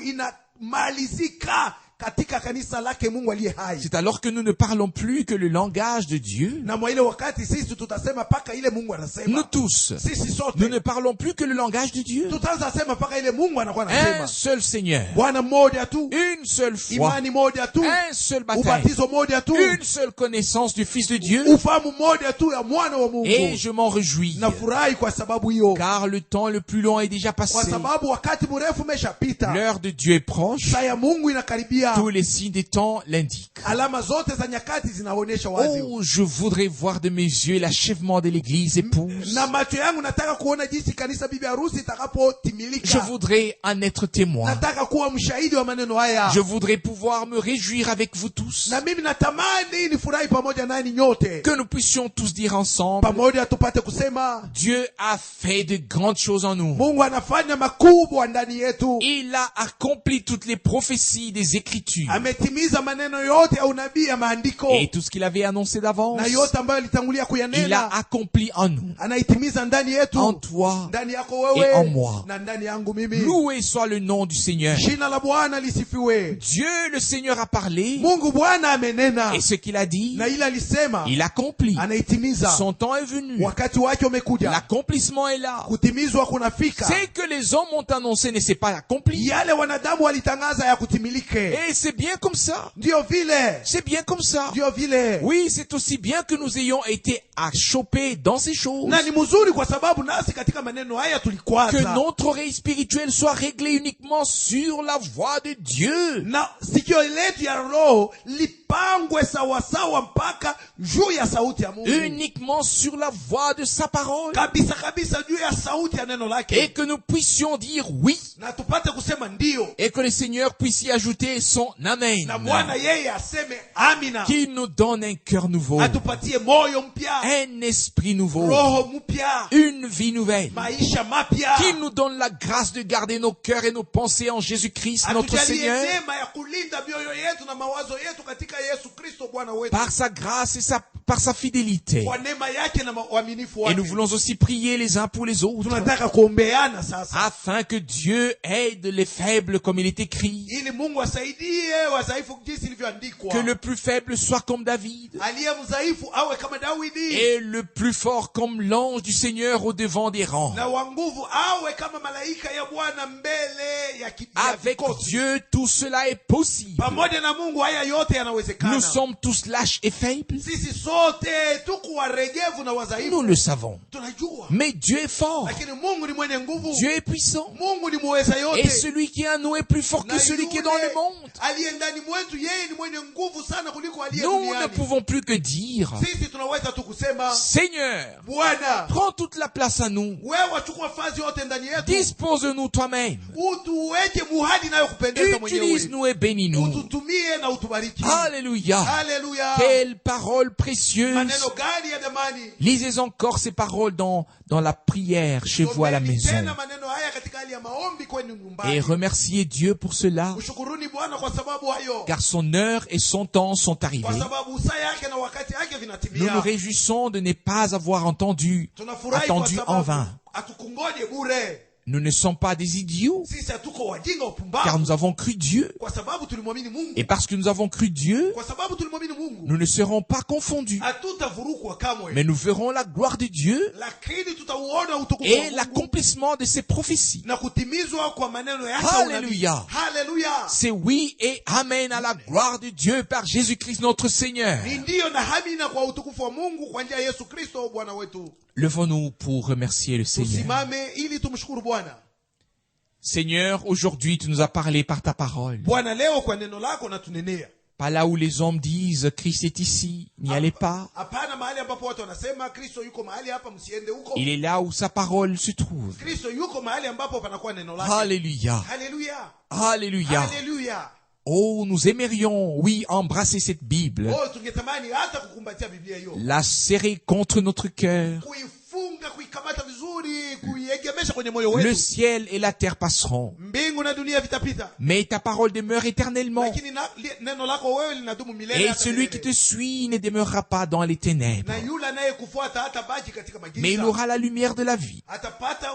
Speaker 2: inamalizika katika kanisa lake Mungu aliye hai.
Speaker 1: C'est alors que nous ne parlons plus que le langage de Dieu.
Speaker 2: Na mwile wakati sisi tutasema paka ile Mungu
Speaker 1: Nous
Speaker 2: anasema.
Speaker 1: tous,
Speaker 2: Sisi sote
Speaker 1: nous ne parlons plus que le langage de Dieu.
Speaker 2: tutaanza sema paka ile Mungu anakuwa
Speaker 1: Un
Speaker 2: anasema.
Speaker 1: seul Seigneur,
Speaker 2: Bwana mmoja tu,
Speaker 1: une seule foi,
Speaker 2: imani moja tu,
Speaker 1: un seul baptême,
Speaker 2: ubatizo moja tu,
Speaker 1: une seule connaissance du Fils de Dieu.
Speaker 2: ufahamu moja tu ya mwana wa Mungu.
Speaker 1: Et je m'en réjouis,
Speaker 2: Nafurahi kwa sababu hiyo,
Speaker 1: car le temps le plus long est déjà
Speaker 2: kwa
Speaker 1: passé.
Speaker 2: sababu wakati mrefu umeshapita.
Speaker 1: L'heure de Dieu est proche.
Speaker 2: Saa ya Mungu inakaribia.
Speaker 1: Tous les signes des temps l'indiquent.
Speaker 2: Alama zote za nyakati zinaonyesha wazi.
Speaker 1: Oh, je voudrais voir de mes yeux l'achèvement de l'église épouse.
Speaker 2: Na macho yangu nataka kuona jinsi kanisa bibi harusi
Speaker 1: Je
Speaker 2: itakapotimilika.
Speaker 1: voudrais en être témoin.
Speaker 2: Nataka kuwa mshahidi wa maneno haya.
Speaker 1: Je voudrais pouvoir me réjouir avec vous tous.
Speaker 2: Na mimi natamani nifurahi pamoja nanyi nyote.
Speaker 1: Que nous puissions tous dire ensemble,
Speaker 2: Pamoja tupate kusema
Speaker 1: Dieu a fait de grandes choses en nous.
Speaker 2: Mungu anafanya makubwa ndani yetu.
Speaker 1: Il a accompli toutes les prophéties des Écritures.
Speaker 2: Ametimiza maneno yote ya unabii ya maandiko.
Speaker 1: Et tout ce qu'il avait annoncé d'avance,
Speaker 2: Na yote ambayo alitangulia
Speaker 1: il a
Speaker 2: kuyanena
Speaker 1: accompli en nous,
Speaker 2: anaitimiza ndani yetu.
Speaker 1: en toi.
Speaker 2: Ndani yako
Speaker 1: Et en
Speaker 2: wewe
Speaker 1: moi.
Speaker 2: na ndani yangu mimi.
Speaker 1: Loué soit le nom du Seigneur.
Speaker 2: Jina la Bwana lisifiwe.
Speaker 1: Dieu le Seigneur a parlé,
Speaker 2: Mungu Bwana amenena
Speaker 1: et ce qu'il a dit,
Speaker 2: na ile alisema
Speaker 1: il accomplit.
Speaker 2: anaitimiza.
Speaker 1: Son temps est venu.
Speaker 2: Wakati wake umekuja.
Speaker 1: L'accomplissement est là.
Speaker 2: Kutimizwa kunafika.
Speaker 1: C'est que les hommes ont annoncé ne s'est pas accompli.
Speaker 2: Yale wanadamu walitangaza ya kutimilike.
Speaker 1: Et c'est bien comme ça.
Speaker 2: Ndio vile.
Speaker 1: C'est bien comme ça.
Speaker 2: Ndio vile.
Speaker 1: Oui, c'est aussi bien que nous ayons été achoppés dans ces choses.
Speaker 2: Na ni mzuri kwa sababu nasi katika maneno haya
Speaker 1: Que
Speaker 2: tulikwaza.
Speaker 1: notre oreille spirituelle soit réglée uniquement sur la voix de Dieu.
Speaker 2: Na sikio letu ya roho lipangwe sawasawa mpaka juu ya sauti ya Mungu.
Speaker 1: Uniquement sur la voix de sa parole.
Speaker 2: Kabisa kabisa juu ya sauti ya neno
Speaker 1: Et
Speaker 2: lake.
Speaker 1: que nous puissions dire oui.
Speaker 2: Na tupate kusema ndio.
Speaker 1: Et que le Seigneur puisse y ajouter son Amen.
Speaker 2: Na Bwana yeye aseme amina.
Speaker 1: Qu'il nous donne un cœur nouveau.
Speaker 2: Atupatie moyo mpya.
Speaker 1: Un esprit nouveau.
Speaker 2: Roho mpya.
Speaker 1: Une vie nouvelle.
Speaker 2: Maisha mapya.
Speaker 1: Qu'il nous donne la grâce de garder nos cœurs et nos pensées en Jésus-Christ, notre
Speaker 2: Atujalie
Speaker 1: Seigneur.
Speaker 2: neema ya kulinda mioyo yetu na mawazo yetu katika Yesu Kristo Bwana wetu.
Speaker 1: Par sa grâce et par sa fidélité.
Speaker 2: Kwa neema yake na uaminifu
Speaker 1: Et
Speaker 2: wake.
Speaker 1: nous voulons aussi prier les uns pour les autres.
Speaker 2: Tunataka kuombeana sasa.
Speaker 1: Afin que Dieu aide les faibles comme il est écrit.
Speaker 2: Ili Mungu asaidie wadhaifu jinsi ilivyoandikwa.
Speaker 1: Que le plus faible soit comme David.
Speaker 2: Aliye mdhaifu awe kama Daudi.
Speaker 1: Et le plus fort comme l'ange du Seigneur au devant des rangs.
Speaker 2: Na wa nguvu awe kama malaika ya Bwana mbele ya
Speaker 1: Avec
Speaker 2: vikosi.
Speaker 1: Dieu, tout cela est possible.
Speaker 2: Pamoja na Mungu haya yote yanawezekana. inawezekana.
Speaker 1: Nous sommes tous lâches et faibles.
Speaker 2: Sisi sote tuko waregevu na wadhaifu.
Speaker 1: Nous le savons.
Speaker 2: Tunajua.
Speaker 1: Mais Dieu est fort.
Speaker 2: Lakini Mungu ni mwenye nguvu.
Speaker 1: Dieu est puissant.
Speaker 2: Mungu ni muweza yote.
Speaker 1: Et celui qui est en nous est plus fort que celui qui est dans le monde.
Speaker 2: Aliye ndani mwetu yeye ni mwenye nguvu sana kuliko aliye
Speaker 1: Nous ne
Speaker 2: duniani.
Speaker 1: pouvons plus que dire,
Speaker 2: Sisi tunaweza tu kusema,
Speaker 1: Seigneur,
Speaker 2: Bwana,
Speaker 1: prends toute la place à nous.
Speaker 2: wewe chukua nafasi yote ndani yetu.
Speaker 1: Dispose-nous toi-même.
Speaker 2: Utuweke muhadi nayo kupendeza mwenyewe.
Speaker 1: Utilise-nous et bénis-nous.
Speaker 2: Ututumie na utubariki.
Speaker 1: Alléluia.
Speaker 2: Alléluia.
Speaker 1: Quelle parole précieuse.
Speaker 2: Maneno gani ya damani.
Speaker 1: Lisez encore ces paroles dans la prière chez vous à la maison.
Speaker 2: Tena maneno haya katika hali ya maombi kwenu nyumbani.
Speaker 1: Et remerciez Dieu pour cela,
Speaker 2: Mshukuruni Bwana kwa sababu hayo.
Speaker 1: car son heure et son temps sont
Speaker 2: Kwa
Speaker 1: arrivés.
Speaker 2: sababu saa yake na wakati yake
Speaker 1: Nous
Speaker 2: vinatimia.
Speaker 1: nous réjouissons de ne pas avoir attendu
Speaker 2: Tunafurahi kwa
Speaker 1: en
Speaker 2: sababu
Speaker 1: vain.
Speaker 2: hatukungoje bure.
Speaker 1: Nous ne sommes pas des idiots,
Speaker 2: Sisi hatuko wajinga
Speaker 1: car
Speaker 2: upumbavu.
Speaker 1: nous avons cru Dieu.
Speaker 2: Kwa sababu tulimwamini Mungu.
Speaker 1: Et parce que nous avons cru Dieu,
Speaker 2: Kwa sababu tulimwamini Mungu.
Speaker 1: nous ne serons pas confondus,
Speaker 2: Hatutavurukwa kamwe.
Speaker 1: mais nous verrons la gloire de Dieu
Speaker 2: Lakini tutauona utukufu wa
Speaker 1: et
Speaker 2: Mungu
Speaker 1: l'accomplissement de ses prophéties.
Speaker 2: na kutimizwa kwa maneno yake.
Speaker 1: Alléluia.
Speaker 2: Haleluya.
Speaker 1: C'est oui et amen à la gloire de Dieu par Jésus-Christ notre Seigneur.
Speaker 2: Ni ndio na hamina kwa utukufu wa Mungu kwa njia ya Yesu Kristo Bwana wetu.
Speaker 1: Levons-nous pour remercier le Seigneur.
Speaker 2: Tusimame ili tumshukuru Bwana.
Speaker 1: Seigneur, aujourd'hui tu nous as parlé par ta parole.
Speaker 2: Bwana, leo kwa neno lako natunenea.
Speaker 1: Pas là où les hommes disent Christ est ici, n'y allez pas.
Speaker 2: Hapana mahali ambapo watu wanasema Kristo yuko mahali hapa msiende huko.
Speaker 1: Il est là où sa parole se trouve.
Speaker 2: Kristo yuko mahali ambapo panakuwa neno lake.
Speaker 1: Alléluia.
Speaker 2: Haleluya.
Speaker 1: Alléluia.
Speaker 2: Haleluya.
Speaker 1: Oh, nous aimerions, oui, embrasser cette Bible,
Speaker 2: Oh, tungetamani hata kukumbatia Biblia hiyo.
Speaker 1: la serrer contre notre cœur.
Speaker 2: Kuifunga, kuikamata vizuri, kuiegemesha kwenye moyo
Speaker 1: Le
Speaker 2: wetu.
Speaker 1: ciel et la terre passeront,
Speaker 2: Mbingu na dunia vitapita.
Speaker 1: mais ta parole demeure éternellement.
Speaker 2: Lakini neno lako wewe linadumu milele
Speaker 1: Et
Speaker 2: hata
Speaker 1: celui qui
Speaker 2: milele.
Speaker 1: te suit ne demeurera pas dans les ténèbres,
Speaker 2: Na yule anayekufuata hatabaki katika
Speaker 1: mais il
Speaker 2: magiza.
Speaker 1: aura la lumière de la vie.
Speaker 2: Atapata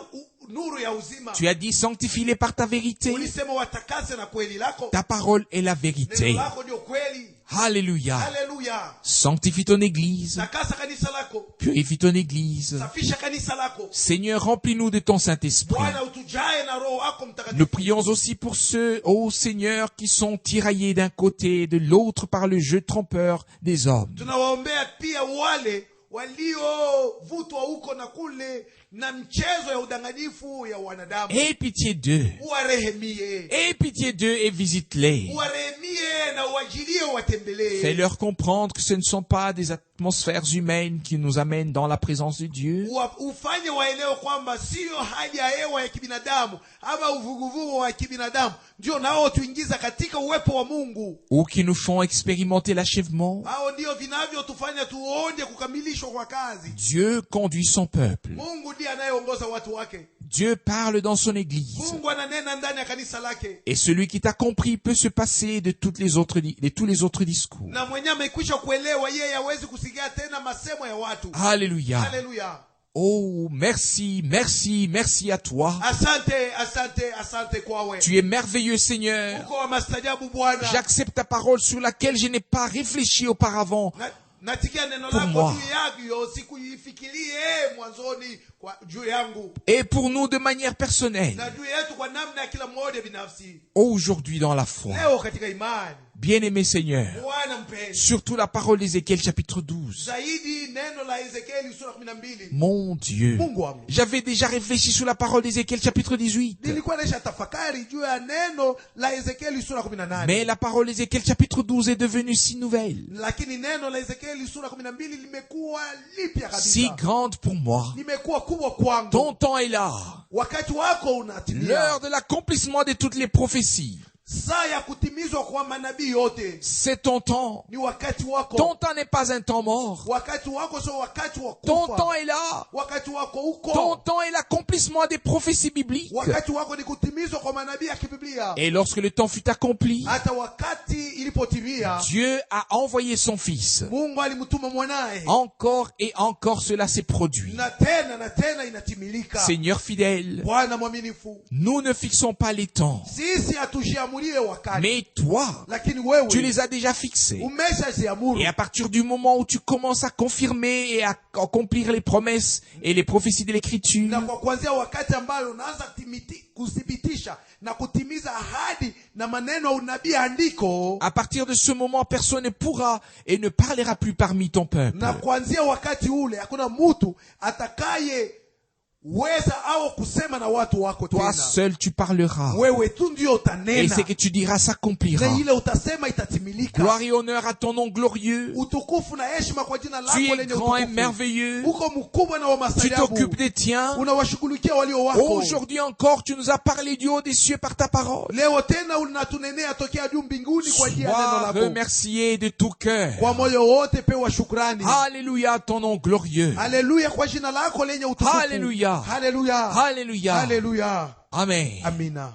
Speaker 2: nuru ya uzima.
Speaker 1: Tu as dit, sanctifie-les par ta vérité.
Speaker 2: Ulisema watakase na kweli lako.
Speaker 1: Ta parole est la
Speaker 2: Neno
Speaker 1: vérité.
Speaker 2: lako ndio kweli.
Speaker 1: Alléluia.
Speaker 2: Haleluya.
Speaker 1: Sanctifie ton église.
Speaker 2: Takasa kanisa lako.
Speaker 1: Purifie ton église.
Speaker 2: Safisha kanisa lako.
Speaker 1: Seigneur, remplis-nous de ton Saint-Esprit.
Speaker 2: Bwana, utujae na roho yako mtakatifu.
Speaker 1: Nous prions aussi pour ceux, ô Seigneur, qui sont tiraillés d'un côté et de l'autre par le jeu trompeur des hommes.
Speaker 2: Tunawaombea pia wale waliovutwa huko na kule na mchezo ya udanganyifu ya wanadamu.
Speaker 1: Aie pitié d'eux.
Speaker 2: Uwarehemie.
Speaker 1: Aie pitié d'eux et visite-les.
Speaker 2: Uwarehemie na uwajilie watembelee.
Speaker 1: Fais-leur comprendre que ce ne sont pas des atmosphères humaines qui nous amènent dans la présence de Dieu,
Speaker 2: Ufanye waelewe kwamba sio hali ya hewa ya kibinadamu ama uvuguvugu wa kibinadamu ndio nao tuingiza katika uwepo wa Mungu.
Speaker 1: ou qui nous font expérimenter l'achèvement.
Speaker 2: Hao ndio vinavyotufanya tuonje kukamilishwa kwa kazi.
Speaker 1: Dieu conduit son peuple.
Speaker 2: Mungu ndiye anayeongoza watu wake.
Speaker 1: Dieu parle dans son église.
Speaker 2: Mungu ananena ndani ya kanisa lake.
Speaker 1: Et celui qui t'a compris peut se passer de tous les autres discours.
Speaker 2: Na mwenye amekwisha kuelewa yeye hawezi kusikia tena masemo ya watu.
Speaker 1: Alléluia.
Speaker 2: Haleluya.
Speaker 1: Oh, merci, merci, merci à toi.
Speaker 2: Asante, asante, asante kwawe.
Speaker 1: Tu es merveilleux, Seigneur.
Speaker 2: Uko wa mastajabu Bwana.
Speaker 1: J'accepte ta parole sur laquelle je n'ai pas réfléchi auparavant.
Speaker 2: Natikia neno
Speaker 1: Pour
Speaker 2: lako
Speaker 1: moi.
Speaker 2: juu yako sikuifikirie mwanzoni kwa juu yangu.
Speaker 1: Et pour nous de manière personnelle.
Speaker 2: Na juu yetu kwa namna ya kila mmoja binafsi.
Speaker 1: Aujourd'hui dans la foi.
Speaker 2: Leo katika imani.
Speaker 1: Bien-aimé Seigneur.
Speaker 2: Bwana mpendwa.
Speaker 1: Surtout la parole d'Ézéchiel chapitre 12.
Speaker 2: Zaidi neno la Ezekieli sura 12.
Speaker 1: Mon Dieu.
Speaker 2: Mungu wangu.
Speaker 1: J'avais déjà réfléchi sur la parole d'Ézéchiel chapitre 18.
Speaker 2: Nilikuwa naisha tafakari juu ya neno la Ezekieli sura 18.
Speaker 1: Mais la parole d'Ézéchiel chapitre 12 est devenue si nouvelle,
Speaker 2: Lakini neno la Ezekieli sura 12 limekuwa lipya kabisa.
Speaker 1: si grande pour moi.
Speaker 2: Limekuwa kubwa kwangu.
Speaker 1: Ton temps est là.
Speaker 2: Wakati wako unatimia.
Speaker 1: L'heure de l'accomplissement de toutes les prophéties.
Speaker 2: Saa ya kutimizwa kwa manabii yote.
Speaker 1: C'est ton temps.
Speaker 2: Ni wakati wako.
Speaker 1: Ton temps n'est pas un temps mort.
Speaker 2: Wakati wako sio wakati wa
Speaker 1: Ton
Speaker 2: kufa.
Speaker 1: temps est là.
Speaker 2: Wakati wako uko.
Speaker 1: Ton temps est l'accomplissement des prophéties bibliques.
Speaker 2: Wakati wako ni kutimizwa kwa manabii ya kibiblia.
Speaker 1: Et lorsque le temps fut accompli,
Speaker 2: Hata wakati ilipotimia,
Speaker 1: Dieu a envoyé son Fils.
Speaker 2: Mungu alimtuma mwanae.
Speaker 1: Encore et encore cela s'est produit.
Speaker 2: Na tena inatimilika.
Speaker 1: Seigneur fidèle,
Speaker 2: Bwana mwaminifu.
Speaker 1: nous ne fixons pas les temps.
Speaker 2: Sisi hatujiamulie wakati.
Speaker 1: Mais toi,
Speaker 2: Lakini wewe
Speaker 1: tu les as déjà fixés.
Speaker 2: umeshaziamuru.
Speaker 1: Et à partir du moment où tu commences à confirmer et à accomplir les promesses et les prophéties de l'Écriture,
Speaker 2: Na kwa kuanzia wakati ambao unaanza kuthibitisha na kutimiza ahadi na maneno ya unabii andiko,
Speaker 1: à partir de ce moment, personne ne pourra et ne parlera plus parmi ton peuple.
Speaker 2: na kuanzia wakati ule hakuna mtu atakaye weza au kusema na watu wako
Speaker 1: Toi
Speaker 2: tena.
Speaker 1: seul tu parleras.
Speaker 2: Wewe tu ndio
Speaker 1: Et
Speaker 2: utanena,
Speaker 1: ce que tu diras s'accomplira.
Speaker 2: na ile utasema itatimilika.
Speaker 1: Gloire et honneur à ton nom glorieux.
Speaker 2: Utukufu na heshima kwa jina
Speaker 1: Tu
Speaker 2: lako
Speaker 1: es
Speaker 2: lenye
Speaker 1: grand et
Speaker 2: utukufu.
Speaker 1: merveilleux.
Speaker 2: Uko mkubwa na wa
Speaker 1: Tu
Speaker 2: maajabu,
Speaker 1: t'occupes des tiens.
Speaker 2: unawashughulikia walio wako.
Speaker 1: Aujourd'hui encore, tu nous as parlé du haut des cieux par ta parole.
Speaker 2: Leo tena unatunenea tokea juu mbinguni kwa njia ya neno
Speaker 1: Sois
Speaker 2: lako.
Speaker 1: remercié de tout cœur.
Speaker 2: Kwa moyo wote pewa shukrani.
Speaker 1: Alléluia à ton nom glorieux.
Speaker 2: Haleluya kwa jina lako lenye utukufu.
Speaker 1: Haleluya.
Speaker 2: Haleluya.
Speaker 1: Alléluia.
Speaker 2: Haleluya.
Speaker 1: Amen.
Speaker 2: Amina.